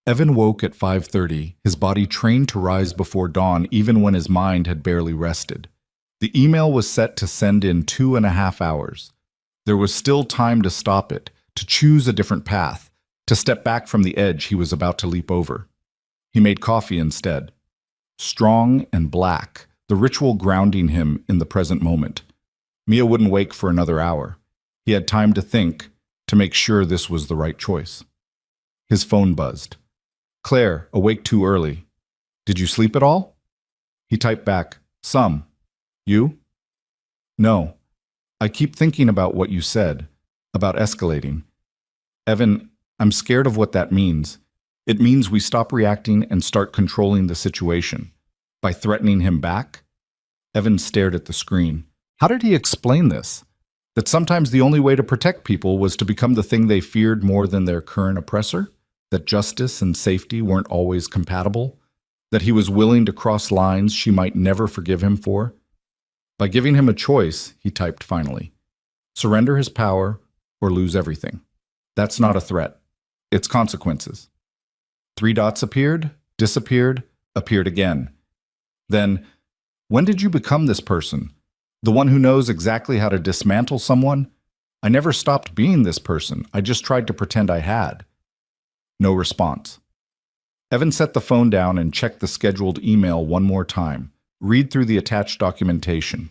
Evan woke at 5:30, his body trained to rise before dawn even when his mind had barely rested. The email was set to send in 2.5 hours. There was still time to stop it, to choose a different path, to step back from the edge he was about to leap over. He made coffee instead. Strong and black, the ritual grounding him in the present moment. Mia wouldn't wake for another hour. He had time to think, to make sure this was the right choice. His phone buzzed. Claire, awake too early. Did you sleep at all? He typed back, some. You? No. I keep thinking about what you said, about escalating. Evan, I'm scared of what that means. It means we stop reacting and start controlling the situation. By threatening him back? Evan stared at the screen. How did he explain this? That sometimes the only way to protect people was to become the thing they feared more than their current oppressor? That justice and safety weren't always compatible? That he was willing to cross lines she might never forgive him for? By giving him a choice, he typed finally. Surrender his power or lose everything. That's not a threat. It's consequences. 3 dots appeared, disappeared, appeared again. Then, when did you become this person? The one who knows exactly how to dismantle someone? I never stopped being this person. I just tried to pretend I had. No response. Evan set the phone down and checked the scheduled email one more time. Read through the attached documentation.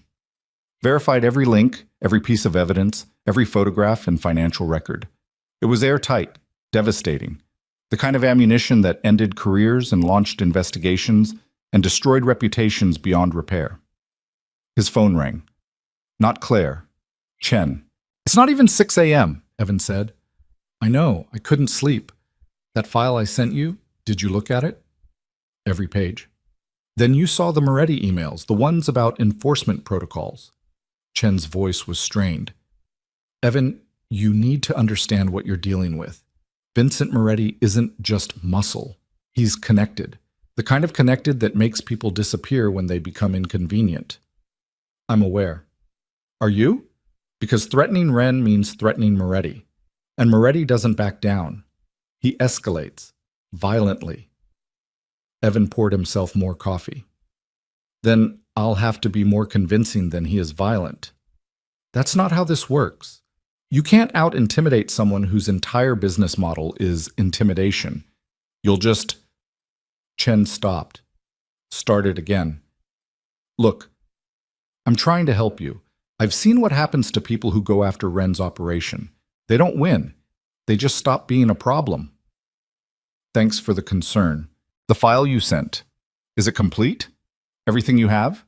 Verified every link, every piece of evidence, every photograph and financial record. It was airtight, devastating. The kind of ammunition that ended careers and launched investigations and destroyed reputations beyond repair. His phone rang. Not Claire. Chen. It's not even 6 a.m., Evan said. I know, I couldn't sleep. That file I sent you, did you look at it? Every page. Then you saw the Moretti emails, the ones about enforcement protocols. Chen's voice was strained. Evan, you need to understand what you're dealing with. Vincent Moretti isn't just muscle. He's connected. The kind of connected that makes people disappear when they become inconvenient. I'm aware. Are you? Because threatening Wren means threatening Moretti. And Moretti doesn't back down. He escalates. Violently. Evan poured himself more coffee. Then I'll have to be more convincing than he is violent. That's not how this works. You can't out-intimidate someone whose entire business model is intimidation. You'll just... Chen stopped. Started again. Look, I'm trying to help you. I've seen what happens to people who go after Ren's operation. They don't win. They just stop being a problem. Thanks for the concern. The file you sent, is it complete? Everything you have?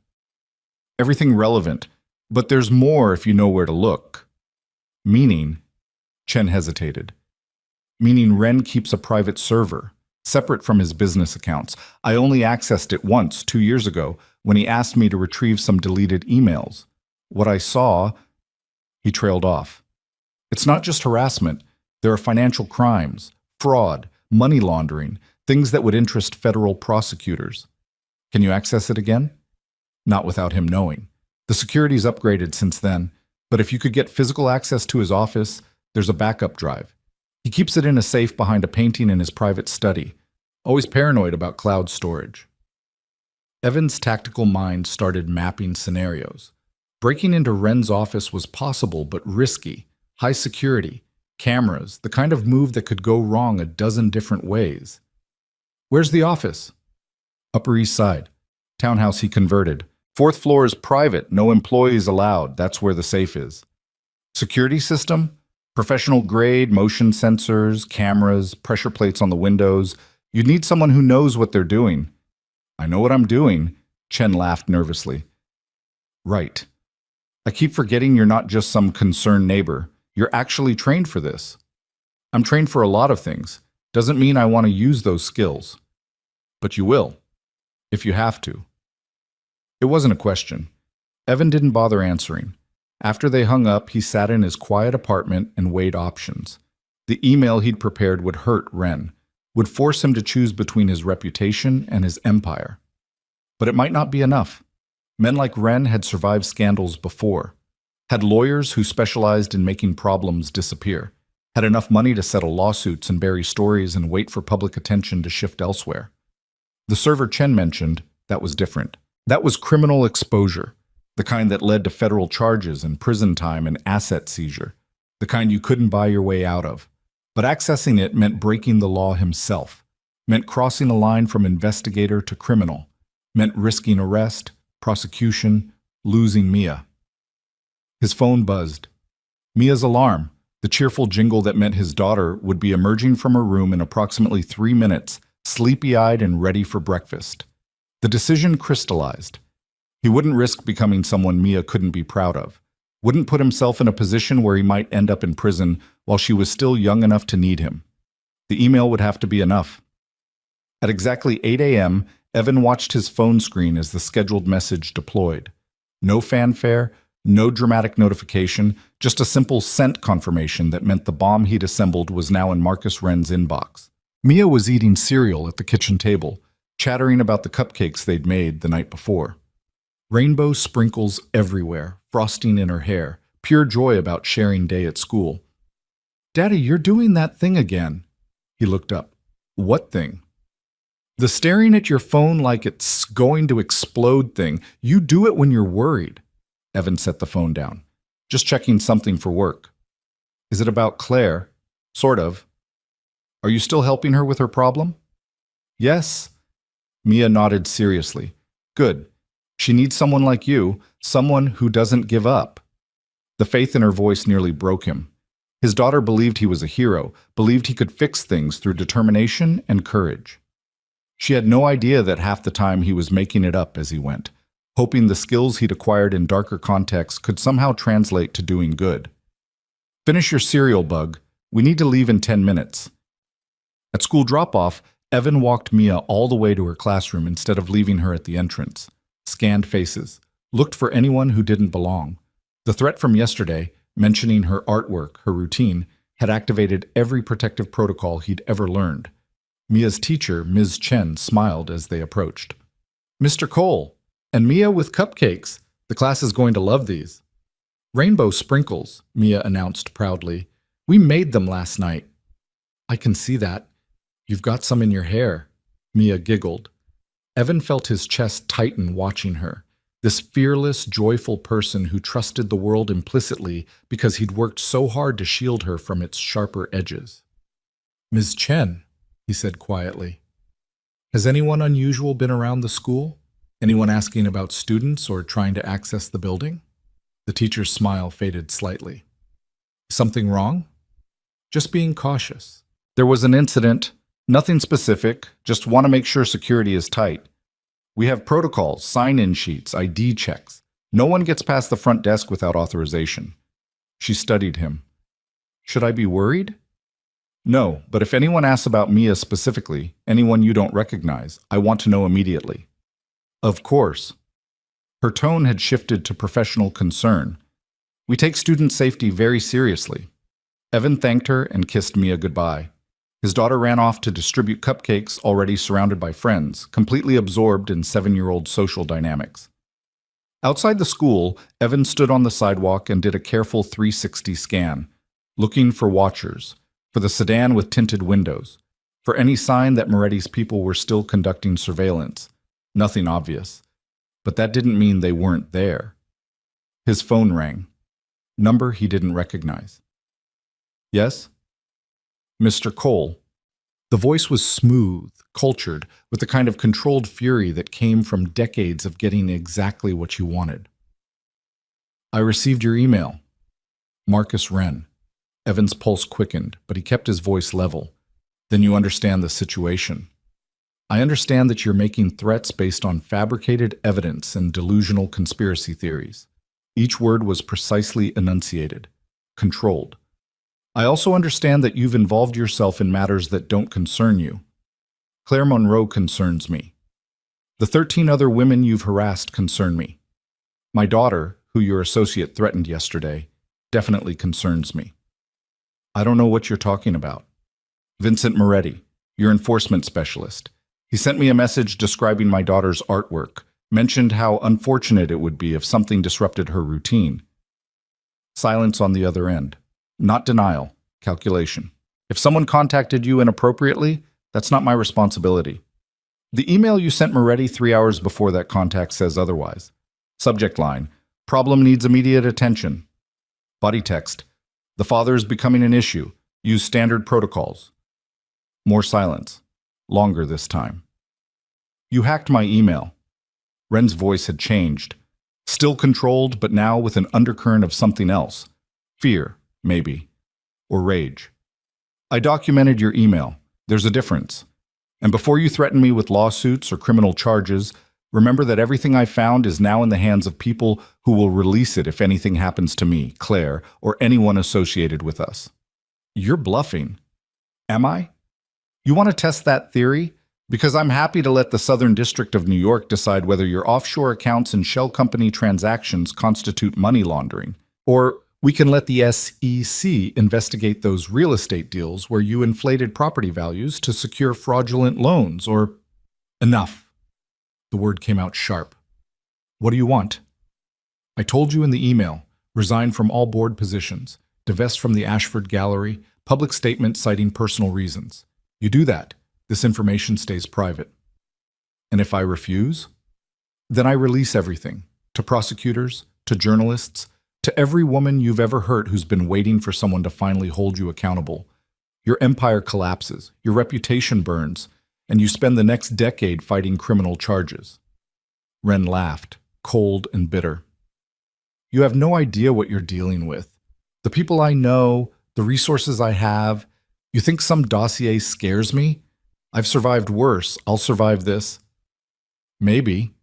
Everything relevant, but there's more if you know where to look. Meaning, Chen hesitated. Meaning Ren keeps a private server, separate from his business accounts. I only accessed it once, 2 years ago, when he asked me to retrieve some deleted emails. What I saw, he trailed off. It's not just harassment. There are financial crimes, fraud, money laundering, things that would interest federal prosecutors. Can you access it again? Not without him knowing. The security's upgraded since then, but if you could get physical access to his office, there's a backup drive. He keeps it in a safe behind a painting in his private study, always paranoid about cloud storage. Evan's tactical mind started mapping scenarios. Breaking into Ren's office was possible but risky, high security, cameras, the kind of move that could go wrong a dozen different ways. Where's the office? Upper East Side. Townhouse he converted. 4th floor is private, no employees allowed. That's where the safe is. Security system? Professional grade, motion sensors, cameras, pressure plates on the windows. You'd need someone who knows what they're doing. I know what I'm doing, Chen laughed nervously. Right. I keep forgetting you're not just some concerned neighbor. You're actually trained for this. I'm trained for a lot of things. Doesn't mean I want to use those skills. But you will, if you have to. It wasn't a question. Evan didn't bother answering. After they hung up, he sat in his quiet apartment and weighed options. The email he'd prepared would hurt Ren, would force him to choose between his reputation and his empire. But it might not be enough. Men like Ren had survived scandals before, had lawyers who specialized in making problems disappear, had enough money to settle lawsuits and bury stories and wait for public attention to shift elsewhere. The server Chen mentioned, that was different. That was criminal exposure, the kind that led to federal charges and prison time and asset seizure, the kind you couldn't buy your way out of. But accessing it meant breaking the law himself, meant crossing a line from investigator to criminal, meant risking arrest, prosecution, losing Mia. His phone buzzed. Mia's alarm, the cheerful jingle that meant his daughter would be emerging from her room in approximately 3 minutes, sleepy-eyed and ready for breakfast. The decision crystallized. He wouldn't risk becoming someone Mia couldn't be proud of, wouldn't put himself in a position where he might end up in prison while she was still young enough to need him. The email would have to be enough. At exactly 8 a.m., Evan watched his phone screen as the scheduled message deployed. No fanfare, no dramatic notification, just a simple sent confirmation that meant the bomb he'd assembled was now in Marcus Ren's inbox. Mia was eating cereal at the kitchen table, chattering about the cupcakes they'd made the night before. Rainbow sprinkles everywhere, frosting in her hair, pure joy about sharing day at school. "Daddy, you're doing that thing again." He looked up. "What thing?" "The staring at your phone like it's going to explode thing. You do it when you're worried." Evan set the phone down. "Just checking something for work." "Is it about Claire?" "Sort of." "Are you still helping her with her problem?" "Yes." Mia nodded seriously. "Good. She needs someone like you, someone who doesn't give up." The faith in her voice nearly broke him. His daughter believed he was a hero, believed he could fix things through determination and courage. She had no idea that half the time he was making it up as he went, hoping the skills he'd acquired in darker contexts could somehow translate to doing good. "Finish your cereal, Bug. We need to leave in 10 minutes. At school drop-off, Evan walked Mia all the way to her classroom instead of leaving her at the entrance. Scanned faces, looked for anyone who didn't belong. The threat from yesterday, mentioning her artwork, her routine, had activated every protective protocol he'd ever learned. Mia's teacher, Ms. Chen, smiled as they approached. "Mr. Cole, and Mia with cupcakes. The class is going to love these." "Rainbow sprinkles," Mia announced proudly. "We made them last night." "I can see that. You've got some in your hair." Mia giggled. Evan felt his chest tighten watching her. This fearless, joyful person who trusted the world implicitly because he'd worked so hard to shield her from its sharper edges. "Ms. Chen," he said quietly, "has anyone unusual been around the school? Anyone asking about students or trying to access the building?" The teacher's smile faded slightly. "Something wrong?" "Just being cautious. There was an incident, nothing specific, just want to make sure security is tight. We have protocols, sign-in sheets, ID checks. No one gets past the front desk without authorization." She studied him. "Should I be worried?" "No, but if anyone asks about Mia specifically, anyone you don't recognize, I want to know immediately." "Of course." Her tone had shifted to professional concern. "We take student safety very seriously." Evan thanked her and kissed Mia goodbye. His daughter ran off to distribute cupcakes, already surrounded by friends, completely absorbed in 7-year-old social dynamics. Outside the school, Evan stood on the sidewalk and did a careful 360 scan, looking for watchers, for the sedan with tinted windows, for any sign that Moretti's people were still conducting surveillance. Nothing obvious. But that didn't mean they weren't there. His phone rang. Number he didn't recognize. "Yes?" "Mr. Cole." The voice was smooth, cultured, with the kind of controlled fury that came from decades of getting exactly what you wanted. "I received your email." Marcus Wren. Evan's pulse quickened, but he kept his voice level. "Then you understand the situation." "I understand that you're making threats based on fabricated evidence and delusional conspiracy theories." Each word was precisely enunciated, controlled. "I also understand that you've involved yourself in matters that don't concern you. Claire Monroe concerns me. The 13 other women you've harassed concern me. My daughter, who your associate threatened yesterday, definitely concerns me." "I don't know what you're talking about." "Vincent Moretti, your enforcement specialist. He sent me a message describing my daughter's artwork, mentioned how unfortunate it would be if something disrupted her routine." Silence on the other end. Not denial, calculation. "If someone contacted you inappropriately, that's not my responsibility." The email you sent Moretti 3 hours before that contact says otherwise. Subject line: "Problem needs immediate attention." Body text: "The father is becoming an issue. Use standard protocols." More silence. Longer this time. "You hacked my email." Wren's voice had changed. Still controlled, but now with an undercurrent of something else. Fear. Maybe. Or rage. "I documented your email. There's a difference. And before you threaten me with lawsuits or criminal charges, remember that everything I found is now in the hands of people who will release it if anything happens to me, Claire, or anyone associated with us." "You're bluffing." "Am I? You want to test that theory? Because I'm happy to let the Southern District of New York decide whether your offshore accounts and shell company transactions constitute money laundering. Or we can let the SEC investigate those real estate deals where you inflated property values to secure fraudulent loans, or—" "Enough." The word came out sharp. "What do you want?" "I told you in the email. Resign from all board positions. Divest from the Ashford Gallery. Public statement citing personal reasons. You do that. This information stays private." "And if I refuse?" "Then I release everything. To prosecutors, to journalists, to every woman you've ever hurt who's been waiting for someone to finally hold you accountable. Your empire collapses, your reputation burns, and you spend the next decade fighting criminal charges." Wren laughed, cold and bitter. "You have no idea what you're dealing with. The people I know, the resources I have. You think some dossier scares me? I've survived worse. I'll survive this." "Maybe,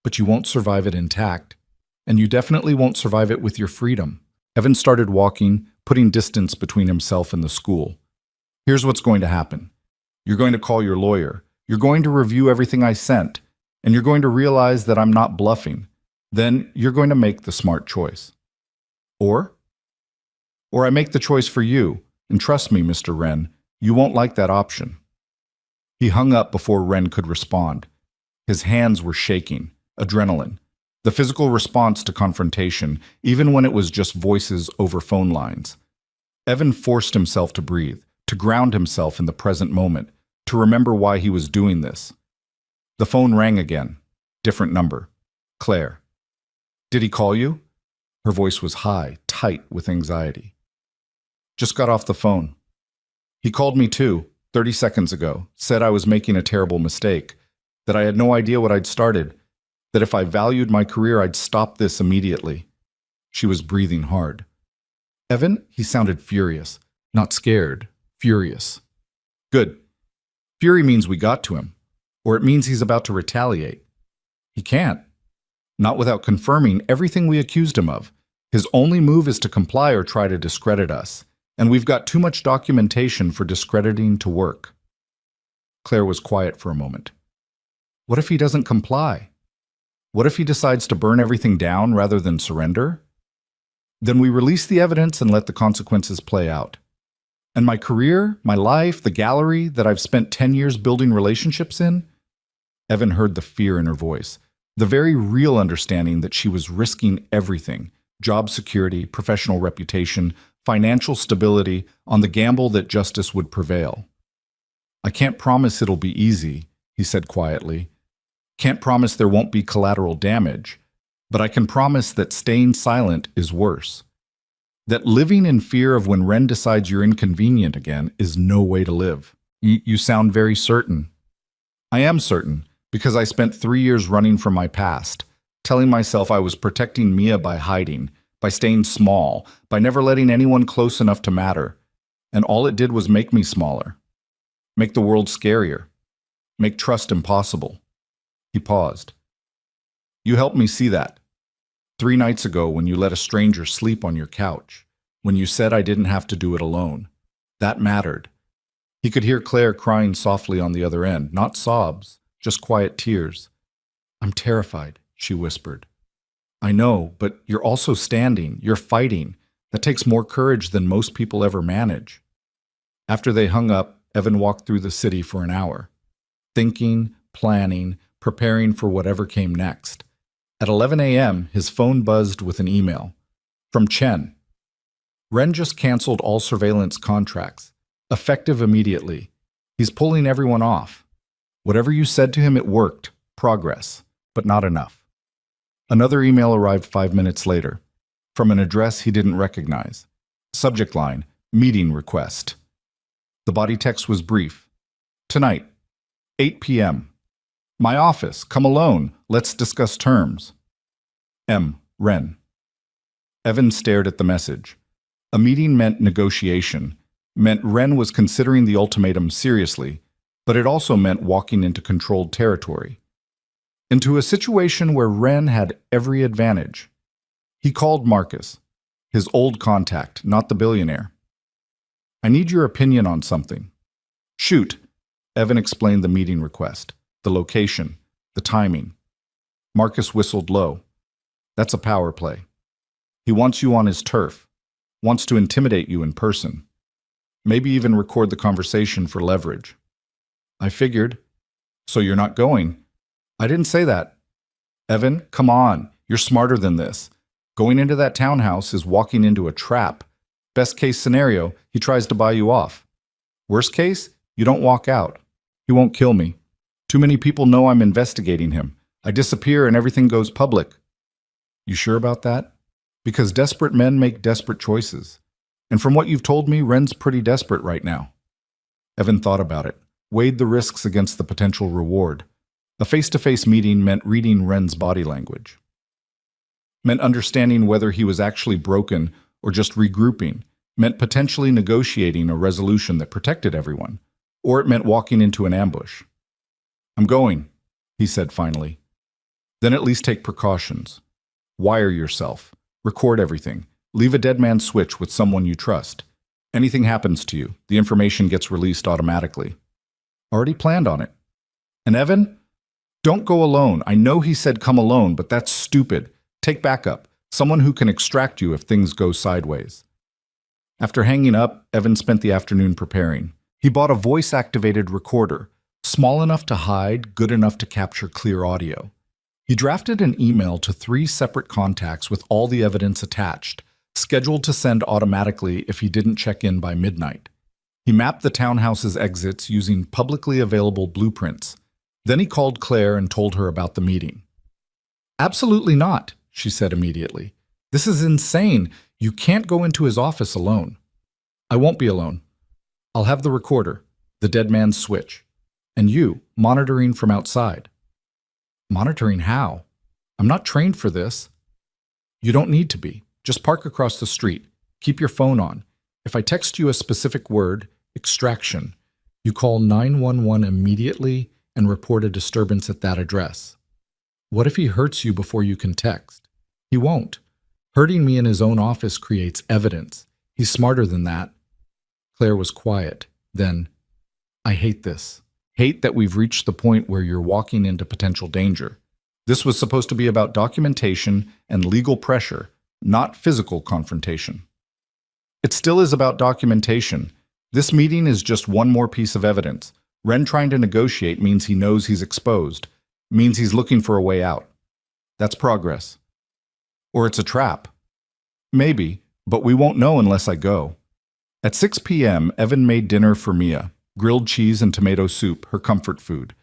but you won't survive it intact. And you definitely won't survive it with your freedom." Evan started walking, putting distance between himself and the school. "Here's what's going to happen. You're going to call your lawyer. You're going to review everything I sent. And you're going to realize that I'm not bluffing. Then you're going to make the smart choice. Or I make the choice for you. And trust me, Mr. Wren, you won't like that option." He hung up before Wren could respond. His hands were shaking. Adrenaline. The physical response to confrontation, even when it was just voices over phone lines. Evan forced himself to breathe, to ground himself in the present moment, to remember why he was doing this. The phone rang again. Different number. Claire. Did he call you? Her voice was high, tight with anxiety. Just got off the phone. He called me too, 30 seconds ago, said I was making a terrible mistake, that I had no idea what I'd started, that if I valued my career, I'd stop this immediately. She was breathing hard. Evan, he sounded furious, not scared, furious. Good. Fury means we got to him, or it means he's about to retaliate. He can't. Not without confirming everything we accused him of. His only move is to comply or try to discredit us, and we've got too much documentation for discrediting to work. Claire was quiet for a moment. What if he doesn't comply? What if he decides to burn everything down rather than surrender? Then we release the evidence and let the consequences play out. And my career, my life, the gallery that I've spent 10 years building relationships in? Evan heard the fear in her voice, the very real understanding that she was risking everything, job security, professional reputation, financial stability, on the gamble that justice would prevail. I can't promise it'll be easy, he said quietly. Can't promise there won't be collateral damage, but I can promise that staying silent is worse. That living in fear of when Ren decides you're inconvenient again is no way to live. You sound very certain. I am certain, because I spent 3 years running from my past, telling myself I was protecting Mia by hiding, by staying small, by never letting anyone close enough to matter. And all it did was make me smaller. Make the world scarier. Make trust impossible. He paused. You helped me see that. 3 nights ago when you let a stranger sleep on your couch, when you said I didn't have to do it alone. That mattered. He could hear Claire crying softly on the other end, not sobs, just quiet tears. I'm terrified, she whispered. I know, but you're also standing, you're fighting. That takes more courage than most people ever manage. After they hung up, Evan walked through the city for an hour, thinking, planning, preparing for whatever came next. At 11 a.m., his phone buzzed with an email. From Chen. Ren just canceled all surveillance contracts, effective immediately. He's pulling everyone off. Whatever you said to him, it worked. Progress, but not enough. Another email arrived 5 minutes later, from an address he didn't recognize. Subject line, meeting request. The body text was brief. Tonight, 8 p.m. My office, come alone, let's discuss terms. M. Ren. Evan stared at the message. A meeting meant negotiation, meant Ren was considering the ultimatum seriously, but it also meant walking into controlled territory. Into a situation where Ren had every advantage. He called Marcus, his old contact, not the billionaire. I need your opinion on something. Shoot, Evan explained the meeting request, the location, the timing. Marcus whistled low. That's a power play. He wants you on his turf, wants to intimidate you in person, maybe even record the conversation for leverage. I figured. So you're not going? I didn't say that. Evan, come on, you're smarter than this. Going into that townhouse is walking into a trap. Best case scenario, he tries to buy you off. Worst case, you don't walk out. He won't kill me. Too many people know I'm investigating him. I disappear and everything goes public. You sure about that? Because desperate men make desperate choices. And from what you've told me, Ren's pretty desperate right now. Evan thought about it, weighed the risks against the potential reward. A face-to-face meeting meant reading Ren's body language. Meant understanding whether he was actually broken or just regrouping. Meant potentially negotiating a resolution that protected everyone. Or it meant walking into an ambush. I'm going, he said finally. Then at least take precautions. Wire yourself. Record everything. Leave a dead man switch with someone you trust. Anything happens to you, the information gets released automatically. Already planned on it. And Evan? Don't go alone. I know he said come alone, but that's stupid. Take backup. Someone who can extract you if things go sideways. After hanging up, Evan spent the afternoon preparing. He bought a voice-activated recorder, small enough to hide, good enough to capture clear audio. He drafted an email to 3 separate contacts with all the evidence attached, scheduled to send automatically if he didn't check in by midnight. He mapped the townhouse's exits using publicly available blueprints. Then he called Claire and told her about the meeting. Absolutely not, she said immediately. This is insane. You can't go into his office alone. I won't be alone. I'll have the recorder, the dead man's switch, and you monitoring from outside. Monitoring how? I'm not trained for this. You don't need to be. Just park across the street. Keep your phone on. If I text you a specific word, extraction, you call 911 immediately and report a disturbance at that address. What if he hurts you before you can text? He won't. Hurting me in his own office creates evidence. He's smarter than that. Claire was quiet. Then, I hate this. Hate that we've reached the point where you're walking into potential danger. This was supposed to be about documentation and legal pressure, not physical confrontation. It still is about documentation. This meeting is just one more piece of evidence. Ren trying to negotiate means he knows he's exposed, means he's looking for a way out. That's progress. Or it's a trap. Maybe, but we won't know unless I go. At 6 p.m., Evan made dinner for Mia, grilled cheese and tomato soup, her comfort food.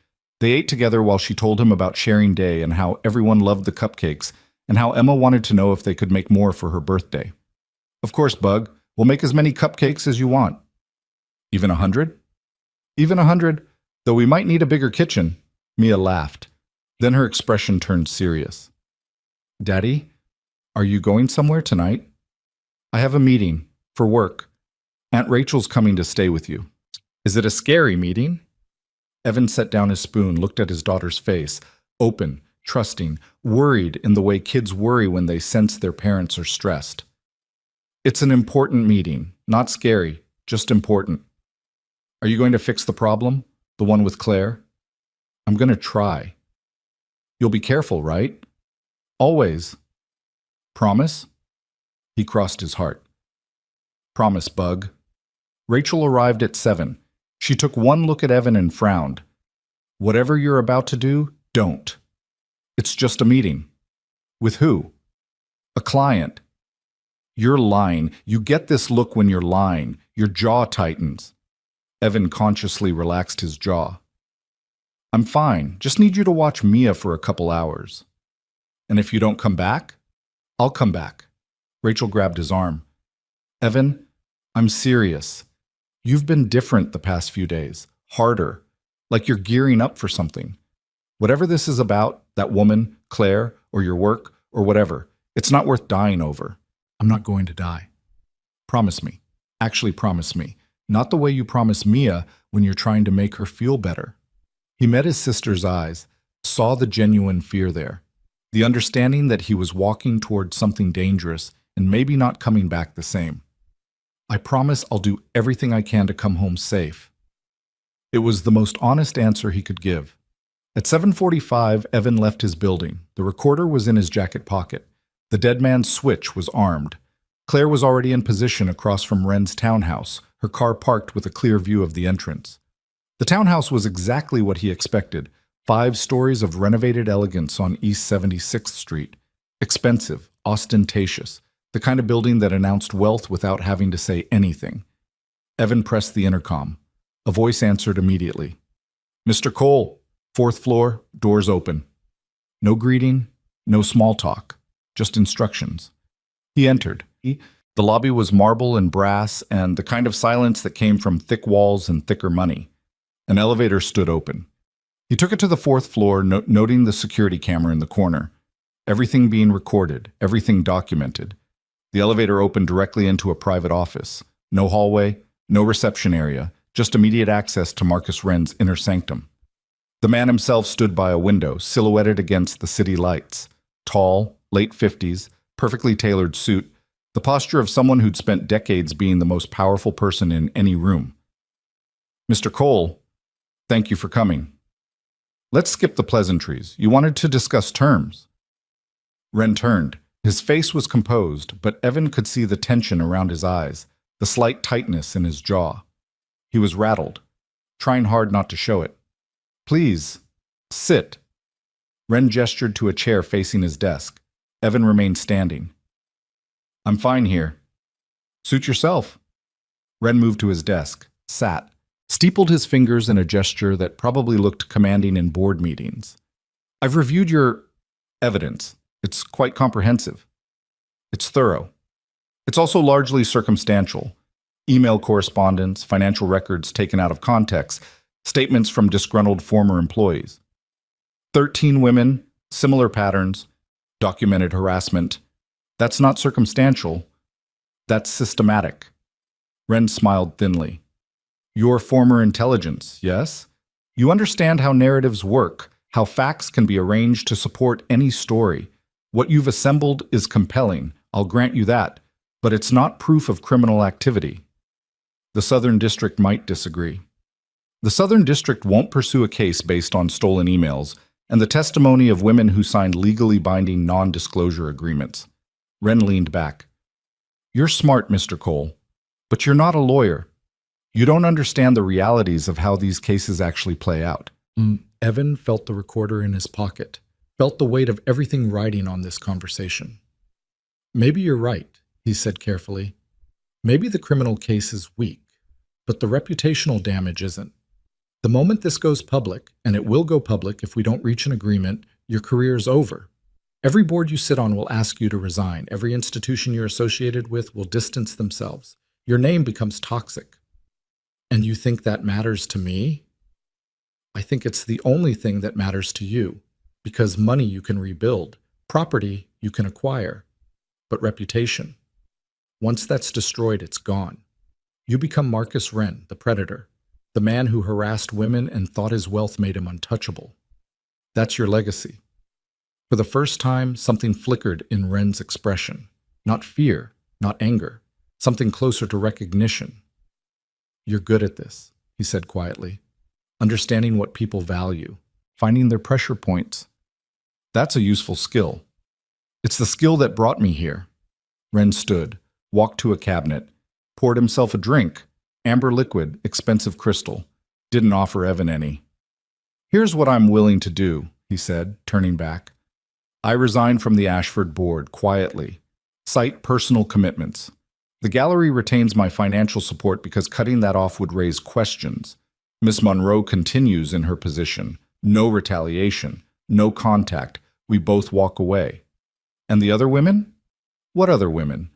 They ate together while she told him about sharing day and how everyone loved the cupcakes and how Emma wanted to know if they could make more for her birthday. Of course, Bug, we'll make as many cupcakes as you want. Even 100? Even 100, though we might need a bigger kitchen. Mia laughed. Then her expression turned serious. Daddy, are you going somewhere tonight? I have a meeting, for work. Aunt Rachel's coming to stay with you. Is it a scary meeting? Evan set down his spoon, looked at his daughter's face, open, trusting, worried in the way kids worry when they sense their parents are stressed. It's an important meeting, not scary, just important. Are you going to fix the problem? The one with Claire? I'm going to try. You'll be careful, right? Always. Promise? He crossed his heart. Promise, Bug. Rachel arrived at 7. She took one look at Evan and frowned. Whatever you're about to do, don't. It's just a meeting. With who? A client. You're lying. You get this look when you're lying. Your jaw tightens. Evan consciously relaxed his jaw. I'm fine. Just need you to watch Mia for a couple hours. And if you don't come back, I'll come back. Rachel grabbed his arm. Evan, I'm serious. You've been different the past few days. Harder. Like you're gearing up for something. Whatever this is about, that woman, Claire, or your work, or whatever, it's not worth dying over. I'm not going to die. Promise me. Actually promise me. Not the way you promise Mia when you're trying to make her feel better. He met his sister's eyes, saw the genuine fear there, the understanding that he was walking toward something dangerous and maybe not coming back the same. I promise I'll do everything I can to come home safe. It was the most honest answer he could give. At 7:45, Evan left his building. The recorder was in his jacket pocket. The dead man's switch was armed. Claire was already in position across from Ren's townhouse, her car parked with a clear view of the entrance. The townhouse was exactly what he expected, 5 stories of renovated elegance on East 76th Street. Expensive, ostentatious, the kind of building that announced wealth without having to say anything. Evan pressed the intercom. A voice answered immediately. Mr. Cole, 4th floor, doors open. No greeting, no small talk, just instructions. He entered. The lobby was marble and brass and the kind of silence that came from thick walls and thicker money. An elevator stood open. He took it to the 4th floor, noting the security camera in the corner. Everything being recorded, everything documented. The elevator opened directly into a private office. No hallway, no reception area, just immediate access to Marcus Ren's inner sanctum. The man himself stood by a window, silhouetted against the city lights. Tall, late 50s, perfectly tailored suit, the posture of someone who'd spent decades being the most powerful person in any room. Mr. Cole, thank you for coming. Let's skip the pleasantries. You wanted to discuss terms. Ren turned. His face was composed, but Evan could see the tension around his eyes, the slight tightness in his jaw. He was rattled, trying hard not to show it. Please, sit. Ren gestured to a chair facing his desk. Evan remained standing. I'm fine here. Suit yourself. Ren moved to his desk, sat, steepled his fingers in a gesture that probably looked commanding in board meetings. I've reviewed your evidence. It's quite comprehensive. It's thorough. It's also largely circumstantial. Email correspondence, financial records taken out of context, statements from disgruntled former employees. 13 women, similar patterns, documented harassment. That's not circumstantial. That's systematic. Wren smiled thinly. Your former intelligence, yes? You understand how narratives work, how facts can be arranged to support any story. What you've assembled is compelling, I'll grant you that, but it's not proof of criminal activity. The Southern District might disagree. The Southern District won't pursue a case based on stolen emails and the testimony of women who signed legally binding non-disclosure agreements. Wren leaned back. You're smart, Mr. Cole, but you're not a lawyer. You don't understand the realities of how these cases actually play out. Evan felt the recorder in his pocket, felt the weight of everything riding on this conversation. Maybe you're right, he said carefully. Maybe the criminal case is weak, but the reputational damage isn't. The moment this goes public, and it will go public if we don't reach an agreement, your career's over. Every board you sit on will ask you to resign. Every institution you're associated with will distance themselves. Your name becomes toxic. And you think that matters to me? I think it's the only thing that matters to you, because money you can rebuild, property you can acquire, but reputation. Once that's destroyed, it's gone. You become Marcus Wren, the predator, the man who harassed women and thought his wealth made him untouchable. That's your legacy. For the first time, something flickered in Wren's expression. Not fear, not anger, something closer to recognition. You're good at this, he said quietly. Understanding what people value, finding their pressure points. That's a useful skill. It's the skill that brought me here. Wren stood, walked to a cabinet, poured himself a drink, amber liquid, expensive crystal. Didn't offer Evan any. Here's what I'm willing to do, he said, turning back. I resign from the Ashford board, quietly. Cite personal commitments. The gallery retains my financial support because cutting that off would raise questions. Miss Monroe continues in her position. No retaliation, no contact. We both walk away. And the other women? What other women?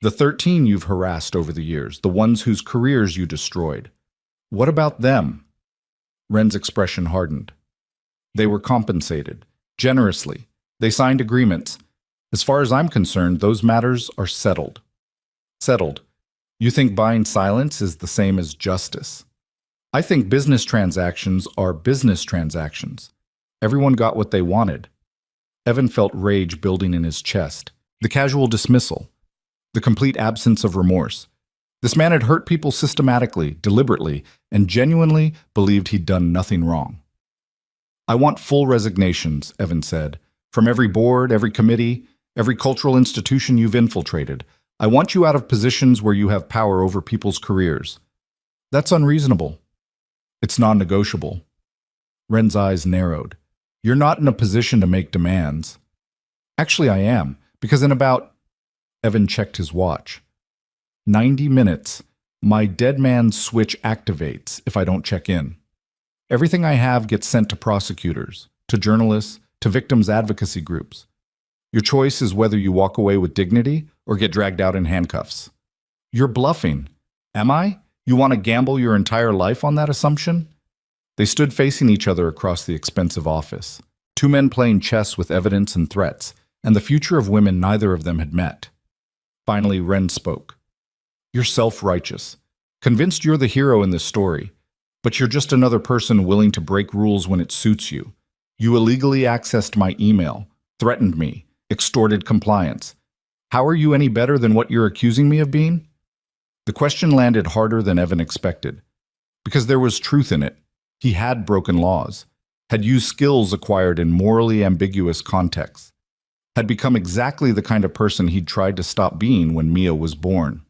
The 13 you've harassed over the years, the ones whose careers you destroyed. What about them? Wren's expression hardened. They were compensated, generously. They signed agreements. As far as I'm concerned, those matters are settled. Settled. You think buying silence is the same as justice? I think business transactions are business transactions. Everyone got what they wanted. Evan felt rage building in his chest. The casual dismissal. The complete absence of remorse. This man had hurt people systematically, deliberately, and genuinely believed he'd done nothing wrong. I want full resignations, Evan said, from every board, every committee, every cultural institution you've infiltrated. I want you out of positions where you have power over people's careers. That's unreasonable. It's non-negotiable. Wren's eyes narrowed. You're not in a position to make demands. Actually, I am, because in about... Evan checked his watch. 90 minutes. My dead man's switch activates if I don't check in. Everything I have gets sent to prosecutors, to journalists, to victims' advocacy groups. Your choice is whether you walk away with dignity or get dragged out in handcuffs. You're bluffing. Am I? You want to gamble your entire life on that assumption? They stood facing each other across the expensive office. Two men playing chess with evidence and threats, and the future of women neither of them had met. Finally, Wren spoke. You're self-righteous, convinced you're the hero in this story, but you're just another person willing to break rules when it suits you. You illegally accessed my email, threatened me, extorted compliance. How are you any better than what you're accusing me of being? The question landed harder than Evan expected, because there was truth in it. He had broken laws, had used skills acquired in morally ambiguous contexts, had become exactly the kind of person he'd tried to stop being when Mia was born.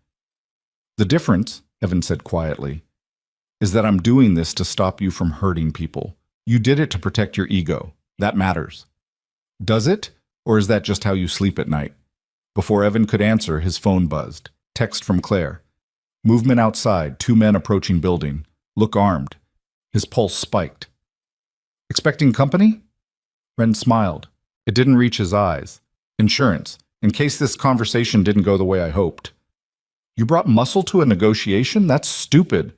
The difference, Evan said quietly, is that I'm doing this to stop you from hurting people. You did it to protect your ego. That matters. Does it? Or is that just how you sleep at night? Before Evan could answer, his phone buzzed. Text from Claire. Movement outside, 2 men approaching building. Look armed. His pulse spiked. Expecting company? Wren smiled. It didn't reach his eyes. Insurance, in case this conversation didn't go the way I hoped. You brought muscle to a negotiation? That's stupid.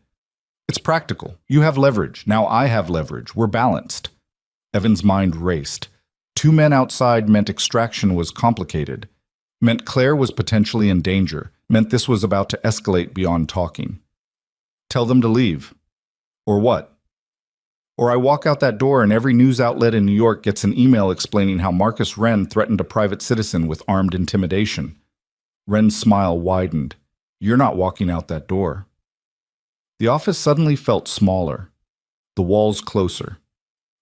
It's practical. You have leverage. Now I have leverage. We're balanced. Evan's mind raced. 2 men outside meant extraction was complicated. Meant Claire was potentially in danger. Meant this was about to escalate beyond talking. Tell them to leave. Or what? Or I walk out that door and every news outlet in New York gets an email explaining how Marcus Wren threatened a private citizen with armed intimidation. Wren's smile widened. You're not walking out that door. The office suddenly felt smaller. The walls closer.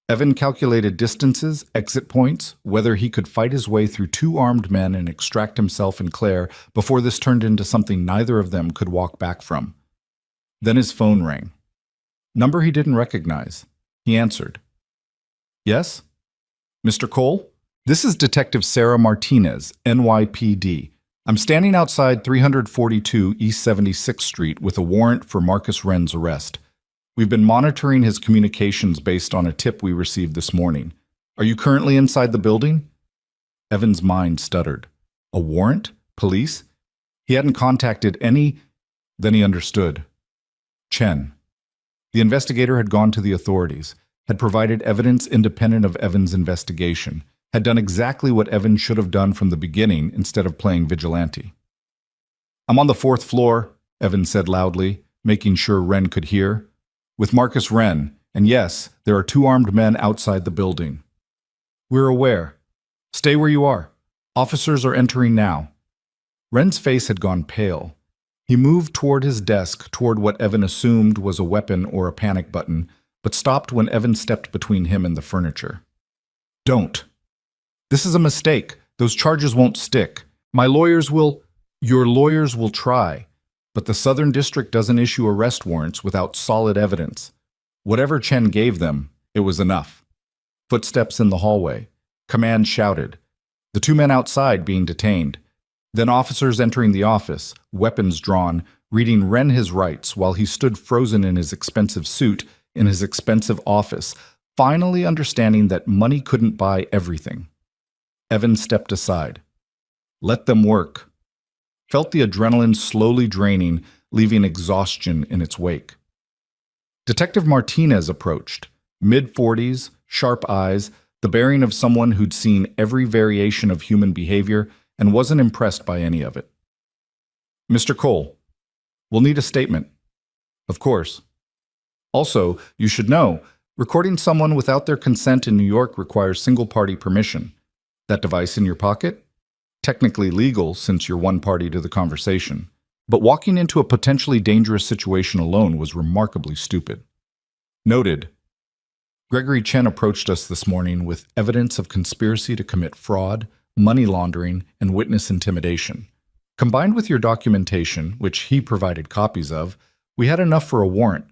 Evan calculated distances, exit points, whether he could fight his way through 2 armed men and extract himself and Claire before this turned into something neither of them could walk back from. Then his phone rang. Number he didn't recognize. He answered. Yes? Mr. Cole? This is Detective Sarah Martinez, NYPD. I'm standing outside 342 East 76th Street with a warrant for Marcus Wren's arrest. We've been monitoring his communications based on a tip we received this morning. Are you currently inside the building? Evan's mind stuttered. A warrant? Police? He hadn't contacted any. Then he understood. Chen. The investigator had gone to the authorities, had provided evidence independent of Evan's investigation, had done exactly what Evan should have done from the beginning instead of playing vigilante. I'm on the 4th floor, Evan said loudly, making sure Wren could hear. With Marcus Wren, and yes, there are 2 armed men outside the building. We're aware. Stay where you are. Officers are entering now. Wren's face had gone pale. He moved toward his desk, toward what Evan assumed was a weapon or a panic button, but stopped when Evan stepped between him and the furniture. Don't. This is a mistake. Those charges won't stick. My lawyers will. Your lawyers will try. But the Southern District doesn't issue arrest warrants without solid evidence. Whatever Chen gave them, it was enough. Footsteps in the hallway. Command shouted. The 2 men outside being detained. Then officers entering the office, weapons drawn, reading Wren his rights while he stood frozen in his expensive suit in his expensive office, finally understanding that money couldn't buy everything. Evan stepped aside. Let them work. Felt the adrenaline slowly draining, leaving exhaustion in its wake. Detective Martinez approached, mid-40s, sharp eyes, the bearing of someone who'd seen every variation of human behavior and wasn't impressed by any of it. Mr. Cole, we'll need a statement. Of course. Also, you should know, recording someone without their consent in New York requires single-party permission. That device in your pocket? Technically legal since you're one party to the conversation, but walking into a potentially dangerous situation alone was remarkably stupid. Noted. Gregory Chen approached us this morning with evidence of conspiracy to commit fraud, money laundering, and witness intimidation. Combined with your documentation, which he provided copies of, we had enough for a warrant.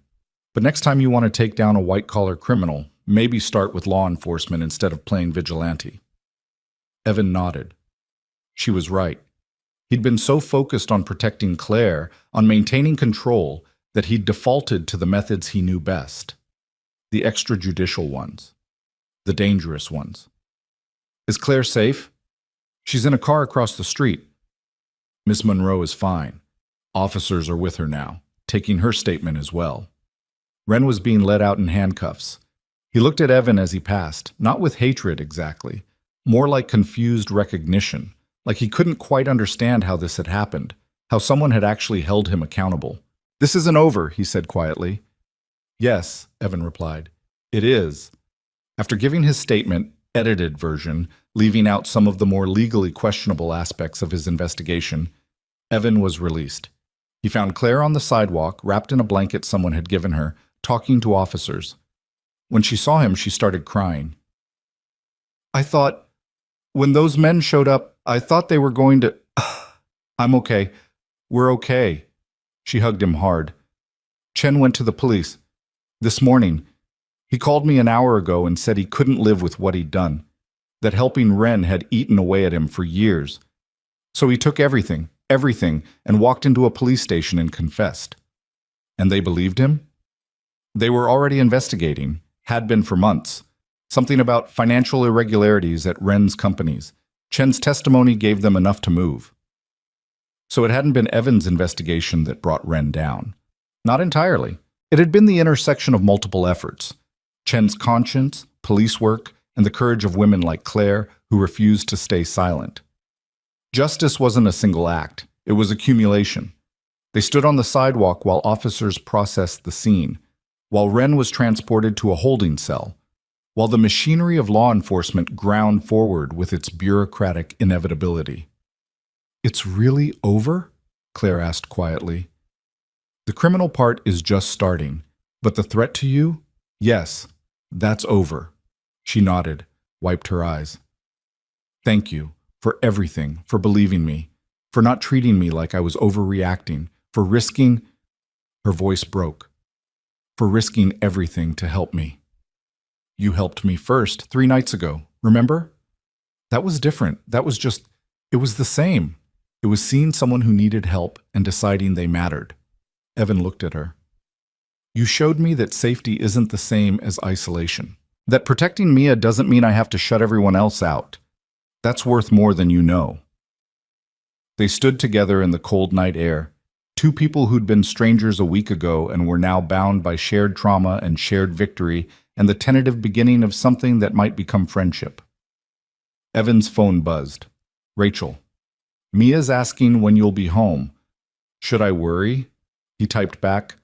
But next time you want to take down a white-collar criminal, maybe start with law enforcement instead of playing vigilante. Evan nodded. She was right. He'd been so focused on protecting Claire, on maintaining control, that he'd defaulted to the methods he knew best. The extrajudicial ones. The dangerous ones. Is Claire safe? She's in a car across the street. Miss Monroe is fine. Officers are with her now, taking her statement as well. Wren was being led out in handcuffs. He looked at Evan as he passed, not with hatred exactly, more like confused recognition, like he couldn't quite understand how this had happened, how someone had actually held him accountable. This isn't over, he said quietly. Yes, Evan replied. It is. After giving his statement, edited version, leaving out some of the more legally questionable aspects of his investigation, Evan was released. He found Claire on the sidewalk, wrapped in a blanket someone had given her, talking to officers. When she saw him, she started crying. When those men showed up, I thought they were going to... I'm okay. We're okay. She hugged him hard. Chen went to the police. This morning. He called me an hour ago and said he couldn't live with what he'd done, that helping Wren had eaten away at him for years. So he took everything, and walked into a police station and confessed. And they believed him? They were already investigating, had been for months. Something about financial irregularities at Ren's companies. Chen's testimony gave them enough to move. So it hadn't been Evan's investigation that brought Ren down. Not entirely. It had been the intersection of multiple efforts. Chen's conscience, police work, and the courage of women like Claire who refused to stay silent. Justice wasn't a single act. It was accumulation. They stood on the sidewalk while officers processed the scene, while Ren was transported to a holding cell, while the machinery of law enforcement ground forward with its bureaucratic inevitability. "It's really over?" Claire asked quietly. "The criminal part is just starting, but the threat to you? Yes, that's over." She nodded, wiped her eyes. "Thank you for everything, for believing me, for not treating me like I was overreacting, for risking—" Her voice broke. "For risking everything to help me. You helped me first 3 nights ago, remember? That was different. It was the same. It was seeing someone who needed help and deciding they mattered." Evan looked at her. "You showed me that safety isn't the same as isolation. That protecting Mia doesn't mean I have to shut everyone else out. That's worth more than you know." They stood together in the cold night air, two people who'd been strangers a week ago and were now bound by shared trauma and shared victory and the tentative beginning of something that might become friendship. Evan's phone buzzed. "Rachel. Mia's asking when you'll be home. Should I worry?" He typed back,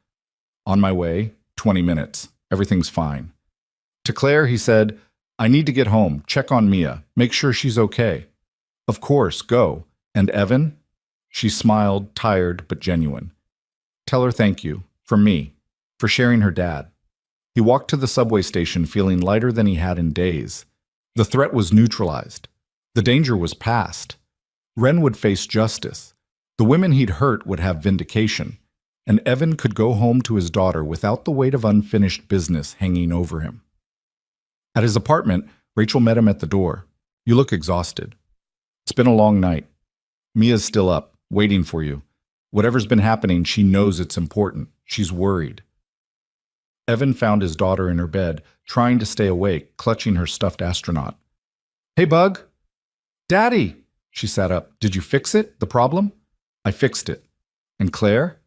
"On my way, 20 minutes. Everything's fine." To Claire, he said, "I need to get home. Check on Mia. Make sure she's okay." "Of course, go. And Evan?" She smiled, tired but genuine. "Tell her thank you. From me. For sharing her dad." He walked to the subway station feeling lighter than he had in days. The threat was neutralized. The danger was past. Ren would face justice. The women he'd hurt would have vindication. And Evan could go home to his daughter without the weight of unfinished business hanging over him. At his apartment, Rachel met him at the door. "You look exhausted." "It's been a long night. Mia's still up, waiting for you. Whatever's been happening, she knows it's important. She's worried." Evan found his daughter in her bed, trying to stay awake, clutching her stuffed astronaut. "Hey, Bug." "Daddy!" She sat up. "Did you fix it? The problem?" "I fixed it." "And Claire?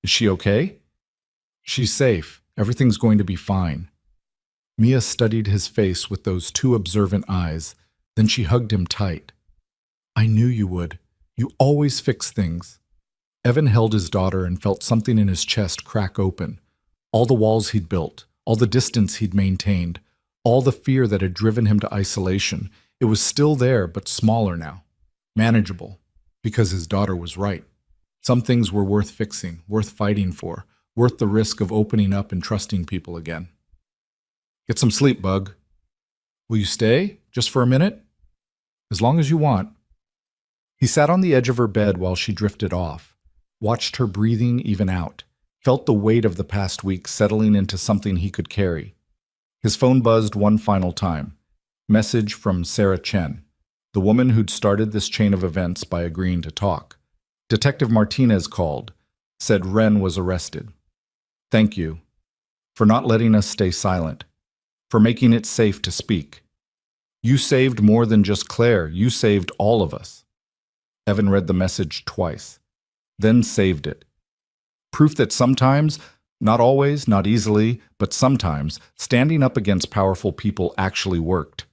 Is she okay?" "She's safe. Everything's going to be fine." Mia studied his face with those two observant eyes. Then she hugged him tight. "I knew you would. You always fix things." Evan held his daughter and felt something in his chest crack open. All the walls he'd built, all the distance he'd maintained, all the fear that had driven him to isolation. It was still there, but smaller now. Manageable. Because his daughter was right. Some things were worth fixing, worth fighting for, worth the risk of opening up and trusting people again. "Get some sleep, Bug." "Will you stay? Just for a minute?" "As long as you want." He sat on the edge of her bed while she drifted off, watched her breathing even out, felt the weight of the past week settling into something he could carry. His phone buzzed one final time. Message from Sarah Chen, the woman who'd started this chain of events by agreeing to talk. Detective Martinez called, said Ren was arrested. "Thank you for not letting us stay silent, for making it safe to speak. You saved more than just Claire, you saved all of us." Evan read the message twice, then saved it. Proof that sometimes, not always, not easily, but sometimes, standing up against powerful people actually worked.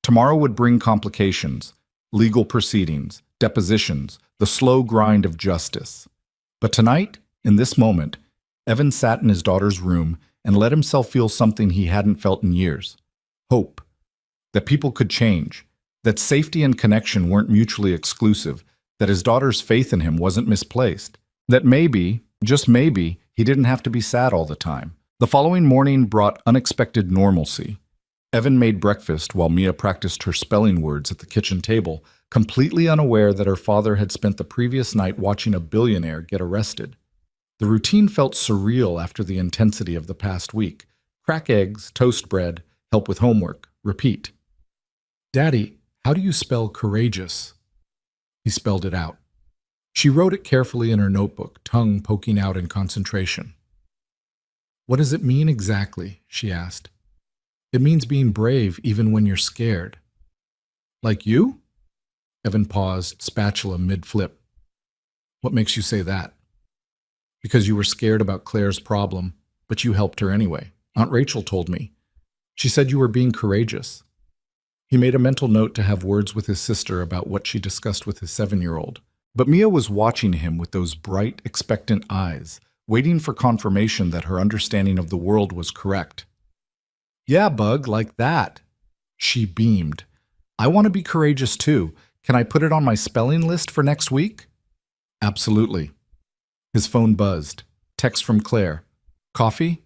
Tomorrow would bring complications, legal proceedings, depositions, the slow grind of justice. But tonight, in this moment, Evan sat in his daughter's room and let himself feel something he hadn't felt in years. Hope. That people could change. That safety and connection weren't mutually exclusive. That his daughter's faith in him wasn't misplaced. That maybe, just maybe, he didn't have to be sad all the time. The following morning brought unexpected normalcy. Evan made breakfast while Mia practiced her spelling words at the kitchen table, completely unaware that her father had spent the previous night watching a billionaire get arrested. The routine felt surreal after the intensity of the past week. Crack eggs, toast bread, help with homework, repeat. "Daddy, how do you spell courageous?" He spelled it out. She wrote it carefully in her notebook, tongue poking out in concentration. "What does it mean exactly?" she asked. It means being brave even when you're scared. Like you? Evan paused, spatula mid-flip. What makes you say that? Because you were scared about Claire's problem, but you helped her anyway. Aunt Rachel told me. She said you were being courageous. He made a mental note to have words with his sister about what she discussed with his 7-year-old. But Mia was watching him with those bright, expectant eyes, waiting for confirmation that her understanding of the world was correct. Yeah, Bug, like that. She beamed. I want to be courageous too. Can I put it on my spelling list for next week? Absolutely. His phone buzzed. Text from Claire. Coffee?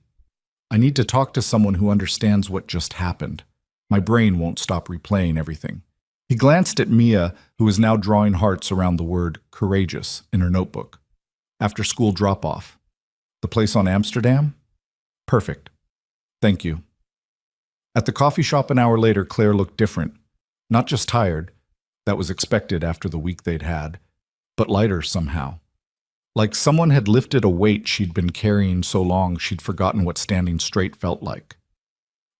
I need to talk to someone who understands what just happened. My brain won't stop replaying everything. He glanced at Mia, who was now drawing hearts around the word courageous in her notebook. After school drop-off. The place on Amsterdam? Perfect. Thank you. At the coffee shop an hour later, Claire looked different. Not just tired, that was expected after the week they'd had, but lighter somehow. Like someone had lifted a weight she'd been carrying so long she'd forgotten what standing straight felt like.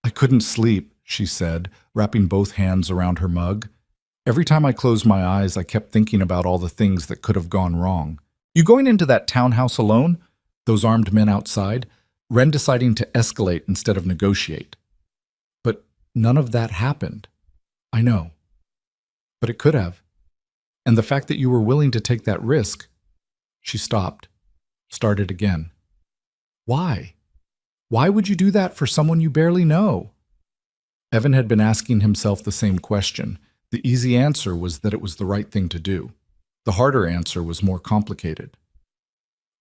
I couldn't sleep, she said, wrapping both hands around her mug. Every time I closed my eyes, I kept thinking about all the things that could have gone wrong. You going into that townhouse alone? Those armed men outside? Ren deciding to escalate instead of negotiate. But none of that happened. I know. But it could have. And the fact that you were willing to take that risk. She stopped, started again. Why? Why would you do that for someone you barely know? Evan had been asking himself the same question. The easy answer was that it was the right thing to do. The harder answer was more complicated.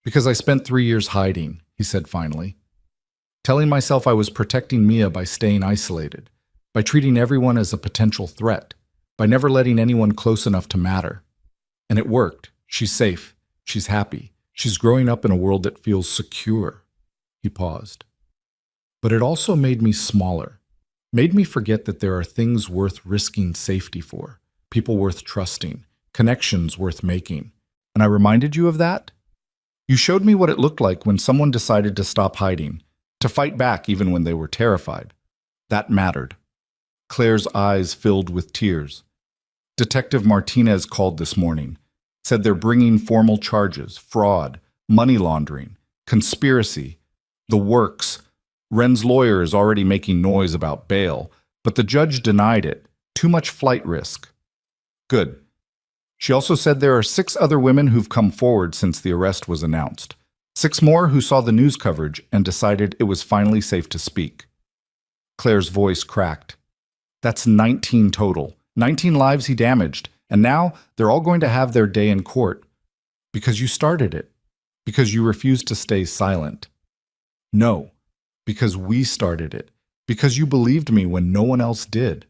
Because I spent 3 years hiding, he said finally. Telling myself I was protecting Mia by staying isolated, by treating everyone as a potential threat, by never letting anyone close enough to matter. And it worked. She's safe. She's happy. She's growing up in a world that feels secure. He paused. But it also made me smaller. Made me forget that there are things worth risking safety for, people worth trusting, connections worth making. And I reminded you of that? You showed me what it looked like when someone decided to stop hiding, to fight back even when they were terrified. That mattered. Claire's eyes filled with tears. Detective Martinez called this morning, said they're bringing formal charges, fraud, money laundering, conspiracy, the works. Ren's lawyer is already making noise about bail, but the judge denied it. Too much flight risk. Good. She also said there are 6 other women who've come forward since the arrest was announced. 6 more who saw the news coverage and decided it was finally safe to speak. Claire's voice cracked. That's 19 total. 19 lives he damaged, and now they're all going to have their day in court. Because you started it. Because you refused to stay silent. No. Because we started it. Because you believed me when no one else did.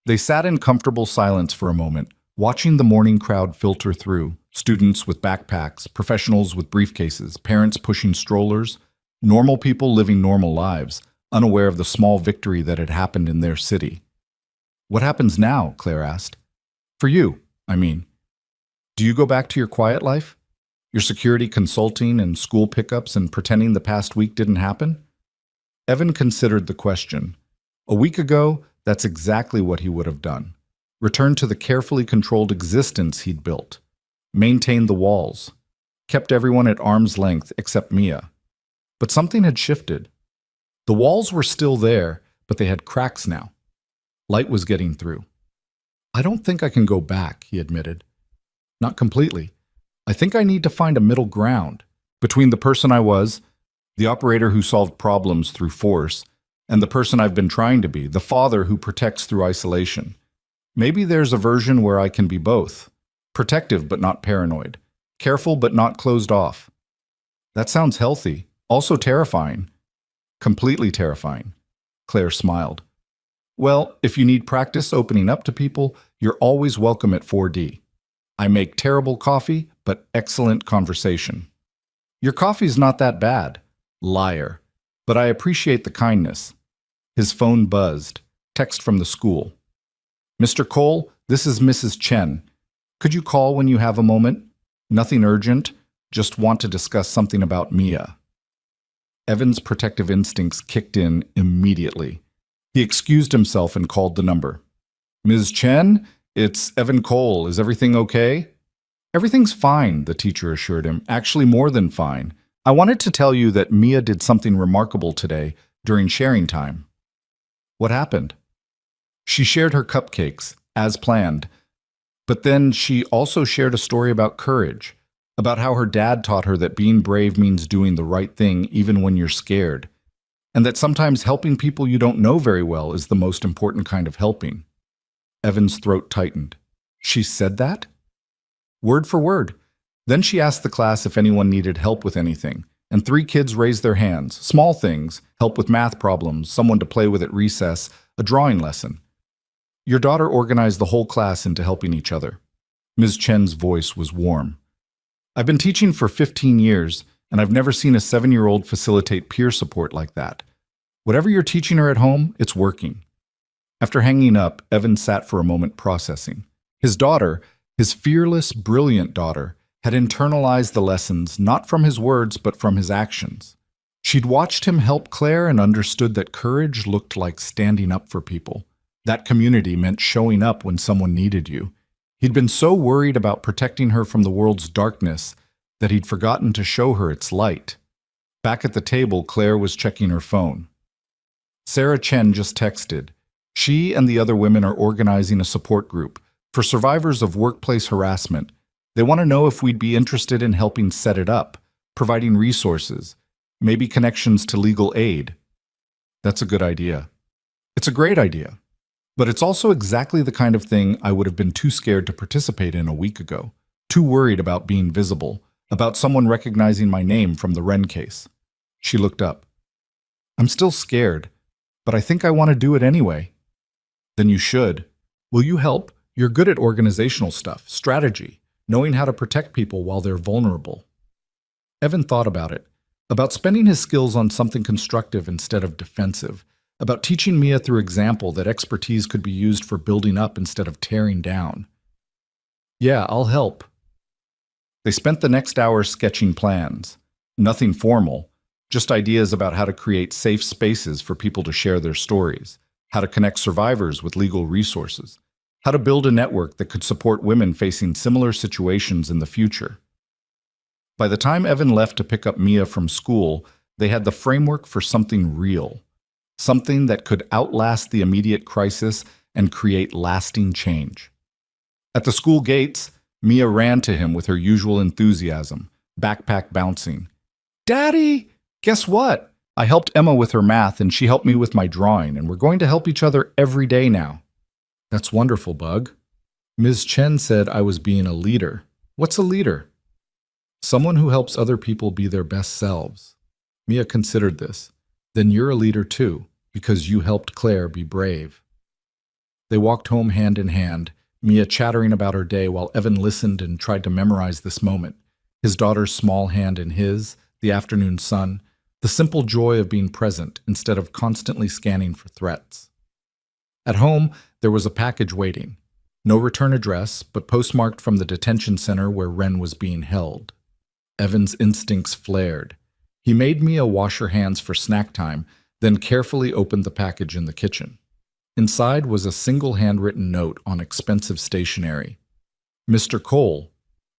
They sat in comfortable silence for a moment, watching the morning crowd filter through, students with backpacks, professionals with briefcases, parents pushing strollers, normal people living normal lives, unaware of the small victory that had happened in their city. What happens now? Claire asked. For you, I mean. Do you go back to your quiet life? Your security consulting and school pickups and pretending the past week didn't happen? Evan considered the question. A week ago, that's exactly what he would have done. Returned to the carefully controlled existence he'd built. Maintained the walls. Kept everyone at arm's length except Mia. But something had shifted. The walls were still there, but they had cracks now. Light was getting through. I don't think I can go back, he admitted. Not completely. I think I need to find a middle ground between the person I was, the operator who solved problems through force, and the person I've been trying to be, the father who protects through isolation. Maybe there's a version where I can be both. Protective but not paranoid. Careful but not closed off. That sounds healthy. Also terrifying. Completely terrifying. Claire smiled. Well, if you need practice opening up to people, you're always welcome at 4D. I make terrible coffee, but excellent conversation. Your coffee's not that bad. Liar. But I appreciate the kindness. His phone buzzed. Text from the school. Mr. Cole, this is Mrs. Chen. Could you call when you have a moment? Nothing urgent. Just want to discuss something about Mia. Evan's protective instincts kicked in immediately. He excused himself and called the number. Ms. Chen, it's Evan Cole. Is everything okay? Everything's fine, the teacher assured him. Actually, more than fine. I wanted to tell you that Mia did something remarkable today during sharing time. What happened? She shared her cupcakes, as planned. But then she also shared a story about courage, about how her dad taught her that being brave means doing the right thing even when you're scared, and that sometimes helping people you don't know very well is the most important kind of helping. Evan's throat tightened. She said that? Word for word. Then she asked the class if anyone needed help with anything, and 3 kids raised their hands. Small things, help with math problems, someone to play with at recess, a drawing lesson. Your daughter organized the whole class into helping each other. Ms. Chen's voice was warm. I've been teaching for 15 years, and I've never seen a 7-year-old facilitate peer support like that. Whatever you're teaching her at home, it's working. After hanging up, Evan sat for a moment processing. His daughter, his fearless, brilliant daughter, had internalized the lessons not from his words but from his actions. She'd watched him help Claire and understood that courage looked like standing up for people. That community meant showing up when someone needed you. He'd been so worried about protecting her from the world's darkness that he'd forgotten to show her its light. Back at the table, Claire was checking her phone. Sarah Chen just texted. She and the other women are organizing a support group for survivors of workplace harassment. They want to know if we'd be interested in helping set it up, providing resources, maybe connections to legal aid. That's a good idea. It's a great idea. But it's also exactly the kind of thing I would have been too scared to participate in a week ago, too worried about being visible, about someone recognizing my name from the Wren case. She looked up. I'm still scared, but I think I want to do it anyway. Then you should. Will you help? You're good at organizational stuff, strategy, knowing how to protect people while they're vulnerable. Evan thought about it, about spending his skills on something constructive instead of defensive, about teaching Mia through example that expertise could be used for building up instead of tearing down. Yeah, I'll help. They spent the next hour sketching plans. Nothing formal, just ideas about how to create safe spaces for people to share their stories, how to connect survivors with legal resources, how to build a network that could support women facing similar situations in the future. By the time Evan left to pick up Mia from school, they had the framework for something real. Something that could outlast the immediate crisis and create lasting change. At the school gates, Mia ran to him with her usual enthusiasm, backpack bouncing. Daddy, guess what? I helped Emma with her math and she helped me with my drawing, and we're going to help each other every day now. That's wonderful, Bug. Ms. Chen said I was being a leader. What's a leader? Someone who helps other people be their best selves. Mia considered this. Then you're a leader too, because you helped Claire be brave. They walked home hand in hand, Mia chattering about her day while Evan listened and tried to memorize this moment. His daughter's small hand in his, the afternoon sun, the simple joy of being present instead of constantly scanning for threats. At home, there was a package waiting. No return address, but postmarked from the detention center where Wren was being held. Evan's instincts flared. He made Mia wash her hands for snack time, then carefully opened the package in the kitchen. Inside was a single handwritten note on expensive stationery. Mr. Cole,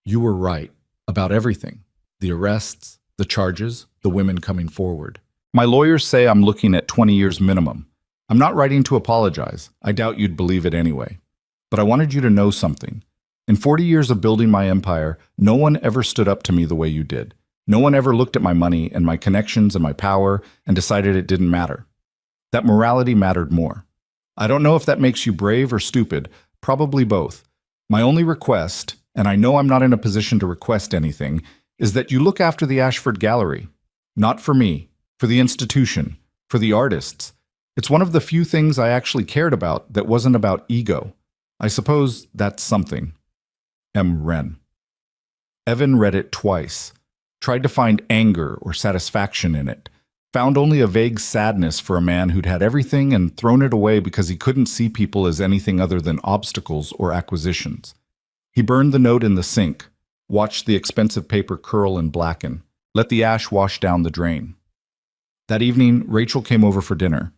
you were right about everything. The arrests, the charges, the women coming forward. My lawyers say I'm looking at 20 years minimum. I'm not writing to apologize. I doubt you'd believe it anyway. But I wanted you to know something. In 40 years of building my empire, no one ever stood up to me the way you did. No one ever looked at my money and my connections and my power and decided it didn't matter. That morality mattered more. I don't know if that makes you brave or stupid, probably both. My only request, and I know I'm not in a position to request anything, is that you look after the Ashford Gallery. Not for me, for the institution, for the artists. It's one of the few things I actually cared about that wasn't about ego. I suppose that's something. M. Wren. Evan read it twice. Tried to find anger or satisfaction in it, found only a vague sadness for a man who'd had everything and thrown it away because he couldn't see people as anything other than obstacles or acquisitions. He burned the note in the sink, watched the expensive paper curl and blacken, let the ash wash down the drain. That evening, Rachel came over for dinner.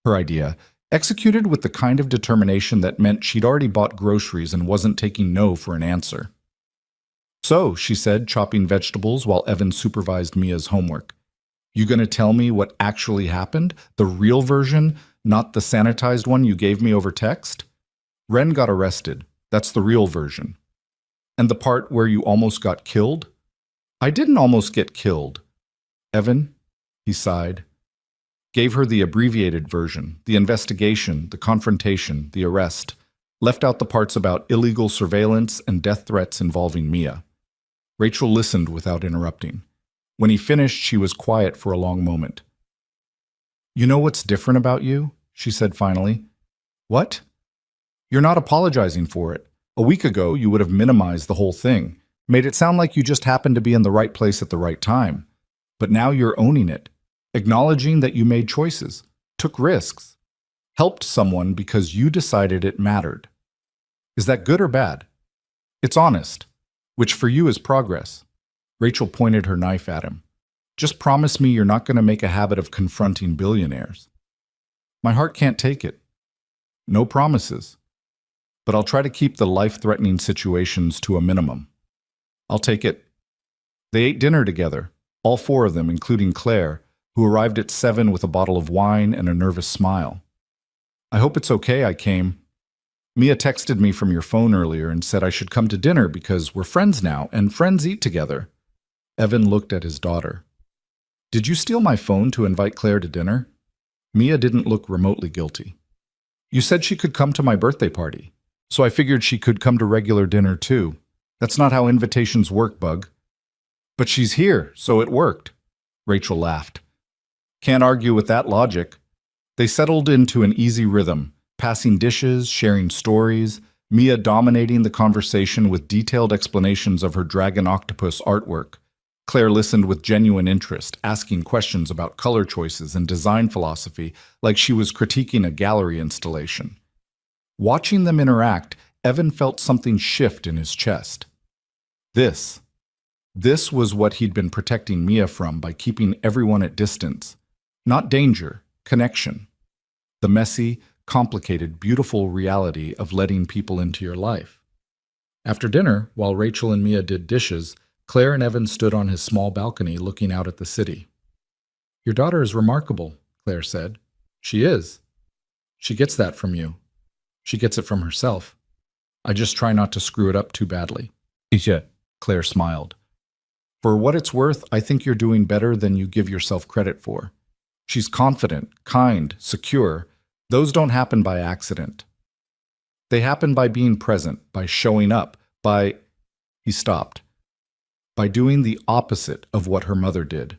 Her idea, executed with the kind of determination that meant she'd already bought groceries and wasn't taking no for an answer. "So," she said, chopping vegetables while Evan supervised Mia's homework. "You gonna tell me what actually happened? The real version, not the sanitized one you gave me over text?" "Ren got arrested. That's the real version." "And the part where you almost got killed?" "I didn't almost get killed." "Evan," he sighed, gave her the abbreviated version, the investigation, the confrontation, the arrest, left out the parts about illegal surveillance and death threats involving Mia. Rachel listened without interrupting. When he finished, she was quiet for a long moment. "You know what's different about you?" she said finally. "What?" "You're not apologizing for it. A week ago, you would have minimized the whole thing, made it sound like you just happened to be in the right place at the right time. But now you're owning it, acknowledging that you made choices, took risks, helped someone because you decided it mattered. Is that good or bad? It's honest, which for you is progress." Rachel pointed her knife at him. "Just promise me you're not going to make a habit of confronting billionaires." "My heart can't take it." "No promises. But I'll try to keep the life-threatening situations to a minimum." "I'll take it." They ate dinner together, all four of them, including Claire, who arrived at 7 with a bottle of wine and a nervous smile. "I hope it's okay I came. Mia texted me from your phone earlier and said I should come to dinner because we're friends now, and friends eat together." Evan looked at his daughter. "Did you steal my phone to invite Claire to dinner?" Mia didn't look remotely guilty. "You said she could come to my birthday party, so I figured she could come to regular dinner too. That's not how invitations work, Bug." "But she's here, so it worked." Rachel laughed. "Can't argue with that logic." They settled into an easy rhythm, passing dishes, sharing stories, Mia dominating the conversation with detailed explanations of her dragon octopus artwork. Claire listened with genuine interest, asking questions about color choices and design philosophy like she was critiquing a gallery installation. Watching them interact, Evan felt something shift in his chest. This was what he'd been protecting Mia from by keeping everyone at distance. Not danger, connection. The messy, complicated, beautiful reality of letting people into your life. After dinner, while Rachel and Mia did dishes, Claire and Evan stood on his small balcony looking out at the city. "Your daughter is remarkable," Claire said. "She is. She gets that from you. She gets it from herself. I just try not to screw it up too badly." Claire smiled. "For what it's worth, I think you're doing better than you give yourself credit for. She's confident, kind, secure. Those don't happen by accident. They happen by being present, by showing up, by—" He stopped. "By doing the opposite of what her mother did."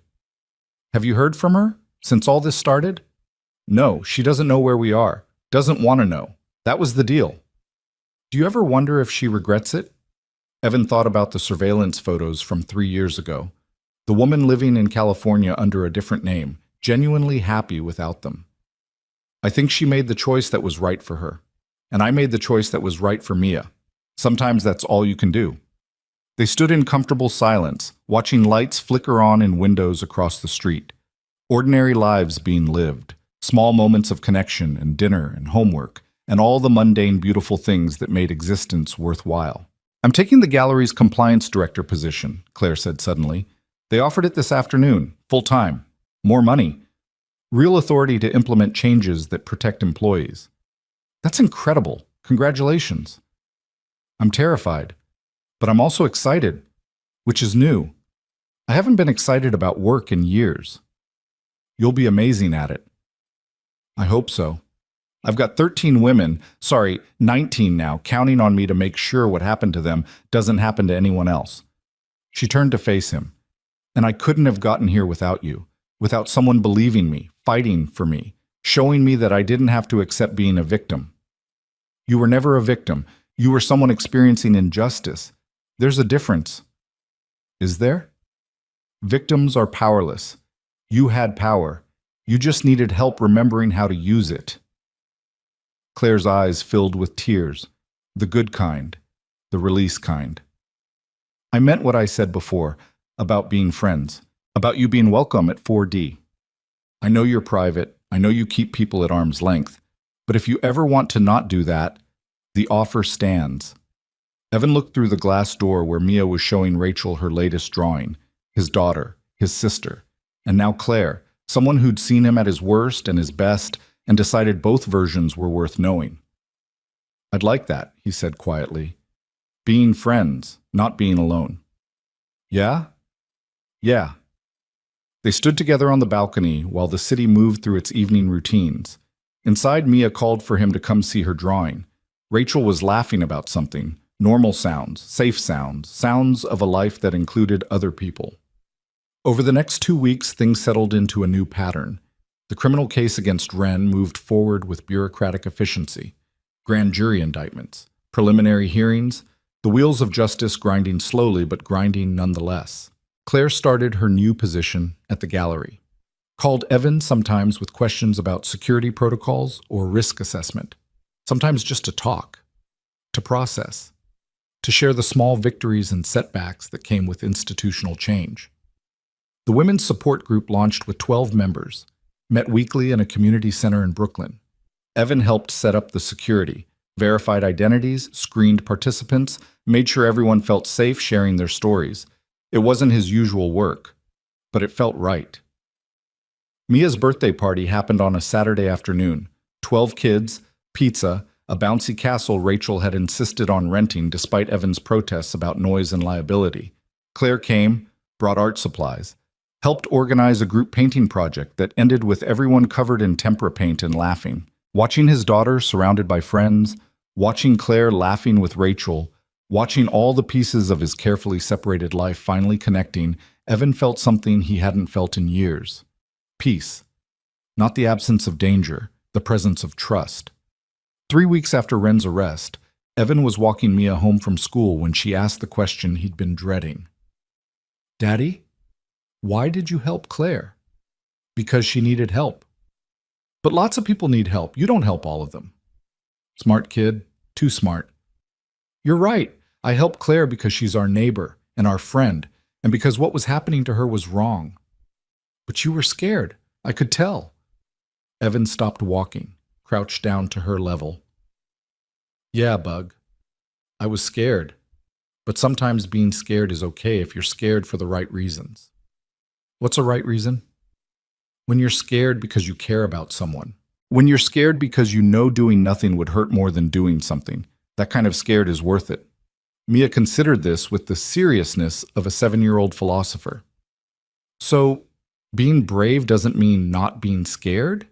"Have you heard from her since all this started?" "No, she doesn't know where we are. Doesn't want to know. That was the deal." "Do you ever wonder if she regrets it?" Evan thought about the surveillance photos from 3 years ago. The woman living in California under a different name, genuinely happy without them. "I think she made the choice that was right for her. And I made the choice that was right for Mia. Sometimes that's all you can do." They stood in comfortable silence, watching lights flicker on in windows across the street. Ordinary lives being lived, small moments of connection and dinner and homework, and all the mundane, beautiful things that made existence worthwhile. "I'm taking the gallery's compliance director position," Claire said suddenly. "They offered it this afternoon, full-time. More money. Real authority to implement changes that protect employees." "That's incredible. Congratulations." "I'm terrified. But I'm also excited, which is new. I haven't been excited about work in years." "You'll be amazing at it." "I hope so. I've got 13 women, 19 now, counting on me to make sure what happened to them doesn't happen to anyone else." She turned to face him. "And I couldn't have gotten here without you, without someone believing me, fighting for me, showing me that I didn't have to accept being a victim." "You were never a victim. You were someone experiencing injustice. There's a difference." "Is there?" "Victims are powerless. You had power. You just needed help remembering how to use it." Claire's eyes filled with tears, the good kind, the release kind. "I meant what I said before, about being friends, about you being welcome at 4D. I know you're private, I know you keep people at arm's length, But if you ever want to not do that, the offer stands. Evan looked through the glass door where Mia was showing Rachel her latest drawing, his daughter, his sister, and now Claire, someone who'd seen him at his worst and his best and decided both versions were worth knowing. "I'd like that," he said quietly. "Being friends, not being alone." "Yeah?" "Yeah." They stood together on the balcony while the city moved through its evening routines. Inside, Mia called for him to come see her drawing. Rachel was laughing about something. Normal sounds, safe sounds, sounds of a life that included other people. Over the next 2 weeks, things settled into a new pattern. The criminal case against Wren moved forward with bureaucratic efficiency. Grand jury indictments, preliminary hearings, the wheels of justice grinding slowly but grinding nonetheless. Claire started her new position at the gallery. Called Evan sometimes with questions about security protocols or risk assessment. Sometimes just to talk, to process, to share the small victories and setbacks that came with institutional change. The Women's Support Group launched with 12 members, met weekly in a community center in Brooklyn. Evan helped set up the security, verified identities, screened participants, made sure everyone felt safe sharing their stories. It wasn't his usual work, but it felt right. Mia's birthday party happened on a Saturday afternoon. 12 kids, pizza, a bouncy castle Rachel had insisted on renting despite Evan's protests about noise and liability. Claire came, brought art supplies, helped organize a group painting project that ended with everyone covered in tempera paint and laughing. Watching his daughter surrounded by friends, watching Claire laughing with Rachel, watching all the pieces of his carefully separated life finally connecting, Evan felt something he hadn't felt in years. Peace. Not the absence of danger, the presence of trust. 3 weeks after Wren's arrest, Evan was walking Mia home from school when she asked the question he'd been dreading. "Daddy, why did you help Claire?" "Because she needed help." "But lots of people need help. You don't help all of them." "Smart kid, too smart." "You're right. I helped Claire because she's our neighbor and our friend, and because what was happening to her was wrong." "But you were scared. I could tell." Evan stopped walking, crouched down to her level. "Yeah, Bug. I was scared. But sometimes being scared is okay if you're scared for the right reasons." "What's a right reason?" "When you're scared because you care about someone. When you're scared because you know doing nothing would hurt more than doing something. That kind of scared is worth it." Mia considered this with the seriousness of a 7-year-old philosopher. "So, being brave doesn't mean not being scared?"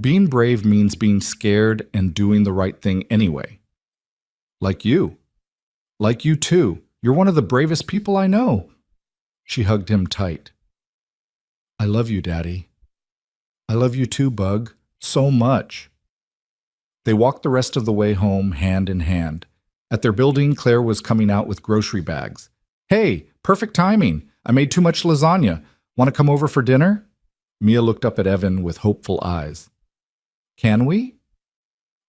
"Being brave means being scared and doing the right thing anyway." "Like you." "Like you too. You're one of the bravest people I know." She hugged him tight. "I love you, Daddy." "I love you too, Bug. So much." They walked the rest of the way home hand in hand. At their building, Claire was coming out with grocery bags. "Hey, perfect timing. I made too much lasagna. Want to come over for dinner?" Mia looked up at Evan with hopeful eyes. "Can we?"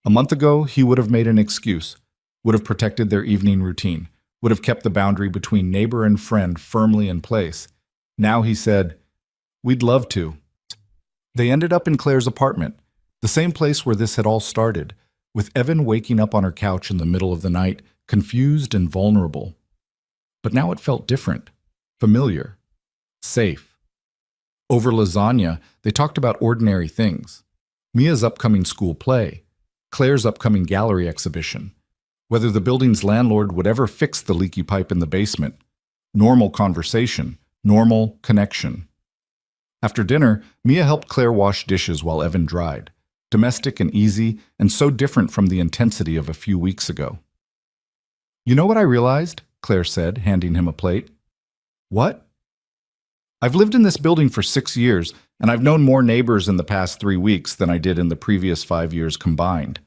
A month ago, he would have made an excuse, would have protected their evening routine, would have kept the boundary between neighbor and friend firmly in place. Now he said, "We'd love to." They ended up in Claire's apartment, the same place where this had all started, with Evan waking up on her couch in the middle of the night, confused and vulnerable. But now it felt different, familiar, safe. Over lasagna, they talked about ordinary things. Mia's upcoming school play, Claire's upcoming gallery exhibition, whether the building's landlord would ever fix the leaky pipe in the basement. Normal conversation, normal connection. After dinner, Mia helped Claire wash dishes while Evan dried. Domestic and easy, and so different from the intensity of a few weeks ago. "You know what I realized?" Claire said, handing him a plate. "What?" "I've lived in this building for 6 years, and I've known more neighbors in the past 3 weeks than I did in the previous 5 years combined.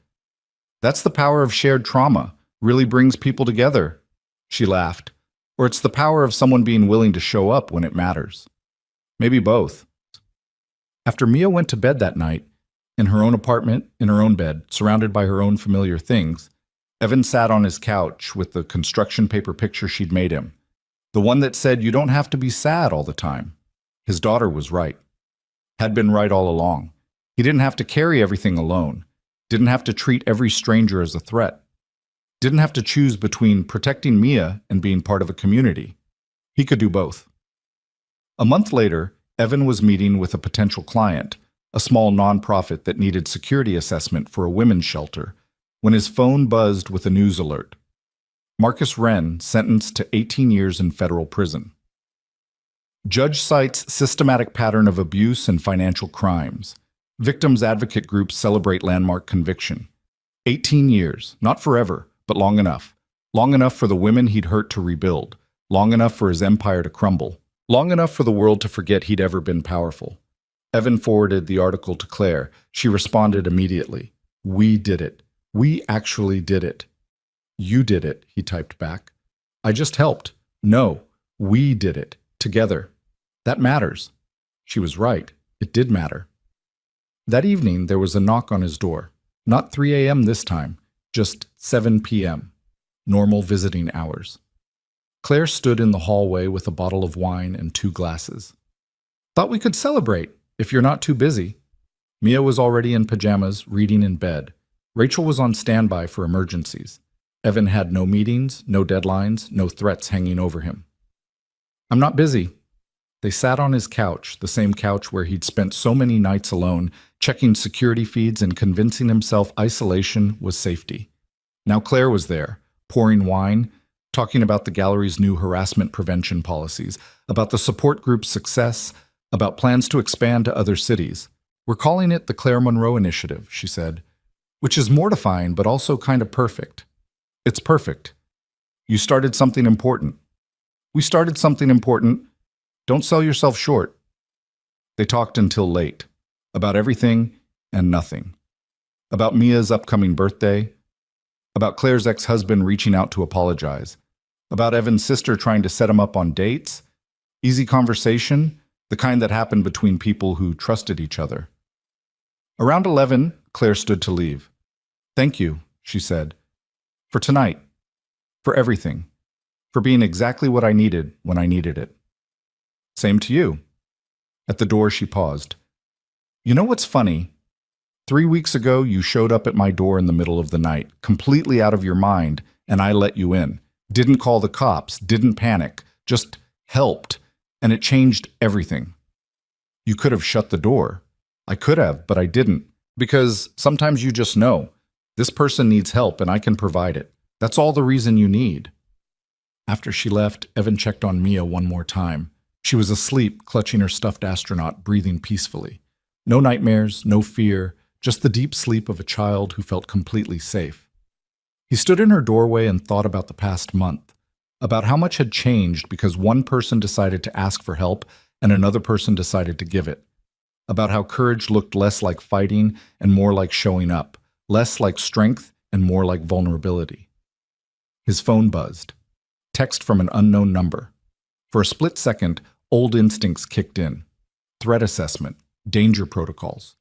That's the power of shared trauma, really brings people together." She laughed. "Or it's the power of someone being willing to show up when it matters." "Maybe both." After Mia went to bed that night, in her own apartment, in her own bed, surrounded by her own familiar things, Evan sat on his couch with the construction paper picture she'd made him. The one that said, "You don't have to be sad all the time." His daughter was right. Had been right all along. He didn't have to carry everything alone. Didn't have to treat every stranger as a threat. Didn't have to choose between protecting Mia and being part of a community. He could do both. A month later, Evan was meeting with a potential client, a small nonprofit that needed security assessment for a women's shelter, when his phone buzzed with a news alert. Marcus Wren sentenced to 18 years in federal prison. Judge cites systematic pattern of abuse and financial crimes. Victims advocate groups celebrate landmark conviction. 18 years, not forever, but long enough. Long enough for the women he'd hurt to rebuild. Long enough for his empire to crumble. Long enough for the world to forget he'd ever been powerful. Evan forwarded the article to Claire. She responded immediately. "We did it. We actually did it." "You did it," he typed back. "I just helped." "No, we did it. Together. That matters." She was right. It did matter. That evening, there was a knock on his door. Not 3 a.m. this time, just 7 p.m. Normal visiting hours. Claire stood in the hallway with a bottle of wine and 2 glasses. "Thought we could celebrate, if you're not too busy." Mia was already in pajamas, reading in bed. Rachel was on standby for emergencies. Evan had no meetings, no deadlines, no threats hanging over him. "I'm not busy." They sat on his couch, the same couch where he'd spent so many nights alone, checking security feeds and convincing himself isolation was safety. Now Claire was there, pouring wine, talking about the gallery's new harassment prevention policies, about the support group's success, about plans to expand to other cities. "We're calling it the Claire Monroe Initiative," she said, "which is mortifying but also kind of perfect." "It's perfect. You started something important." "We started something important. Don't sell yourself short." They talked until late, about everything and nothing. About Mia's upcoming birthday, about Claire's ex-husband reaching out to apologize, about Evan's sister trying to set him up on dates. Easy conversation, the kind that happened between people who trusted each other. Around 11, Claire stood to leave. "Thank you," she said, "for tonight, for everything, for being exactly what I needed when I needed it." "Same to you." At the door, she paused. "You know what's funny? 3 weeks ago, you showed up at my door in the middle of the night, completely out of your mind, and I let you in. Didn't call the cops, didn't panic, just helped, and it changed everything. You could have shut the door. I could have, but I didn't, because sometimes you just know, this person needs help and I can provide it. That's all the reason you need." After she left, Evan checked on Mia one more time. She was asleep, clutching her stuffed astronaut, breathing peacefully. No nightmares, no fear, just the deep sleep of a child who felt completely safe. He stood in her doorway and thought about the past month, about how much had changed because one person decided to ask for help and another person decided to give it, about how courage looked less like fighting and more like showing up, less like strength and more like vulnerability. His phone buzzed. Text from an unknown number. For a split second, old instincts kicked in. Threat assessment, danger protocols.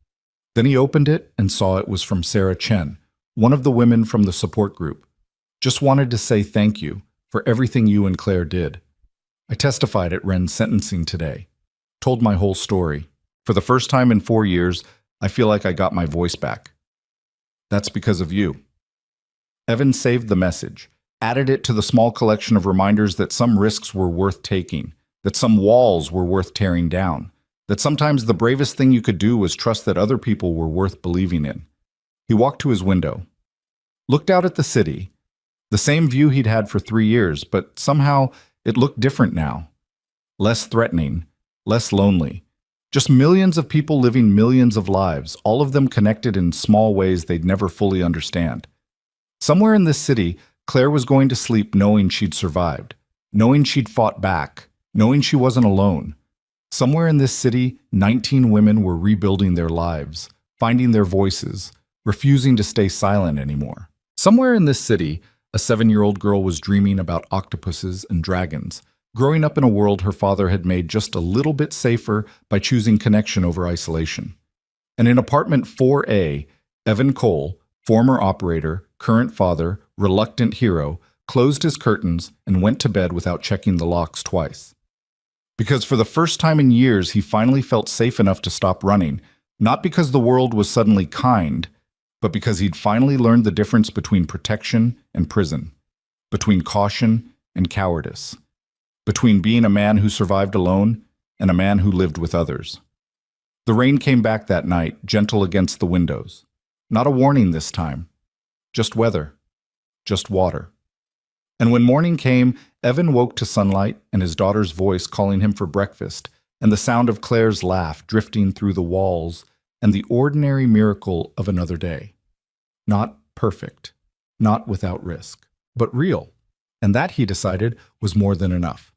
Then he opened it and saw it was from Sarah Chen, one of the women from the support group. "Just wanted to say thank you for everything you and Claire did. I testified at Wren's sentencing today. Told my whole story. For the first time in 4 years, I feel like I got my voice back. That's because of you." Evan saved the message, added it to the small collection of reminders that some risks were worth taking, that some walls were worth tearing down, that sometimes the bravest thing you could do was trust that other people were worth believing in. He walked to his window, looked out at the city, the same view he'd had for 3 years, but somehow it looked different now. Less threatening, less lonely. Just millions of people living millions of lives, all of them connected in small ways they'd never fully understand. Somewhere in this city, Claire was going to sleep knowing she'd survived, knowing she'd fought back, knowing she wasn't alone. Somewhere in this city, 19 women were rebuilding their lives, finding their voices, refusing to stay silent anymore. Somewhere in this city, a 7-year-old girl was dreaming about octopuses and dragons, growing up in a world her father had made just a little bit safer by choosing connection over isolation. And in apartment 4A, Evan Cole, former operator, current father, reluctant hero, closed his curtains and went to bed without checking the locks twice. Because for the first time in years, he finally felt safe enough to stop running, not because the world was suddenly kind, but because he'd finally learned the difference between protection and prison, between caution and cowardice, between being a man who survived alone and a man who lived with others. The rain came back that night, gentle against the windows. Not a warning this time. Just weather. Just water. And when morning came, Evan woke to sunlight and his daughter's voice calling him for breakfast, and the sound of Claire's laugh drifting through the walls, and the ordinary miracle of another day. Not perfect, not without risk, but real. And that, he decided, was more than enough.